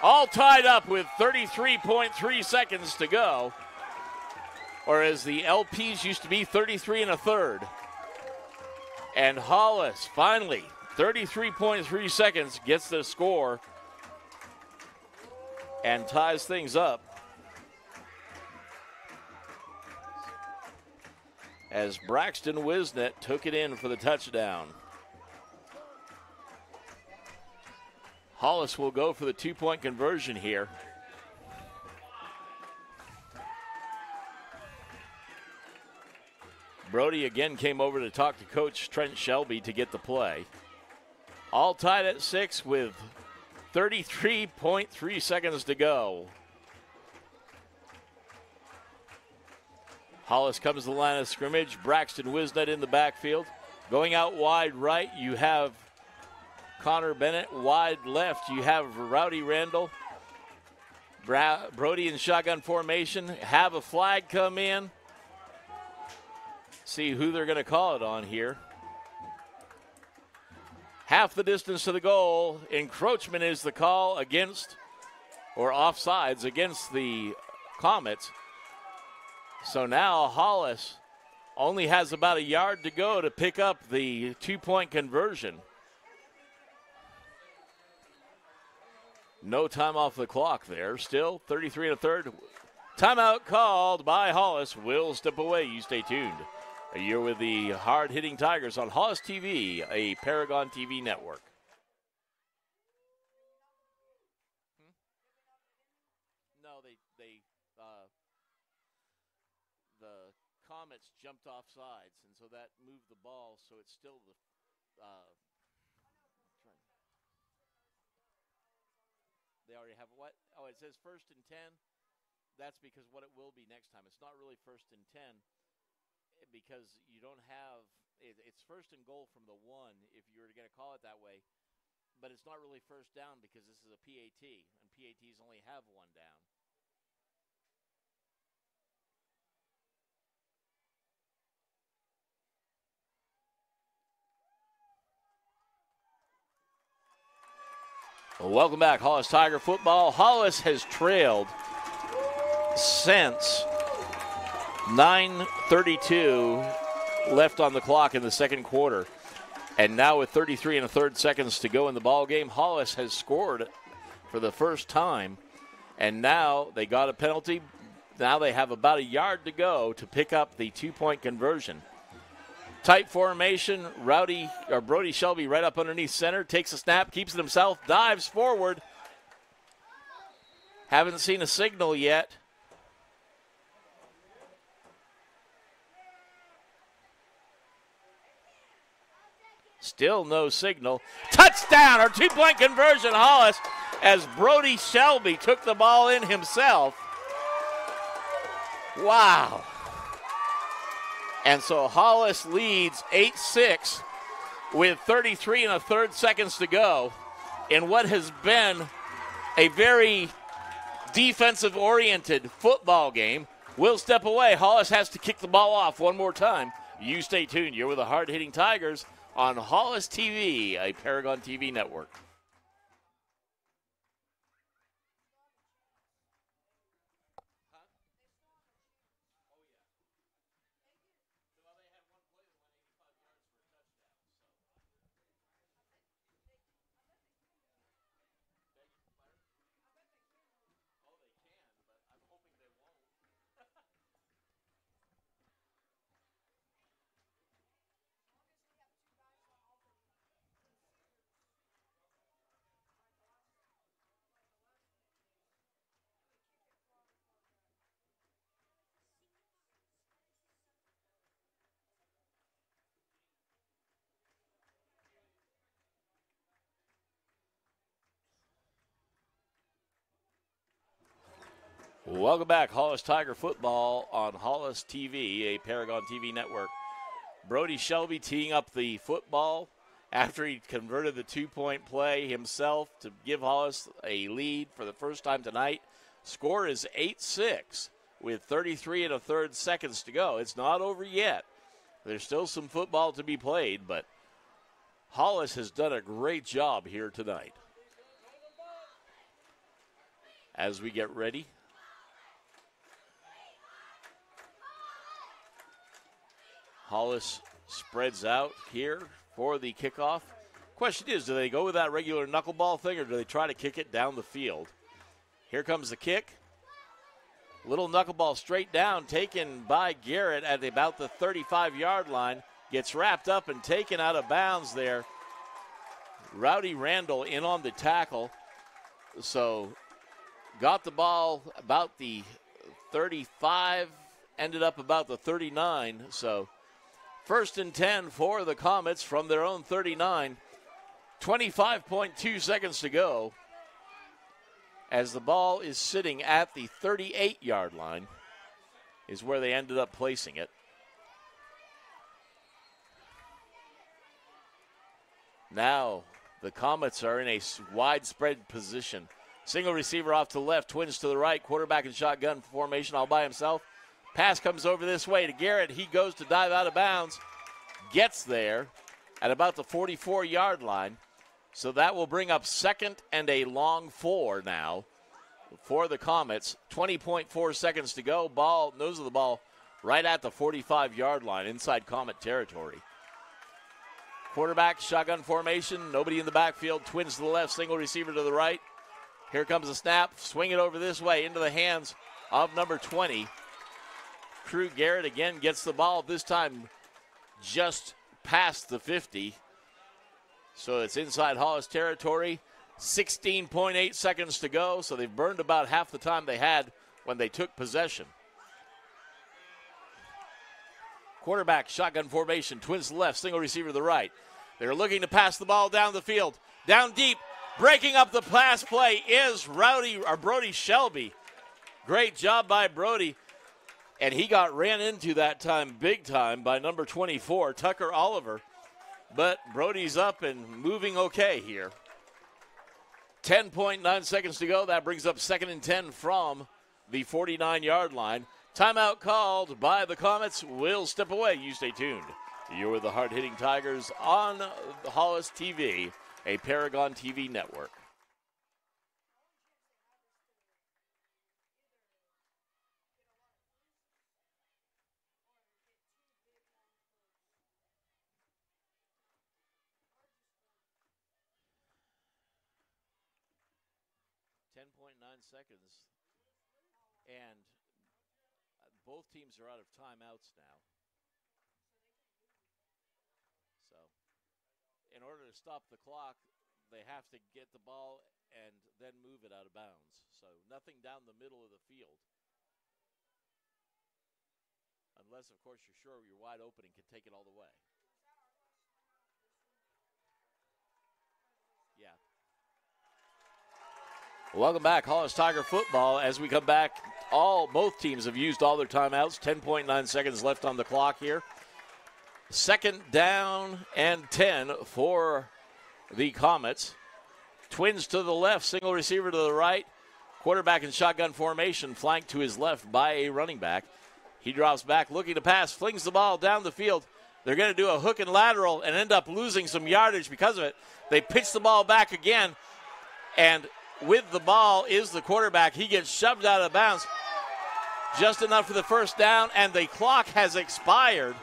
All tied up with 33.3 seconds to go. Or as the LPs used to be, 33 1/3. And Hollis finally, 33.3 seconds, gets the score and ties things up. As Braxton Wisnet took it in for the touchdown. Hollis will go for the 2-point conversion here. Brody again came over to talk to Coach Trent Shelby to get the play. All tied at 6 with 33.3 seconds to go. Hollis comes to the line of scrimmage. Braxton Wisnet in the backfield. Going out wide right, you have Connor Bennett. Wide left, you have Rowdy Randall. Brody in shotgun formation. Have a flag come in. See who they're going to call it on here. Half the distance to the goal. Encroachment is the call against, or offsides against the Commets. So now Hollis only has about a yard to go to pick up the 2-point conversion. No time off the clock there. Still 33 1/3. Timeout called by Hollis. We'll step away. You stay tuned. You're with the hard-hitting Tigers on Hollis TV, a Paragon TV network. No, the Commets jumped off sides, and so that moved the ball, so it's still the they already have what? Oh, it says 1st and 10. That's because what it will be next time. It's not really 1st and 10 because you don't have it's 1st and goal from the 1 if you were going to call it that way. But it's not really 1st down because this is a PAT, and PATs only have 1 down. Well, welcome back, Hollis Tiger football. Hollis has trailed since 9:32 left on the clock in the second quarter. And now with 33 1/3 seconds to go in the ball game, Hollis has scored for the first time. And now they got a penalty. Now they have about a yard to go to pick up the 2-point conversion. Tight formation, Brody Shelby right up underneath center, takes a snap, keeps it himself, dives forward. Haven't seen a signal yet. Still no signal. Touchdown or 2-point conversion, Hollis, as Brody Shelby took the ball in himself. Wow. And so Hollis leads 8-6 with 33 1/3 seconds to go in what has been a very defensive-oriented football game. We'll step away. Hollis has to kick the ball off one more time. You stay tuned. You're with the hard-hitting Tigers on Hollis TV, a Paragon TV network. Welcome back. Hollis Tiger football on Hollis TV, a Paragon TV network. Brody Shelby teeing up the football after he converted the two-point play himself to give Hollis a lead for the first time tonight. Score is 8-6 with 33 1/3 seconds to go. It's not over yet. There's still some football to be played, but Hollis has done a great job here tonight. As we get ready, Hollis spreads out here for the kickoff. Question is, do they go with that regular knuckleball thing, or do they try to kick it down the field? Here comes the kick. Little knuckleball straight down, taken by Garrett at about the 35-yard line. Gets wrapped up and taken out of bounds there. Rowdy Randall in on the tackle. So got the ball about the 35, ended up about the 39. So first and 10 for the Commets from their own 39. 25.2 seconds to go as the ball is sitting at the 38-yard line is where they ended up placing it. Now the Comets are in a widespread position. Single receiver off to the left, twins to the right, quarterback in shotgun formation all by himself. Pass comes over this way to Garrett. He goes to dive out of bounds. Gets there at about the 44-yard line. So that will bring up second and a long 4 now for the Comets. 20.4 seconds to go. Ball, nose of the ball, right at the 45-yard line inside Comet territory. Quarterback, shotgun formation. Nobody in the backfield. Twins to the left, single receiver to the right. Here comes the snap. Swing it over this way into the hands of number 20. Crew Garrett again gets the ball, this time just past the 50. So it's inside Hollis territory. 16.8 seconds to go, so they've burned about half the time they had when they took possession. Quarterback, shotgun formation, twins to the left, single receiver to the right. They're looking to pass the ball down the field. Down deep, breaking up the pass play is Brody Shelby. Great job by Brody. And he got ran into that time, big time, by number 24, Tucker Oliver. But Brody's up and moving okay here. 10.9 seconds to go. That brings up second and 10 from the 49-yard line. Timeout called by the Comets. We'll step away. You stay tuned. You're with the hard-hitting Tigers on Hollis TV, a Paragon TV network. Seconds, and both teams are out of timeouts now. So in order to stop the clock, they have to get the ball and then move it out of bounds. So nothing down the middle of the field. Unless, of course, you're sure you're wide open and can take it all the way. Yeah. Welcome back, Hollis Tiger football. As we come back, both teams have used all their timeouts. 10.9 seconds left on the clock here. Second down and 10 for the Comets. Twins to the left, single receiver to the right. Quarterback in shotgun formation, flanked to his left by a running back. He drops back, looking to pass, flings the ball down the field. They're going to do a hook and lateral and end up losing some yardage because of it. They pitch the ball back again, and with the ball is the quarterback. He gets shoved out of bounds just enough for the first down, and the clock has expired.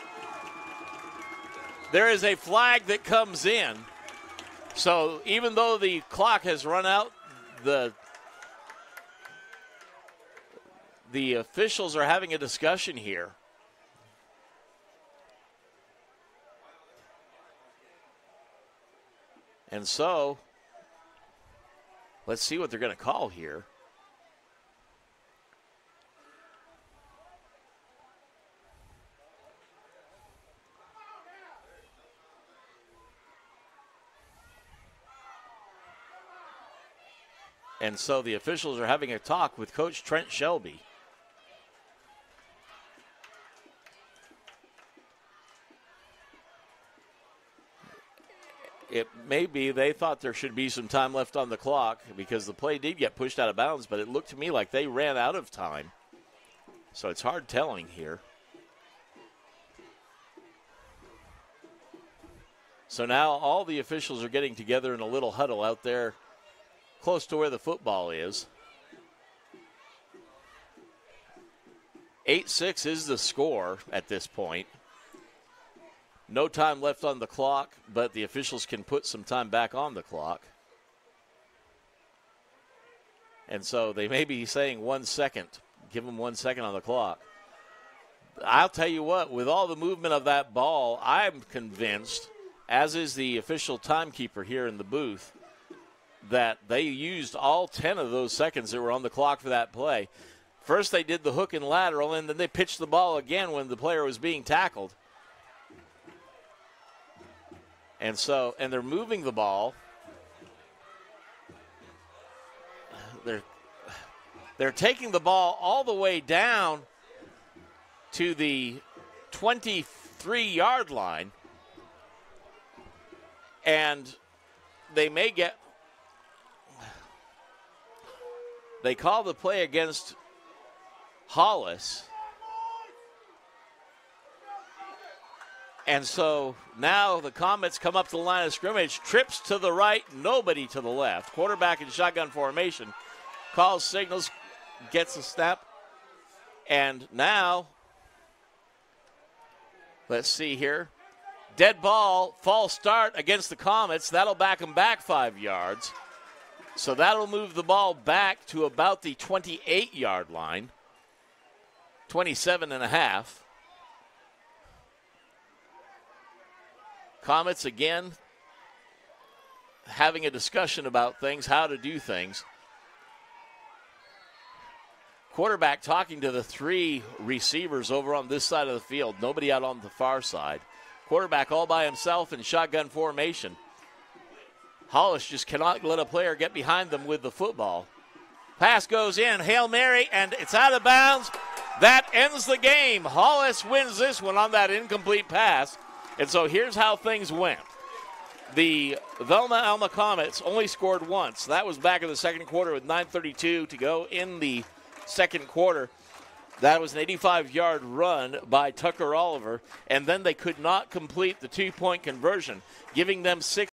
There is a flag that comes in. So even though the clock has run out, the officials are having a discussion here. And so, let's see what they're going to call here. And so the officials are having a talk with Coach Trent Shelby. It may be they thought there should be some time left on the clock because the play did get pushed out of bounds, but it looked to me like they ran out of time. So it's hard telling here. So now all the officials are getting together in a little huddle out there close to where the football is. 8-6 is the score at this point. No time left on the clock, but the officials can put some time back on the clock. And so they may be saying 1 second. Give them 1 second on the clock. I'll tell you what, with all the movement of that ball, I'm convinced, as is the official timekeeper here in the booth, that they used all 10 of those seconds that were on the clock for that play. First they did the hook and lateral, and then they pitched the ball again when the player was being tackled. And so, and they're moving the ball. They're taking the ball all the way down to the 23-yard line. And they may get, they call the play against Hollis. And so now the Commets come up to the line of scrimmage, trips to the right, nobody to the left. Quarterback in shotgun formation, calls signals, gets a snap. And now, let's see here. Dead ball, false start against the Commets. That'll back them back 5 yards. So that'll move the ball back to about the 28-yard line, 27.5. Commets again having a discussion about things, how to do things. Quarterback talking to the 3 receivers over on this side of the field, nobody out on the far side. Quarterback all by himself in shotgun formation. Hollis just cannot let a player get behind them with the football. Pass goes in, Hail Mary, and it's out of bounds. That ends the game. Hollis wins this one on that incomplete pass. And so here's how things went. The Velma Alma Commets only scored once. That was back in the second quarter with 9:32 to go in the second quarter. That was an 85-yard run by Tucker Oliver, and then they could not complete the 2-point conversion, giving them 6